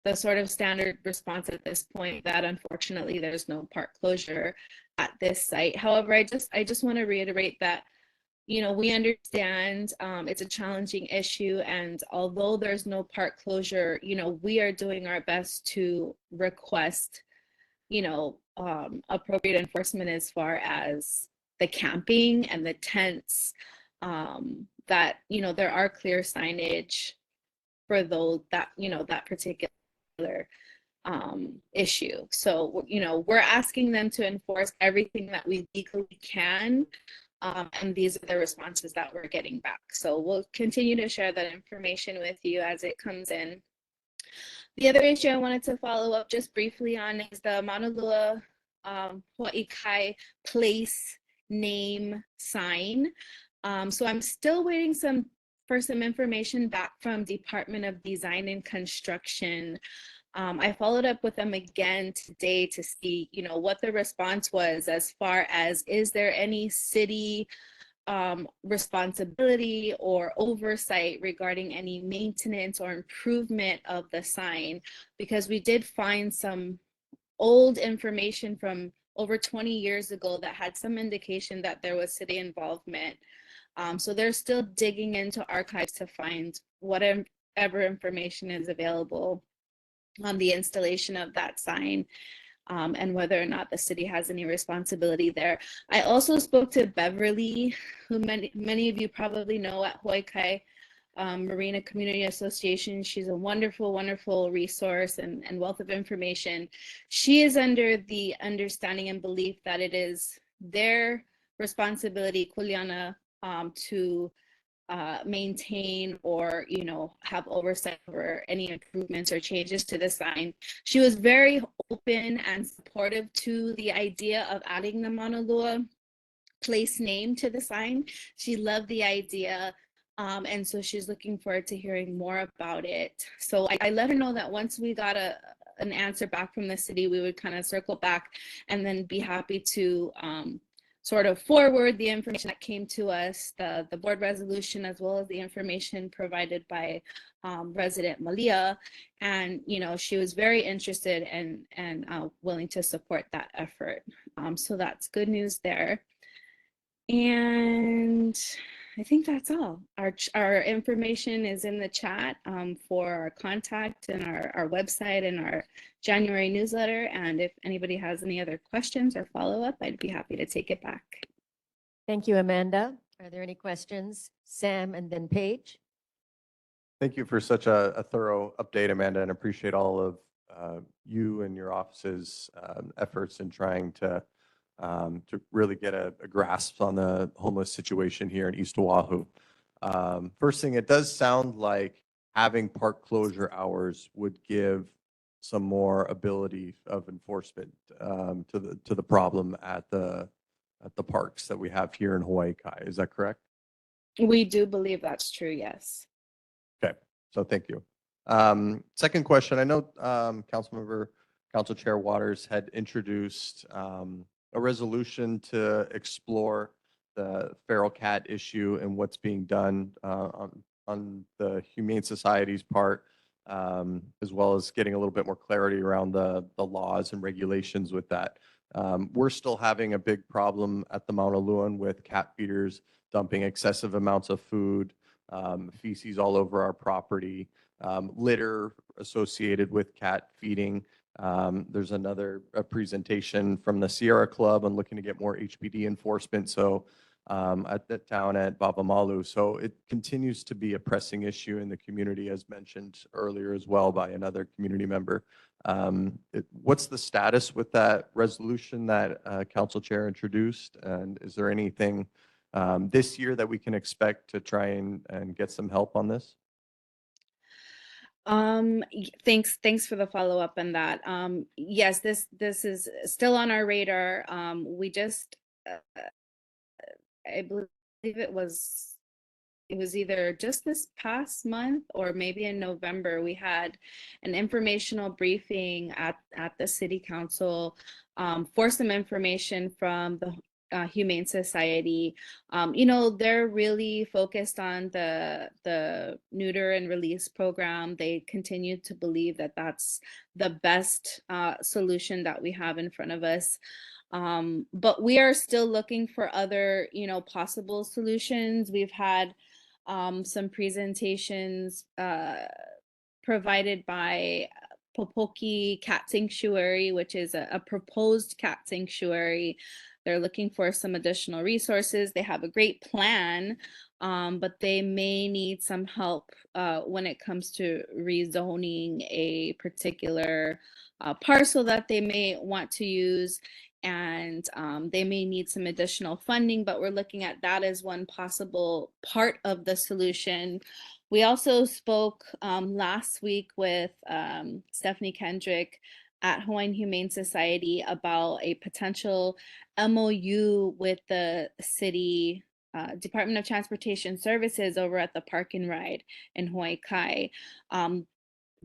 the sort of standard response at this point that unfortunately there's no park closure at this site. However, I just want to reiterate that, you know, we understand it's a challenging issue, and although there's no park closure, you know, we are doing our best to request, you know, appropriate enforcement as far as the camping and the tents, that, you know, there are clear signage for those that, you know, that particular issue. So, you know, we're asking them to enforce everything that we legally can. And these are the responses that we're getting back. So we'll continue to share that information with you as it comes in. The other issue I wanted to follow up just briefly on is the Maunalua Hua'ikai Place name sign. So I'm still waiting for some information back from Department of Design and Construction. I followed up with them again today to see, you know, what the response was as far as, is there any city responsibility or oversight regarding any maintenance or improvement of the sign? Because we did find some old information from over 20 years ago that had some indication that there was city involvement. So they're still digging into archives to find whatever information is available on the installation of that sign. And whether or not the city has any responsibility there. I also spoke to Beverly, who many of you probably know at Hawaii Kai Marina Community Association. She's a wonderful, wonderful resource and wealth of information. She is under the understanding and belief that it is their responsibility, Kuleana, to maintain or have oversight over any improvements or changes to the sign. She was very open and supportive to the idea of adding the Mauna Loa place name to the sign. She loved the idea, and so she's looking forward to hearing more about it. So I let her know that once we got an answer back from the city, we would kind of circle back and then be happy to sort of forward the information that came to us, the board resolution, as well as the information provided by resident Malia. And, she was very interested and willing to support that effort. So that's good news there. And I think that's all. Our information is in the chat for our contact and our website and our January newsletter. And if anybody has any other questions or follow-up, I'd be happy to take it back. Thank you, Amanda. Are there any questions? Sam and then Paige. Thank you for such a thorough update, Amanda, and appreciate all of you and your office's efforts in trying to really get a grasp on the homeless situation here in East Oahu. First thing, it does sound like having park closure hours would give some more ability of enforcement to the problem at the parks that we have here in Hawaii Kai. Is that correct? We do believe that's true, yes. Okay, so thank you. Second question, I know Council Chair Waters had introduced a resolution to explore the feral cat issue and what's being done on the Humane Society's part, as well as getting a little bit more clarity around the laws and regulations with that. We're still having a big problem at the Mauna Loa with cat feeders dumping excessive amounts of food, feces all over our property, litter associated with cat feeding. There's another presentation from the Sierra Club on looking to get more HPD enforcement. So at the town at Vavamalu. So it continues to be a pressing issue in the community, as mentioned earlier as well by another community member. What's the status with that resolution that Council Chair introduced? And is there anything this year that we can expect to try and get some help on this? Thanks for the follow-up on that. Yes, this is still on our radar. We just I believe it was either just this past month or maybe in November, we had an informational briefing at the city council for some information from the Humane Society. They're really focused on the neuter and release program. They continue to believe that that's the best solution that we have in front of us. But we are still looking for other, possible solutions. We've had some presentations provided by Popoki Cat Sanctuary, which is a proposed cat sanctuary. They're looking for some additional resources. They have a great plan, but they may need some help when it comes to rezoning a particular parcel that they may want to use. And they may need some additional funding, but we're looking at that as one possible part of the solution. We also spoke last week with Stephanie Kendrick at Hawaiian Humane Society about a potential MOU with the city Department of Transportation Services over at the Park and Ride in Hawaii Kai.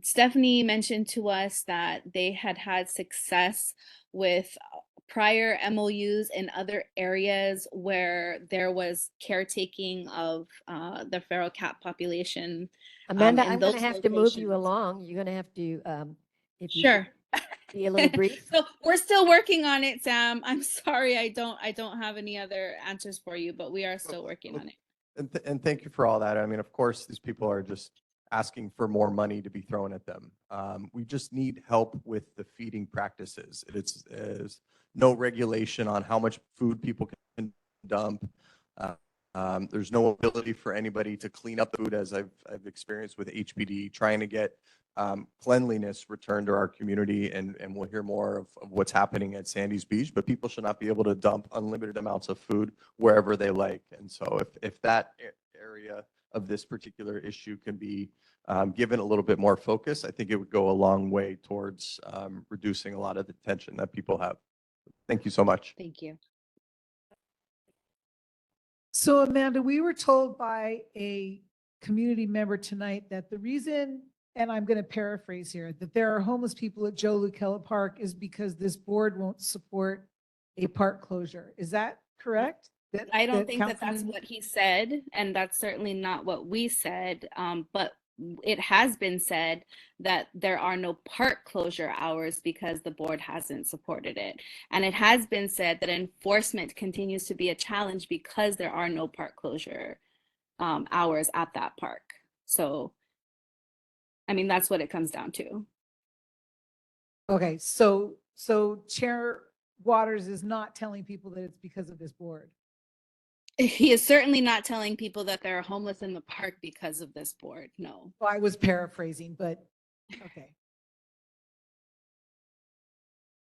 Stephanie mentioned to us that they had success with prior MOUs in other areas where there was caretaking of the feral cat population. Amanda, in I'm going to those have to move you locations. along. You're going to have to, if you Sure. could be a little brief. So we're still working on it, Sam. I'm sorry, I don't have any other answers for you, but we are still working on it. And thank you for all that. I mean, of course, these people are just asking for more money to be thrown at them. We just need help with the feeding practices. There's no regulation on how much food people can dump. There's no ability for anybody to clean up the food, as I've experienced with HPD, trying to get cleanliness returned to our community. And we'll hear more of what's happening at Sandy's Beach, but people should not be able to dump unlimited amounts of food wherever they like. And so if that area of this particular issue can be given a little bit more focus, I think it would go a long way towards reducing a lot of the tension that people have. Thank you so much. Thank you. So Amanda, we were told by a community member tonight that the reason, and I'm going to paraphrase here, that there are homeless people at Joe Lucella Park is because this board won't support a park closure. Is that correct? I don't think that that's Councilman- what he said, and that's certainly not what we said. But it has been said that there are no park closure hours because the board hasn't supported it. And it has been said that enforcement continues to be a challenge because there are no park closure hours at that park. So, I mean, that's what it comes down to. Okay, so Chair Waters is not telling people that it's because of this board. He is certainly not telling people that they're homeless in the park because of this board. No. Well, I was paraphrasing, but okay.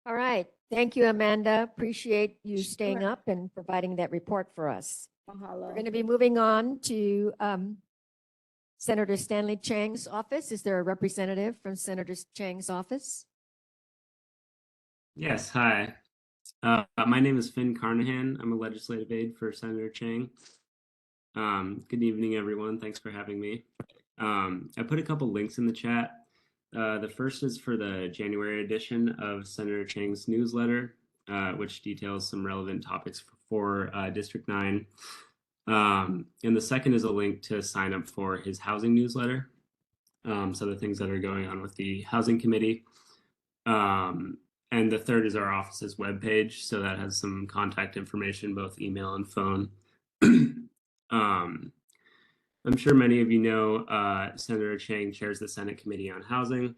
All right. Thank you, Amanda. Appreciate you staying Sure. up and providing that report for us. Mahalo. We're going to be moving on to Senator Stanley Chang's office. Is there a representative from Senator Chang's office? Yes, hi. My name is Finn Carnahan. I'm a legislative aide for Senator Chang. Good evening, everyone. Thanks for having me. I put a couple links in the chat. The first is for the January edition of Senator Chang's newsletter, which details some relevant topics for District 9. And the second is a link to sign up for his housing newsletter. So the things that are going on with the Housing Committee. And the third is our office's webpage. So that has some contact information, both email and phone. I'm sure many of you know Senator Chang chairs the Senate Committee on Housing,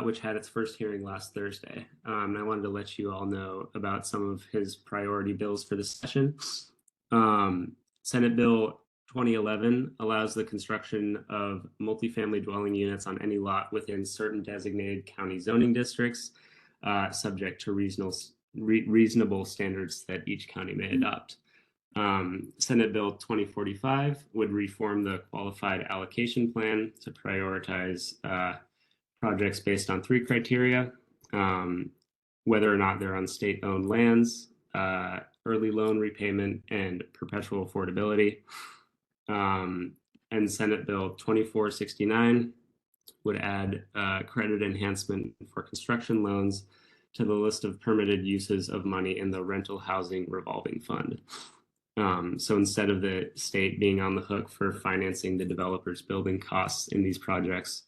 which had its first hearing last Thursday. And I wanted to let you all know about some of his priority bills for this session. Senate Bill 2011 allows the construction of multifamily dwelling units on any lot within certain designated county zoning districts, subject to reasonable standards that each county may adopt. Senate Bill 2045 would reform the qualified allocation plan to prioritize projects based on 3 criteria: whether or not they're on state-owned lands, early loan repayment, and perpetual affordability. And Senate Bill 2469 would add credit enhancement for construction loans to the list of permitted uses of money in the rental housing revolving fund. So instead of the state being on the hook for financing the developer's building costs in these projects,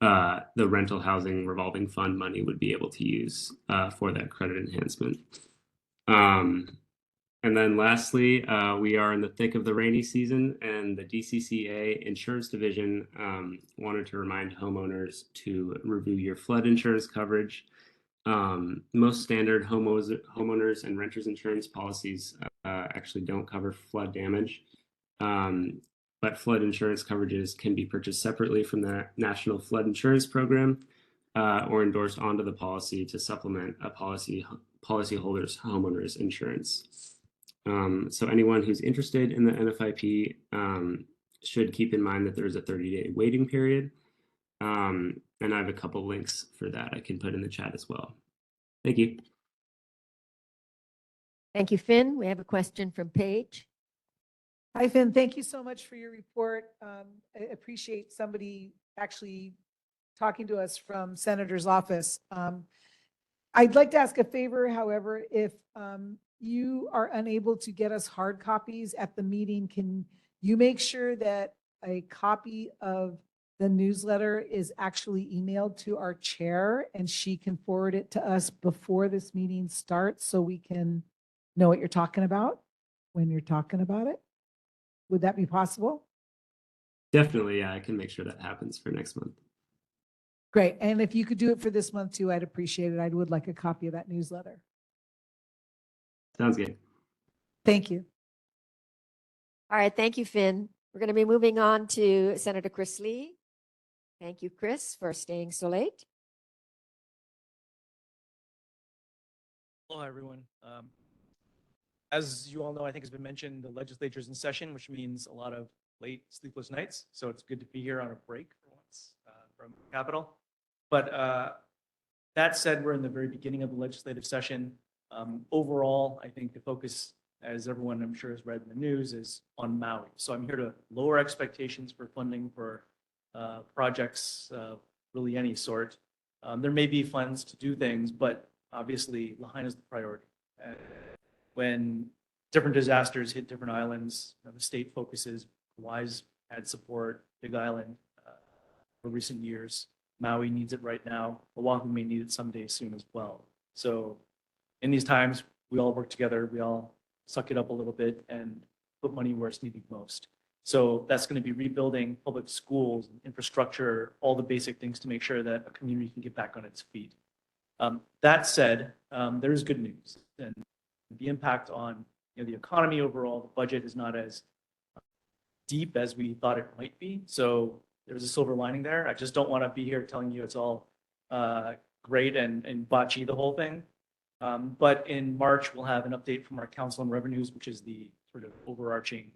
the rental housing revolving fund money would be able to use for that credit enhancement. And then lastly, we are in the thick of the rainy season, and the DCCA Insurance Division wanted to remind homeowners to review your flood insurance coverage. Most standard homeowners and renters insurance policies actually don't cover flood damage, but flood insurance coverages can be purchased separately from the National Flood Insurance Program or endorsed onto the policy to supplement a policyholder's homeowner's insurance. So anyone who's interested in the NFIP should keep in mind that there's a 30-day waiting period. And I have a couple links for that I can put in the chat as well. Thank you. Thank you, Finn. We have a question from Paige. Hi, Finn. Thank you so much for your report. I appreciate somebody actually talking to us from Senator's office. I'd like to ask a favor, however, if you are unable to get us hard copies at the meeting, can you make sure that a copy of the newsletter is actually emailed to our chair and she can forward it to us before this meeting starts so we can know what you're talking about when you're talking about it? Would that be possible? Definitely, yeah, I can make sure that happens for next month. Great. And if you could do it for this month too, I'd appreciate it. I would like a copy of that newsletter. Sounds good. Thank you. All right, thank you, Finn. We're going to be moving on to Senator Chris Lee. Thank you, Chris, for staying so late. Hello, everyone. As you all know, I think has been mentioned, the legislature is in session, which means a lot of late sleepless nights. So it's good to be here on a break for once from Capitol. But that said, we're in the very beginning of the legislative session. Overall, I think the focus, as everyone I'm sure has read in the news, is on Maui. So I'm here to lower expectations for funding for projects really any sort. There may be funds to do things, but obviously Lahaina is the priority. When different disasters hit different islands, the state focuses. Hawaii's had support, Big Island for recent years. Maui needs it right now. Oahu may need it someday soon as well. So in these times, we all work together. We all suck it up a little bit and put money where it's needed most. So that's going to be rebuilding public schools, infrastructure, all the basic things to make sure that a community can get back on its feet. That said, there is good news, and the impact on the economy overall, the budget is not as deep as we thought it might be. So there's a silver lining there. I just don't want to be here telling you it's all great and botchy, the whole thing. But in March, we'll have an update from our Council on Revenues, which is the sort of overarching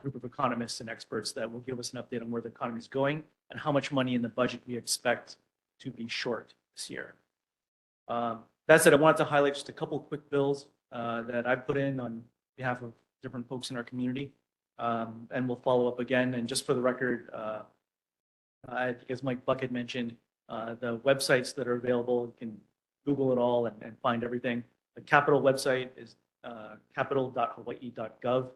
group of economists and experts that will give us an update on where the economy is going and how much money in the budget we expect to be short this year. That said, I wanted to highlight just a couple of quick bills that I've put in on behalf of different folks in our community. And we'll follow up again. And just for the record, I think as Mike Bucket mentioned, the websites that are available, you can Google it all and find everything. The Capitol website is capital.hawaii.gov.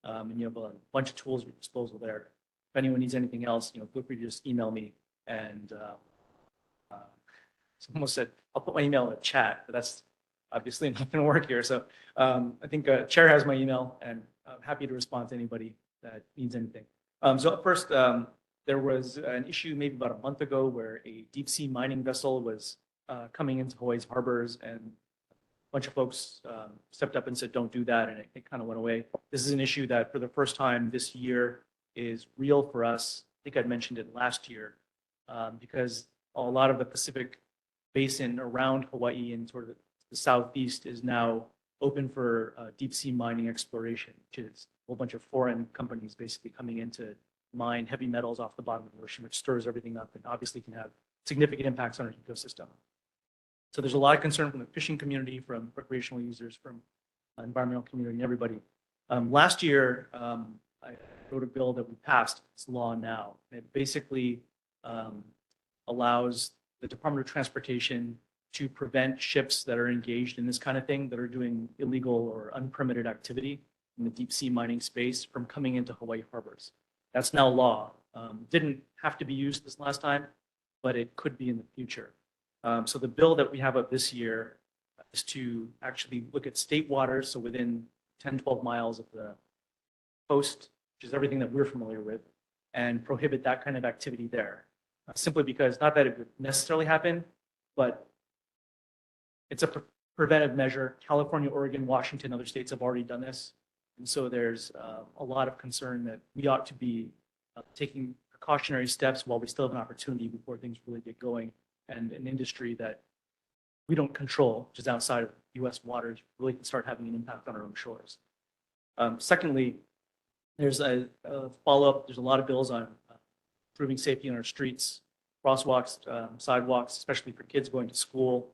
And you have a bunch of tools at your disposal there. If anyone needs anything else, feel free to just email me. And someone said, I'll put my email in the chat, but that's obviously not going to work here. So I think Chair has my email, and I'm happy to respond to anybody that needs anything. So at first, there was an issue maybe about a month ago where a deep sea mining vessel was coming into Hawaii's harbors, and a bunch of folks stepped up and said, don't do that, and it kind of went away. This is an issue that for the first time this year is real for us. I think I'd mentioned it last year because a lot of the Pacific basin around Hawaii and sort of the southeast is now open for deep sea mining exploration, which is a whole bunch of foreign companies basically coming in to mine heavy metals off the bottom of the ocean, which stirs everything up and obviously can have significant impacts on our ecosystem. So there's a lot of concern from the fishing community, from recreational users, from environmental community, and everybody. Last year, I wrote a bill that we passed. It's law now. It basically allows the Department of Transportation to prevent ships that are engaged in this kind of thing, that are doing illegal or unpermitted activity in the deep sea mining space, from coming into Hawaii harbors. That's now law. Didn't have to be used this last time, but it could be in the future. So the bill that we have up this year is to actually look at state waters, so within 10, 12 miles of the coast, which is everything that we're familiar with, and prohibit that kind of activity there. Simply because, not that it would necessarily happen, but it's a preventive measure. California, Oregon, Washington, other states have already done this. And so there's a lot of concern that we ought to be taking precautionary steps while we still have an opportunity before things really get going. And an industry that we don't control, which is outside of US waters, really can start having an impact on our own shores. Secondly, there's a follow-up. There's a lot of bills on improving safety on our streets, crosswalks, sidewalks, especially for kids going to school,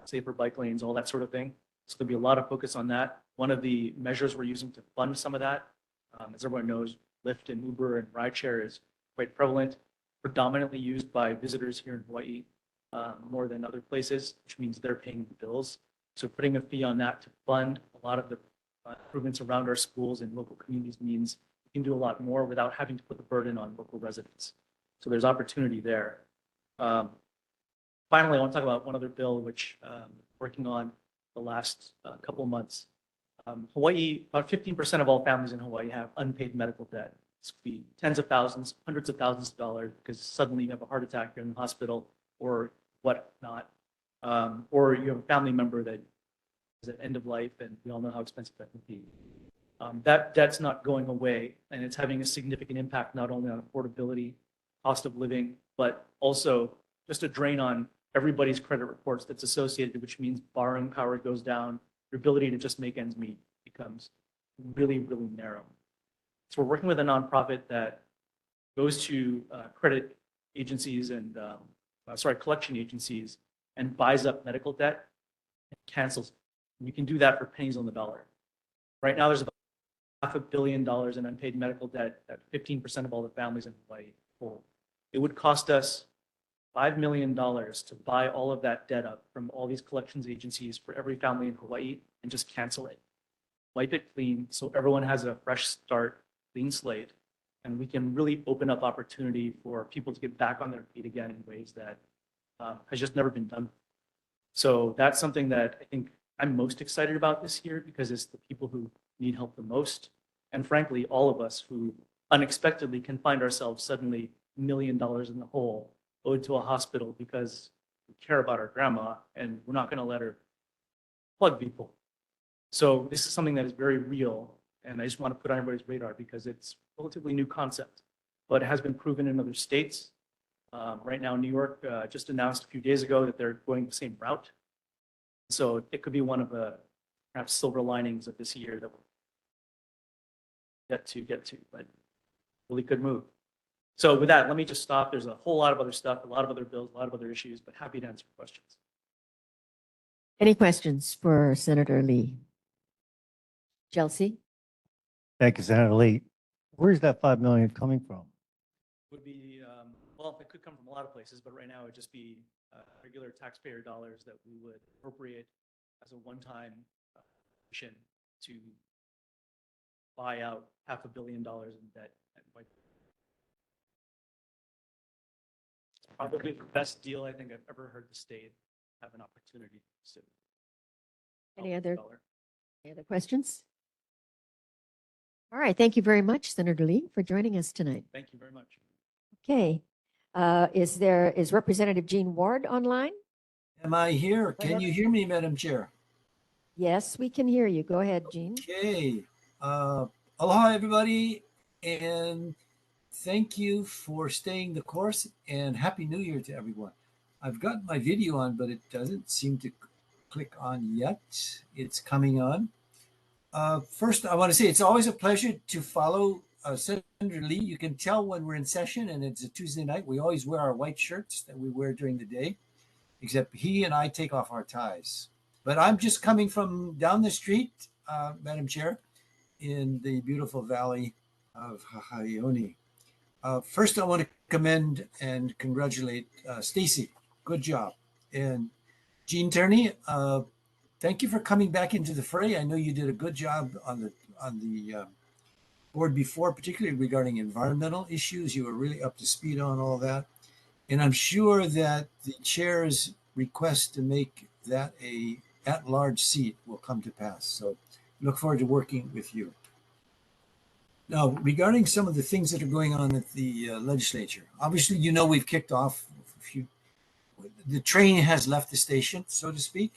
safer bike lanes, all that sort of thing. So there'll be a lot of focus on that. One of the measures we're using to fund some of that, as everyone knows, Lyft and Uber and rideshare is quite prevalent, predominantly used by visitors here in Hawaii, more than other places, which means they're paying the bills. So putting a fee on that to fund a lot of the improvements around our schools and local communities means we can do a lot more without having to put the burden on local residents. So there's opportunity there. Finally, I want to talk about one other bill which I'm working on the last couple of months. Hawaii, about 15% of all families in Hawaii have unpaid medical debt. This could be tens of thousands, hundreds of thousands of dollars because suddenly you have a heart attack, you're in the hospital or whatnot. Or you have a family member that is at end of life, and we all know how expensive that can be. That debt's not going away, and it's having a significant impact not only on affordability, cost of living, but also just a drain on everybody's credit reports that's associated, which means borrowing power goes down, your ability to just make ends meet becomes really, really narrow. So we're working with a nonprofit that goes to credit agencies and, collection agencies and buys up medical debt and cancels. You can do that for pennies on the dollar. Right now, there's about $500 million in unpaid medical debt that 15% of all the families in Hawaii hold. It would cost us $5 million to buy all of that debt up from all these collections agencies for every family in Hawaii and just cancel it. Wipe it clean so everyone has a fresh start, clean slate, and we can really open up opportunity for people to get back on their feet again in ways that has just never been done. So that's something that I think I'm most excited about this year because it's the people who need help the most. And frankly, all of us who unexpectedly can find ourselves suddenly $1 million in the hole owed to a hospital because we care about our grandma and we're not going to let her plug people. So this is something that is very real. And I just want to put on everybody's radar because it's a relatively new concept, but it has been proven in other states. Right now, New York just announced a few days ago that they're going the same route. So it could be one of the perhaps silver linings of this year that we'll get to, but really good move. So with that, let me just stop. There's a whole lot of other stuff, a lot of other bills, a lot of other issues, but happy to answer questions. Any questions for Senator Lee? Chelsea? Thank you, Senator Lee. Where's that 5 million coming from? Would be, well, it could come from a lot of places, but right now it would just be regular taxpayer dollars that we would appropriate as a one-time mission to buy out $500 million in debt. It's probably the best deal I think I've ever heard the state have an opportunity to pursue. Any other questions? All right, thank you very much, Senator Lee, for joining us tonight. Thank you very much. Okay, is Representative Jean Ward online? Am I here? Can you hear me, Madam Chair? Yes, we can hear you. Go ahead, Jean. Okay. Aloha, everybody, and thank you for staying the course, and Happy New Year to everyone. I've got my video on, but it doesn't seem to click on yet. It's coming on. First, I want to say it's always a pleasure to follow Senator Lee. You can tell when we're in session and it's a Tuesday night. We always wear our white shirts that we wear during the day, except he and I take off our ties. But I'm just coming from down the street, Madam Chair, in the beautiful valley of Hahaione. First, I want to commend and congratulate Stacy. Good job. And Jean Tierney, thank you for coming back into the fray. I know you did a good job on the board before, particularly regarding environmental issues. You were really up to speed on all that. And I'm sure that the chair's request to make that a at-large seat will come to pass. So look forward to working with you. Now, regarding some of the things that are going on at the legislature, obviously, you know, we've kicked off the train has left the station, so to speak.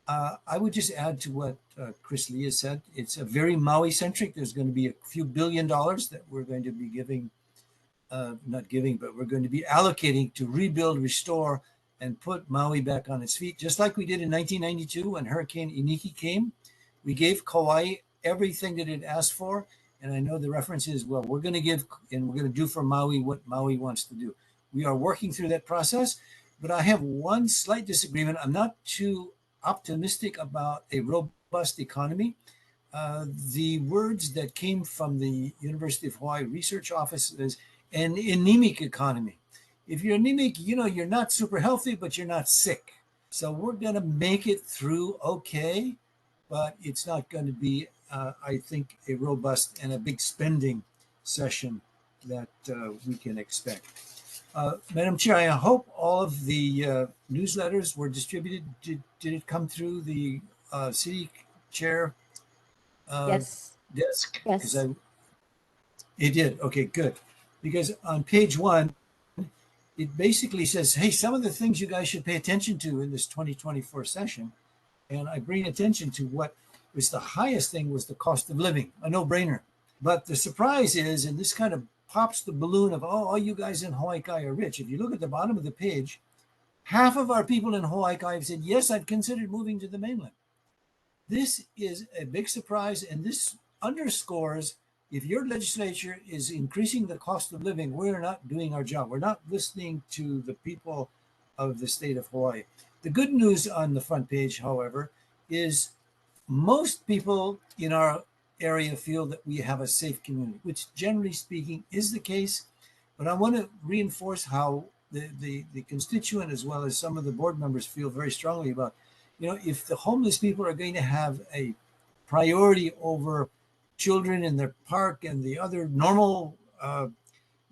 I would just add to what Chris Lee has said. It's a very Maui-centric. There's going to be a few $1 billion that we're going to be giving, not giving, but we're going to be allocating to rebuild, restore, and put Maui back on its feet, just like we did in 1992 when Hurricane Iniki came. We gave Kauai everything that it asked for, and I know the reference is, well, we're going to give and we're going to do for Maui what Maui wants to do. We are working through that process, but I have one slight disagreement. I'm not too optimistic about a robust economy. The words that came from the University of Hawaii Research Office is an anemic economy. If you're anemic, you know, you're not super healthy, but you're not sick. So we're going to make it through okay, but it's not going to be, I think, a robust and a big spending session that we can expect. Madam Chair, I hope all of the newsletters were distributed. Did it come through the city chair Yes. desk? 'Cause Yes. it did. Okay, good. Because on page 1, it basically says, hey, some of the things you guys should pay attention to in this 2024 session. And I bring attention to what was the highest thing was the cost of living, a no-brainer. But the surprise is, and this kind of pops the balloon of, oh, all you guys in Hawaii Kai are rich. If you look at the bottom of the page, half of our people in Hawaii Kai have said, yes, I've considered moving to the mainland. This is a big surprise, and this underscores if your legislature is increasing the cost of living, we're not doing our job. We're not listening to the people of the state of Hawaii. The good news on the front page, however, is most people in our area feel that we have a safe community, which generally speaking is the case. But I want to reinforce how the constituent as well as some of the board members feel very strongly about, if the homeless people are going to have a priority over children in their park and the other normal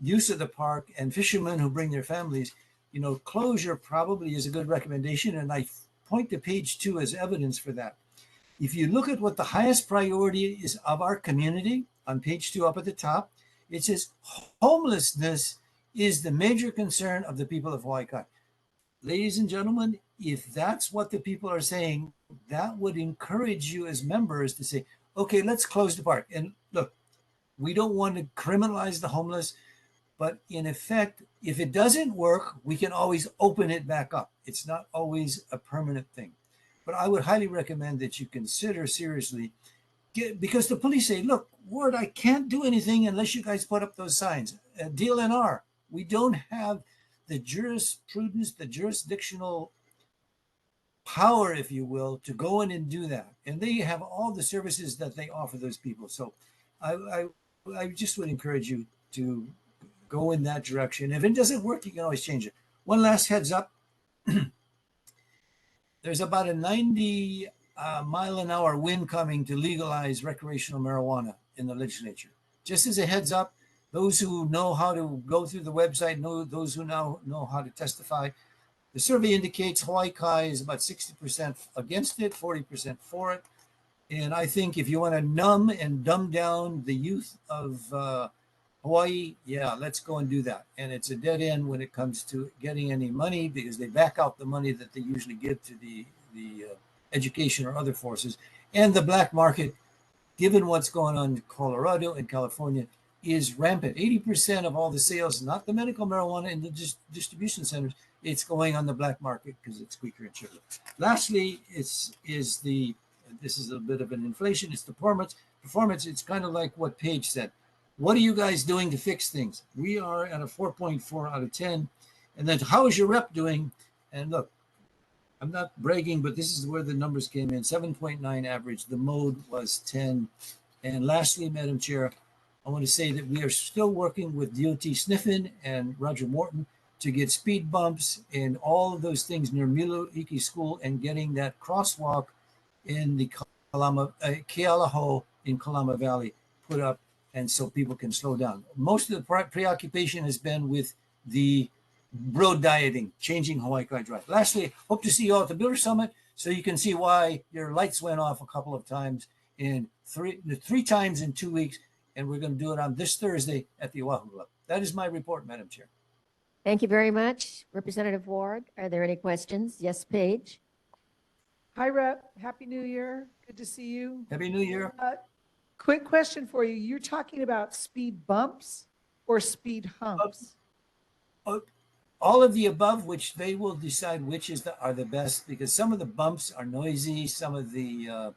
use of the park and fishermen who bring their families, closure probably is a good recommendation. And I point to page 2 as evidence for that. If you look at what the highest priority is of our community on page 2 up at the top, it says homelessness is the major concern of the people of Hawaii Kai. Ladies and gentlemen, if that's what the people are saying, that would encourage you as members to say, okay, let's close the park. And look, we don't want to criminalize the homeless, but in effect, if it doesn't work, we can always open it back up. It's not always a permanent thing. But I would highly recommend that you consider seriously, because the police say, look, Ward, I can't do anything unless you guys put up those signs. DLNR, we don't have the jurisprudence, the jurisdictional power, if you will, to go in and do that. And they have all the services that they offer those people. So I just would encourage you to go in that direction. If it doesn't work, you can always change it. One last heads up. There's about a 90 mile an hour wind coming to legalize recreational marijuana in the legislature. Just as a heads up, those who know how to go through the website, those who now know how to testify, the survey indicates Hawaii Kai is about 60% against it, 40% for it. And I think if you want to numb and dumb down the youth of Hawaii, yeah, let's go and do that. And it's a dead end when it comes to getting any money because they back out the money that they usually give to the education or other forces. And the black market, given what's going on in Colorado and California, is rampant. 80% of all the sales, not the medical marijuana in the distribution centers, it's going on the black market because it's quicker and cheaper. Lastly, this is a bit of an inflation. It's the performance. It's kind of like what Paige said. What are you guys doing to fix things? We are at a 4.4 out of 10. And then how is your rep doing? And look, I'm not bragging, but this is where the numbers came in. 7.9 average. The mode was 10. And lastly, Madam Chair, I want to say that we are still working with DOT Sniffen and Roger Morton to get speed bumps and all of those things near Milo Iki School and getting that crosswalk in the Kealaho in Kalama Valley put up, and so people can slow down. Most of the preoccupation has been with the road dieting, changing Hawaii Kai Drive. Lastly, hope to see you all at the Builder Summit so you can see why your lights went off a couple of times in three times in 2 weeks, and we're going to do it on this Thursday at the Oahu Club. That is my report, Madam Chair. Thank you very much. Representative Ward, are there any questions? Yes, Paige. Hi, Rep. Happy New Year. Good to see you. Happy New Year. Quick question for you. You're talking about speed bumps or speed humps? All of the above, which they will decide which are the best, because some of the bumps are noisy. Some of the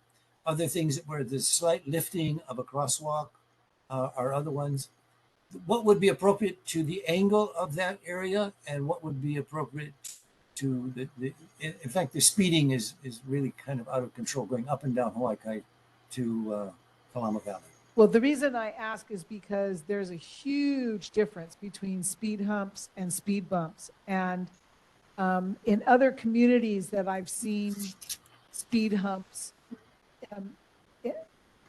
other things where the slight lifting of a crosswalk are other ones. What would be appropriate to the angle of that area, and what would be appropriate to in fact, the speeding is really kind of out of control, going up and down Hawaii Kai to Kalama Valley. Well, the reason I ask is because there's a huge difference between speed humps and speed bumps. And in other communities that I've seen speed humps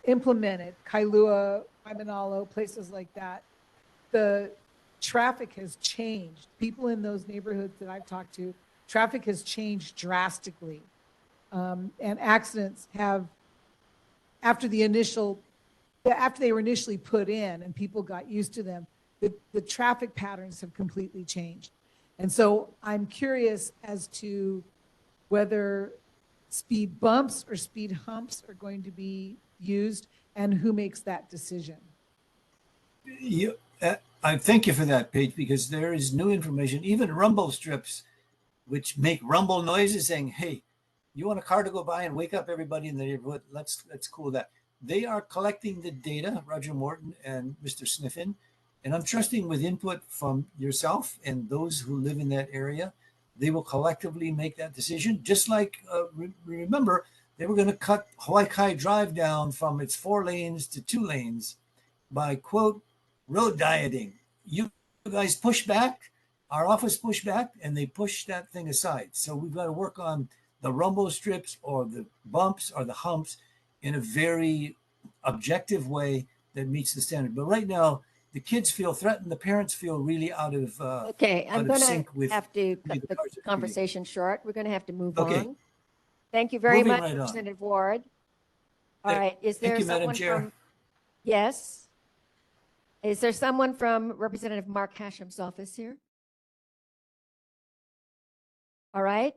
implemented, Kailua, Waimanalo, places like that, the traffic has changed. People in those neighborhoods that I've talked to, traffic has changed drastically. And accidents have after they were initially put in and people got used to them, the traffic patterns have completely changed. And so I'm curious as to whether speed bumps or speed humps are going to be used and who makes that decision. I thank you for that, Paige, because there is new information, even rumble strips, which make rumble noises saying, hey, you want a car to go by and wake up everybody in the neighborhood? Let's cool that. They are collecting the data, Roger Morton and Mr. Sniffen, and I'm trusting with input from yourself and those who live in that area. They will collectively make that decision. Just like, remember, they were going to cut Hawaii Kai Drive down from its 4 lanes to 2 lanes by, quote, road dieting. You guys push back, our office pushed back, and they pushed that thing aside. So we've got to work on the rumble strips or the bumps or the humps in a very objective way that meets the standard. But right now, the kids feel threatened. The parents feel really out of Okay, I'm out of going to sync with have to the cut the cars that are conversation short. We're going to have to move Okay. on. Thank you very Moving much, right on. Representative Ward. All Thank- right, is thank there you, Madam someone Chair. from? Yes. Is there someone from Representative Mark Hasham's office here? All right.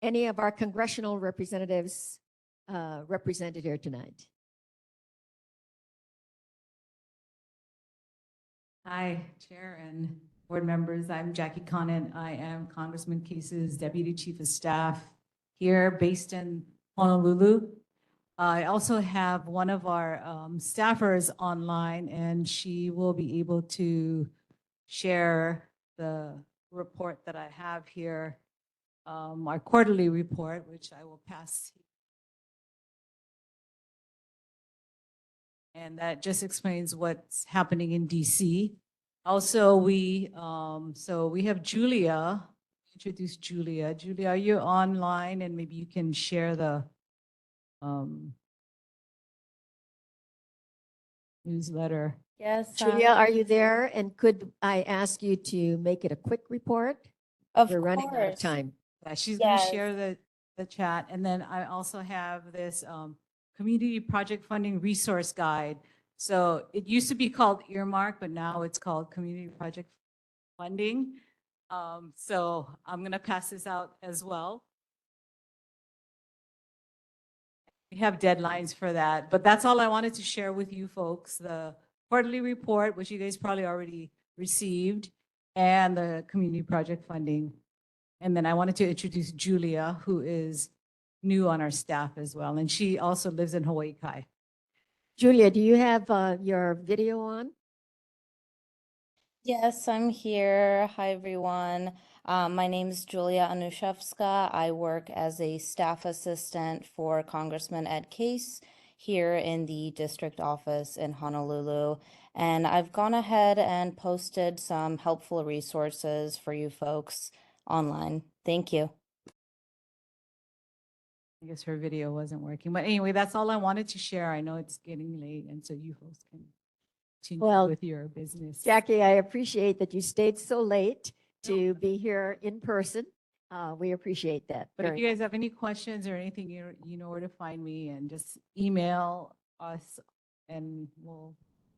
Any of our congressional representatives represented here tonight? Hi, Chair and board members. I'm Jackie Conant. I am Congressman Case's Deputy Chief of Staff here based in Honolulu. I also have one of our staffers online, and she will be able to share the report that I have here, our quarterly report, which I will pass. And that just explains what's happening in DC. Also, we have Julia. Introduce Julia. Julia, are you online? And maybe you can share the newsletter. Yes. Julia, are you there? And could I ask you to make it a quick report? Of We're running out of course. time. Yeah, she's going to Yes. share the chat. And then I also have this community project funding resource guide. So it used to be called Earmark, but now it's called Community Project Funding. So I'm going to pass this out as well. We have deadlines for that, but that's all I wanted to share with you folks. The quarterly report, which you guys probably already received, and the community project funding. And then I wanted to introduce Julia, who is new on our staff as well. And she also lives in Hawaii Kai. Julia, do you have your video on? Yes, I'm here. Hi, everyone. My name is Julia Anushevska. I work as a staff assistant for Congressman Ed Case here in the district office in Honolulu. And I've gone ahead and posted some helpful resources for you folks online. Thank you. I guess her video wasn't working. But anyway, that's all I wanted to share. I know it's getting late, and so you folks can continue Well, with your business. Jackie, I appreciate that you stayed so late to be here in person. We appreciate that. But if very you guys have any questions or anything, you know where to find me, and just email us and we'll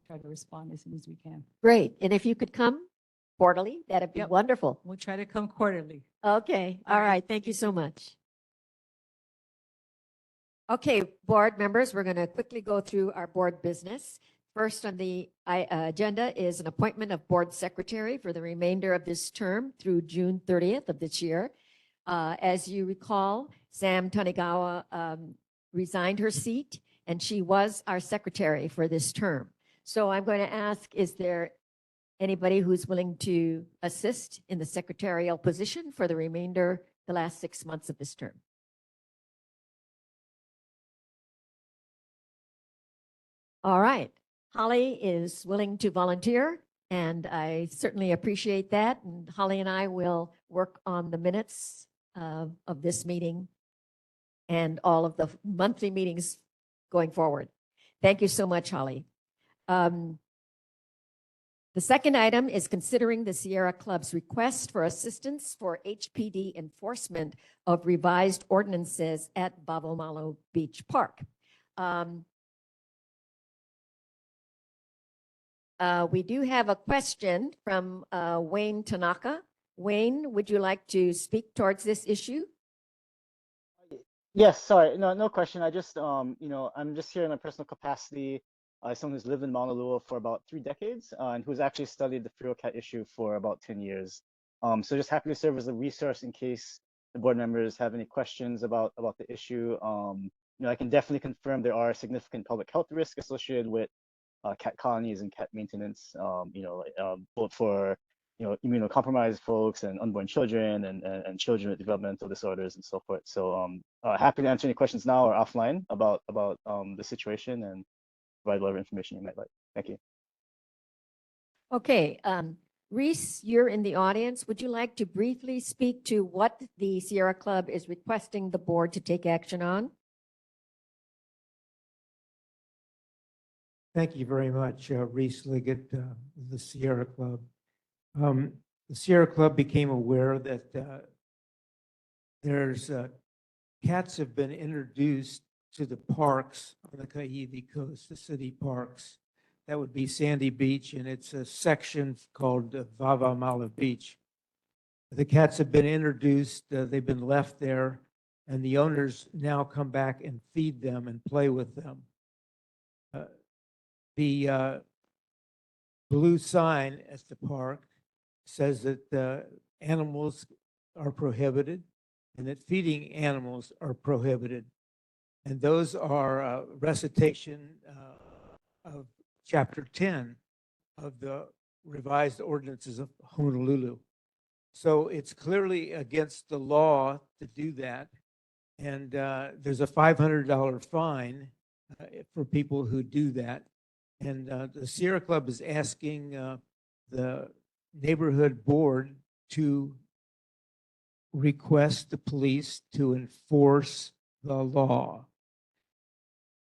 try to respond as soon as we can. Great. And if you could come quarterly, that'd be Yep. wonderful. We'll try to come quarterly. Okay. All All right. right. Thank you so much. Okay, board members, we're going to quickly go through our board business. First on the agenda is an appointment of board secretary for the remainder of this term through June 30th of this year. As you recall, Sam Tanigawa resigned her seat, and she was our secretary for this term. So I'm going to ask, is there anybody who's willing to assist in the secretarial position for the remainder, the last 6 months of this term? All right. Holly is willing to volunteer, and I certainly appreciate that. And Holly and I will work on the minutes of this meeting and all of the monthly meetings going forward. Thank you so much, Holly. The second item is considering the Sierra Club's request for assistance for HPD enforcement of revised ordinances at Bavomalo Beach Park. We do have a question from Wayne Tanaka. Wayne, would you like to speak towards this issue? Yes, sorry, no question. I just, I'm just here in a personal capacity as someone who's lived in Mauna Loa for about 3 decades and who's actually studied the feral cat issue for about 10 years. So just happy to serve as a resource in case the board members have any questions about the issue. I can definitely confirm there are significant public health risks associated with cat colonies and cat maintenance, both for immunocompromised folks and unborn children and children with developmental disorders and so forth. So happy to answer any questions now or offline about the situation and provide whatever information you might like. Thank you. Okay, Reese, you're in the audience. Would you like to briefly speak to what the Sierra Club is requesting the board to take action on? Thank you very much, Reese Liggett, the Sierra Club. The Sierra Club became aware that there's cats have been introduced to the parks on the Kaiwi Coast, the city parks. That would be Sandy Beach, and it's a section called Vavamala Beach. The cats have been introduced, they've been left there, and the owners now come back and feed them and play with them. The blue sign at the park says that animals are prohibited and that feeding animals are prohibited. And those are recitation of Chapter 10 of the revised ordinances of Honolulu. So it's clearly against the law to do that. And there's a $500 fine for people who do that. And the Sierra Club is asking the neighborhood board to request the police to enforce the law.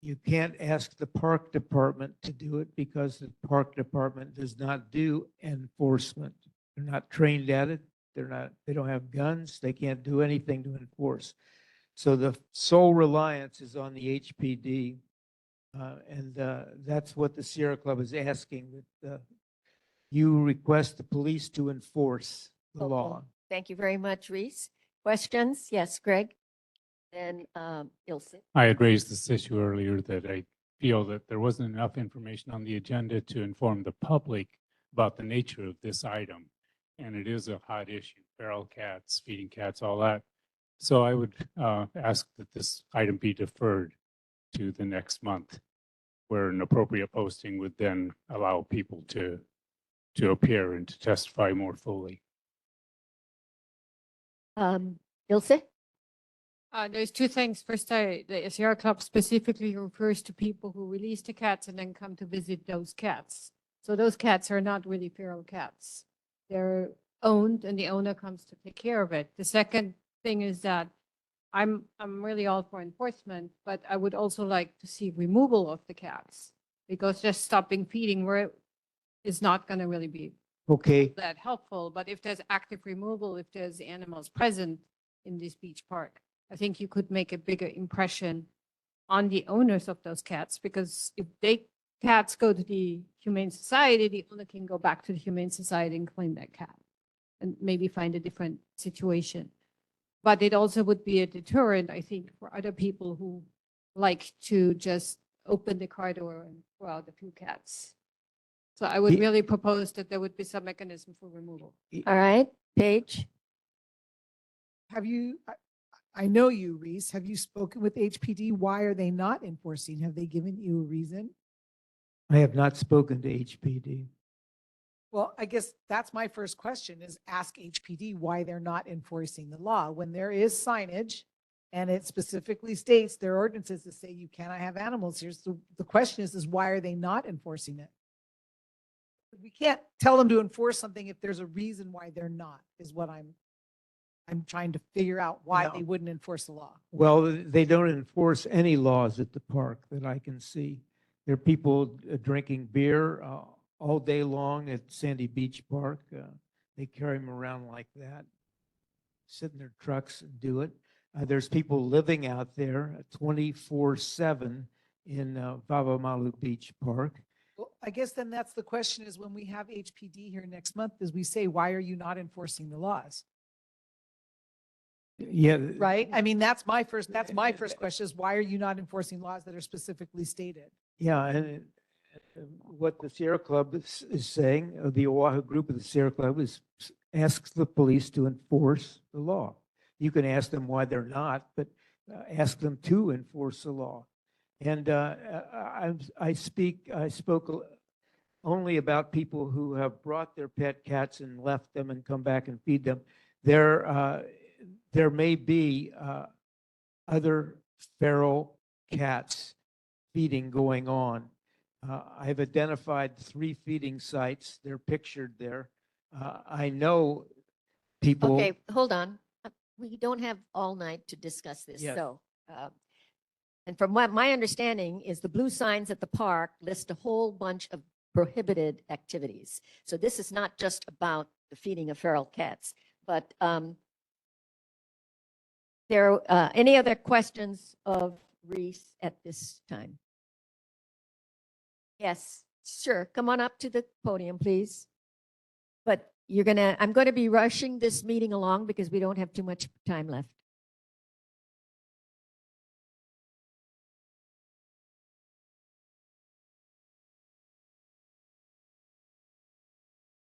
You can't ask the park department to do it because the park department does not do enforcement. They're not trained at it. They don't have guns. They can't do anything to enforce. So the sole reliance is on the HPD. And that's what the Sierra Club is asking, that you request the police to enforce the law. Thank you very much, Reese. Questions? Yes, Greg? And Ilse. I had raised this issue earlier that I feel that there wasn't enough information on the agenda to inform the public about the nature of this item. And it is a hot issue, feral cats, feeding cats, all that. So I would ask that this item be deferred to the next month, where an appropriate posting would then allow people to appear and to testify more fully. Ilse? There's 2 things. First, the Sierra Club specifically refers to people who release the cats and then come to visit those cats. So those cats are not really feral cats. They're owned and the owner comes to take care of it. The second thing is that I'm really all for enforcement, but I would also like to see removal of the cats, because just stopping feeding is not going to really be that helpful. But if there's active removal, if there's animals present in this beach park, I think you could make a bigger impression on the owners of those cats, because if cats go to the Humane Society, the owner can go back to the Humane Society and claim that cat and maybe find a different situation. But it also would be a deterrent, I think, for other people who like to just open the car door and throw out a few cats. So I would really propose that there would be some mechanism for removal. All right, Paige? Have you, I know you, Reese, have you spoken with HPD? Why are they not enforcing? Have they given you a reason? I have not spoken to HPD. Well, I guess that's my first question, is ask HPD why they're not enforcing the law when there is signage and it specifically states their ordinances to say you cannot have animals here. So the question is why are they not enforcing it? We can't tell them to enforce something if there's a reason why they're not, is what I'm trying to figure out why they wouldn't enforce the law. Well, they don't enforce any laws at the park that I can see. There are people drinking beer all day long at Sandy Beach Park. They carry them around like that, sit in their trucks and do it. There's people living out there 24/7 in Vavamalu Beach Park. Well, I guess then that's the question is when we have HPD here next month, is we say, why are you not enforcing the laws? Yeah. Right? I mean, that's my first question is why are you not enforcing laws that are specifically stated? Yeah, and what the Sierra Club is saying, the Oahu group of the Sierra Club asks the police to enforce the law. You can ask them why they're not, but ask them to enforce the law. And I spoke only about people who have brought their pet cats and left them and come back and feed them. There may be other feral cats feeding going on. I've identified 3 feeding sites. They're pictured there. I know people. Okay, hold on. We don't have all night to discuss this, Yes. so. And from what my understanding is the blue signs at the park list a whole bunch of prohibited activities. So this is not just about the feeding of feral cats, but any other questions of Reese at this time? Yes, sure. Come on up to the podium, please. But I'm going to be rushing this meeting along because we don't have too much time left.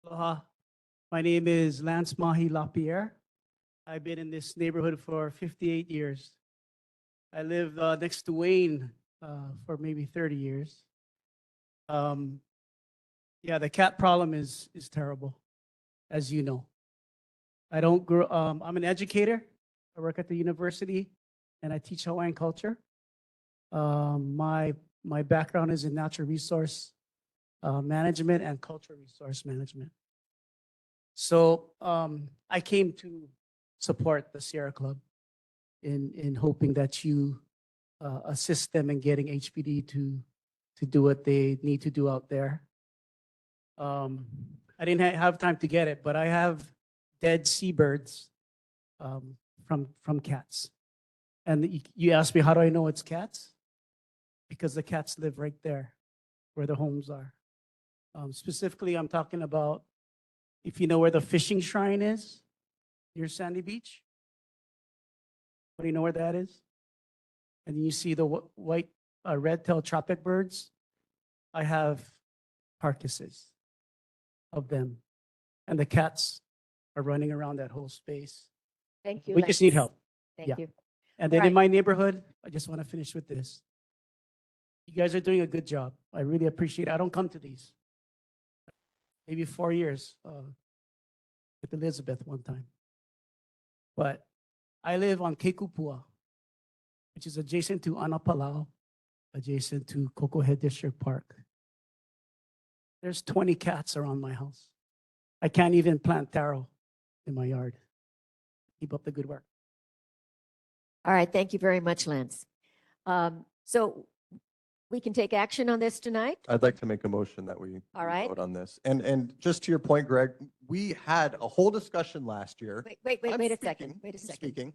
Aloha. My name is Lance Mahi Lapierre. I've been in this neighborhood for 58 years. I live next to Wayne for maybe 30 years. Yeah, the cat problem is terrible, as you know. I'm an educator. I work at the university and I teach Hawaiian culture. My background is in natural resource management and cultural resource management. So I came to support the Sierra Club in hoping that you assist them in getting HPD to do what they need to do out there. I didn't have time to get it, but I have dead seabirds from cats. And you asked me, how do I know it's cats? Because the cats live right there where the homes are. Specifically, I'm talking about, if you know where the fishing shrine is, near Sandy Beach. Do you know where that is? And you see the white red-tailed tropic birds. I have carcasses of them. And the cats are running around that whole space. Thank you. We just need help. Thank Yeah. you. And then All in right. my neighborhood, I just want to finish with this. You guys are doing a good job. I really appreciate it. I don't come to these. Maybe 4 years with Elizabeth one time. But I live on Kekupua, which is adjacent to Anapalau, adjacent to Coco Head District Park. There's 20 cats around my house. I can't even plant taro in my yard. Keep up the good work. All right, thank you very much, Lance. So we can take action on this tonight? I'd like to make a motion that we All right. vote on this. And just to your point, Greg, we had a whole discussion last year. Wait I'm a second. speaking, Wait a I'm second. speaking.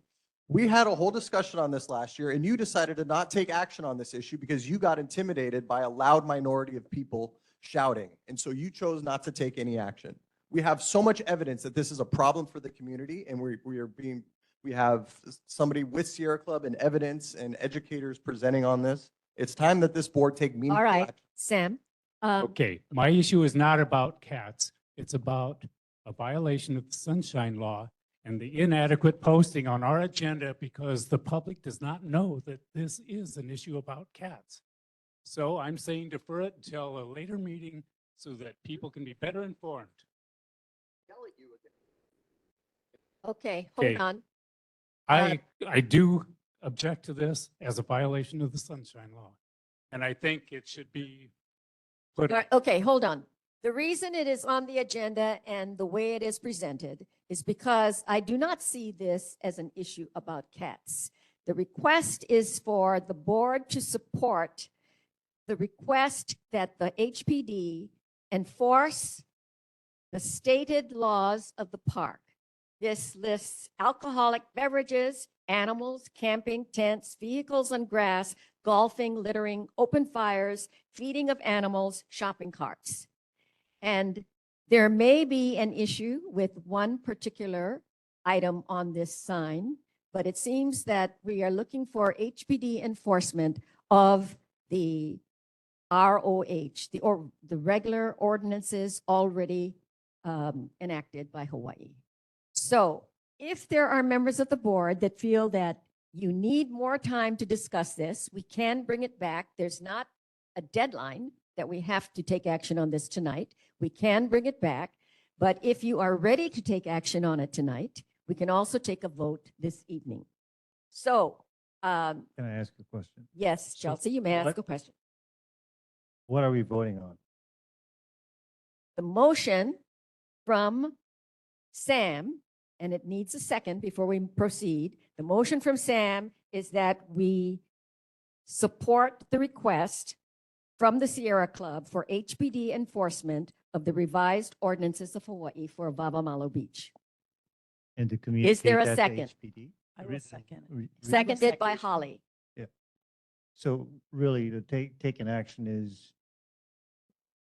We had a whole discussion on this last year, and you decided to not take action on this issue because you got intimidated by a loud minority of people shouting. And so you chose not to take any action. We have so much evidence that this is a problem for the community, and we have somebody with Sierra Club and evidence and educators presenting on this. It's time that this board take meaningful All right, action. Sam. Okay, my issue is not about cats. It's about a violation of the Sunshine Law and the inadequate posting on our agenda because the public does not know that this is an issue about cats. So I'm saying defer it until a later meeting so that people can be better informed. Okay, hold Okay. on. I do object to this as a violation of the Sunshine Law. And I think it should be put. All right, okay, hold on. The reason it is on the agenda and the way it is presented is because I do not see this as an issue about cats. The request is for the board to support the request that the HPD enforce the stated laws of the park. This lists alcoholic beverages, animals, camping, tents, vehicles on grass, golfing, littering, open fires, feeding of animals, shopping carts. And there may be an issue with one particular item on this sign, but it seems that we are looking for HPD enforcement of the ROH, the regular ordinances already enacted by Hawaii. So if there are members of the board that feel that you need more time to discuss this, we can bring it back. There's not a deadline that we have to take action on this tonight. We can bring it back. But if you are ready to take action on it tonight, we can also take a vote this evening. So, Can I ask a question? yes, Chelsea, you may ask what- a question. What are we voting on? The motion from Sam, and it needs a second before we proceed. The motion from Sam is that we support the request from the Sierra Club for HPD enforcement of the revised ordinances of Hawaii for Vavamalo Beach. And to communicate Is there a that to second? HPD? I will second. Seconded by Holly. So really, to take an action is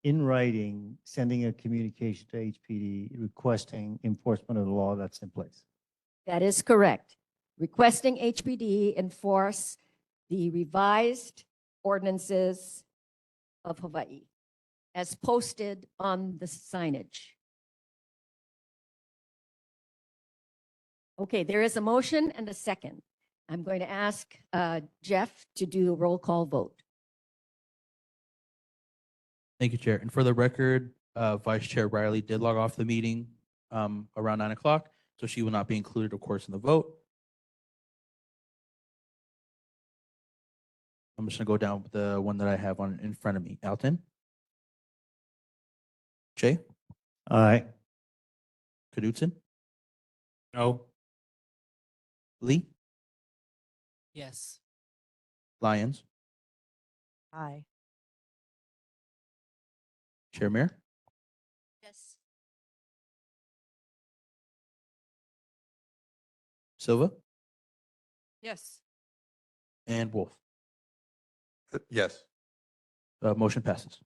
in writing, sending a communication to HPD requesting enforcement of the law that's in place. That is correct. Requesting HPD enforce the revised ordinances of Hawaii as posted on the signage. Okay, there is a motion and a second. I'm going to ask Jeff to do a roll call vote. Thank you, Chair. And for the record, Vice Chair Riley did log off the meeting around 9 o'clock, so she will not be included, of course, in the vote. I'm just gonna go down with the one that I have on in front of me. Alton? Jay? Aye. Knudsen? No. Lee? Yes. Lyons? Aye. Chair Mayor? Yes. Silva? Yes. And Wolf? Yes. Motion passes.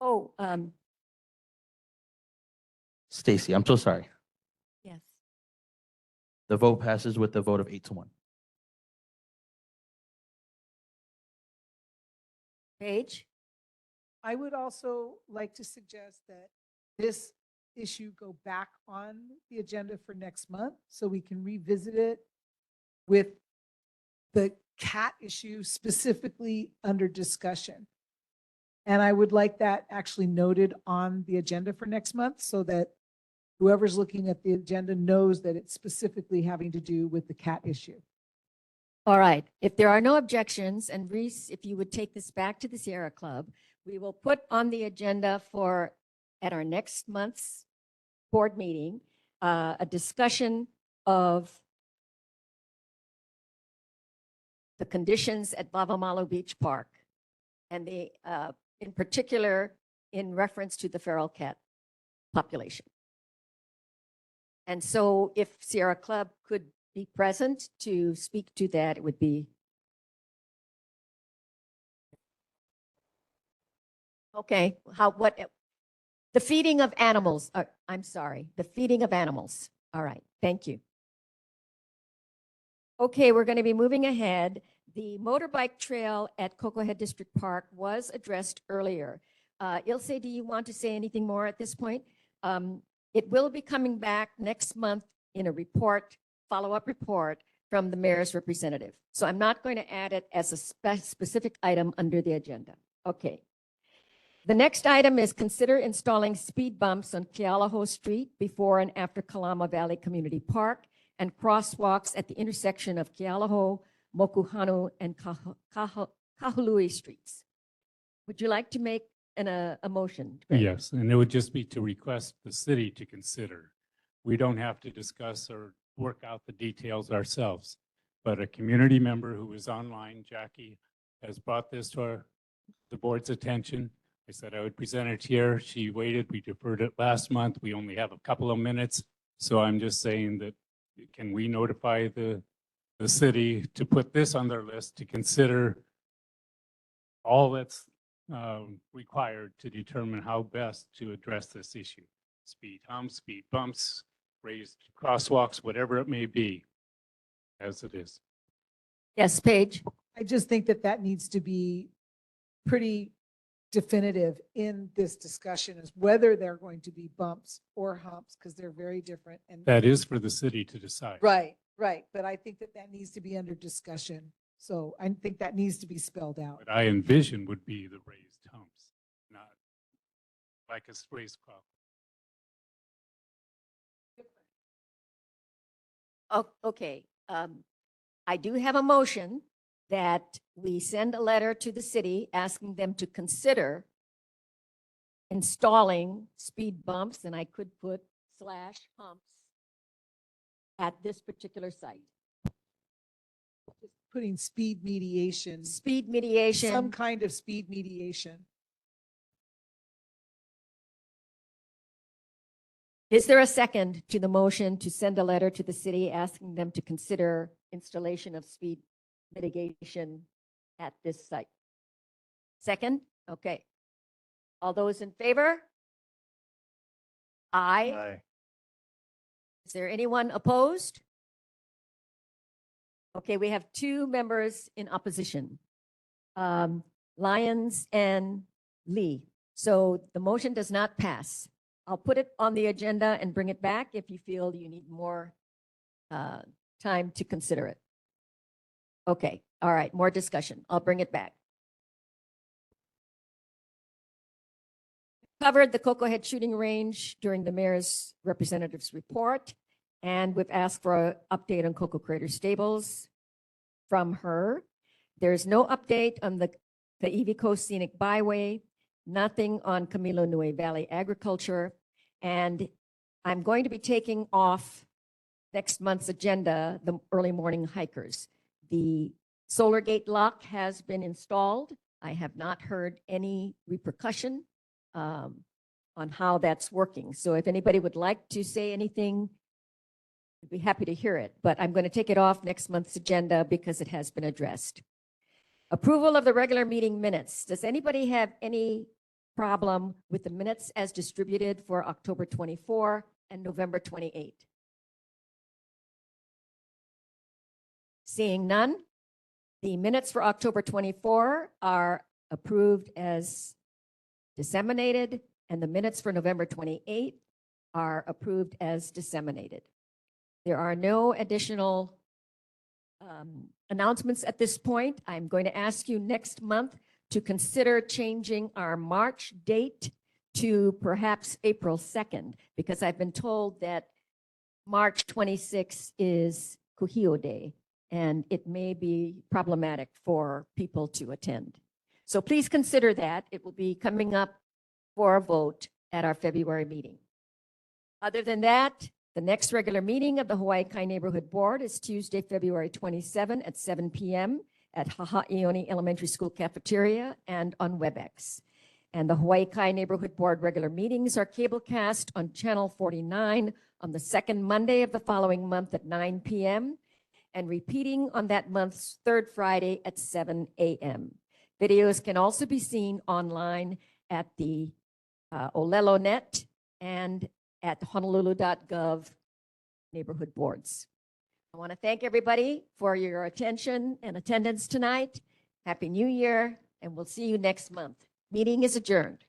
Oh, Stacy, I'm so sorry. yes. The vote passes with the vote of 8-1. Paige? I would also like to suggest that this issue go back on the agenda for next month so we can revisit it with the cat issue specifically under discussion. And I would like that actually noted on the agenda for next month so that whoever's looking at the agenda knows that it's specifically having to do with the cat issue. All right, if there are no objections, and Reese, if you would take this back to the Sierra Club, we will put on the agenda for, at our next month's board meeting, a discussion of the conditions at Vavamalo Beach Park, and the, in particular, in reference to the feral cat population. And so if Sierra Club could be present to speak to that, it would be. Okay, the feeding of animals, I'm sorry, the feeding of animals. All right, thank you. Okay, we're going to be moving ahead. The motorbike trail at Cocoa Head District Park was addressed earlier. Ilse, do you want to say anything more at this point? It will be coming back next month in a report, follow-up report from the mayor's representative. So I'm not going to add it as a specific item under the agenda. Okay. The next item is consider installing speed bumps on Kealoha Street before and after Kalama Valley Community Park and crosswalks at the intersection of Kealoha, Mokuhanu, and Kahului Streets. Would you like to make a motion? Greg? Yes, and it would just be to request the city to consider. We don't have to discuss or work out the details ourselves, but a community member who is online, Jackie, has brought this to the board's attention. I said I would present it here. She waited. We deferred it last month. We only have a couple of minutes. So I'm just saying that, can we notify the city to put this on their list to consider all that's required to determine how best to address this issue? Speed humps, speed bumps, raised crosswalks, whatever it may be, as it is. Yes, Paige? I just think that that needs to be pretty definitive in this discussion as whether they're going to be bumps or humps, because they're very different. And That is for the city to decide. right, right. But I think that that needs to be under discussion. So I think that needs to be spelled out. What I envision would be the raised humps, not like a raised crosswalk. Oh, okay. I do have a motion that we send a letter to the city asking them to consider installing speed bumps, and I could put / humps at this particular site. Just putting speed mediation, Speed mediation. some kind of speed mediation. Is there a second to the motion to send a letter to the city asking them to consider installation of speed mitigation at this site? Second? Okay. All those in favor? Aye. Aye. Is there anyone opposed? Okay, we have 2 members in opposition, Lyons and Lee. So the motion does not pass. I'll put it on the agenda and bring it back if you feel you need more time to consider it. Okay, all right, more discussion. I'll bring it back. Covered the Cocoa Head shooting range during the mayor's representative's report, and we've asked for an update on Cocoa Crater Stables from her. There's no update on the Evie Coast Scenic Byway, nothing on Camilo Nue Valley Agriculture, and I'm going to be taking off next month's agenda, the early morning hikers. The Solar Gate lock has been installed. I have not heard any repercussion on how that's working. So if anybody would like to say anything, I'd be happy to hear it, but I'm going to take it off next month's agenda because it has been addressed. Approval of the regular meeting minutes. Does anybody have any problem with the minutes as distributed for October 24 and November 28? Seeing none, the minutes for October 24 are approved as disseminated, and the minutes for November 28 are approved as disseminated. There are no additional announcements at this point. I'm going to ask you next month to consider changing our March date to perhaps April 2nd, because I've been told that March 26th is Kuhio Day, and it may be problematic for people to attend. So please consider that. It will be coming up for a vote at our February meeting. Other than that, the next regular meeting of the Hawaii Kai Neighborhood Board is Tuesday, February 27 at 7 p.m. at Hahaioni Elementary School Cafeteria and on WebEx. And the Hawaii Kai Neighborhood Board regular meetings are cablecast on Channel 49 on the second Monday of the following month at 9 p.m. and repeating on that month's third Friday at 7 a.m. Videos can also be seen online at the Olelo.net and at honolulu.gov neighborhood boards. I want to thank everybody for your attention and attendance tonight. Happy New Year, and we'll see you next month. Meeting is adjourned.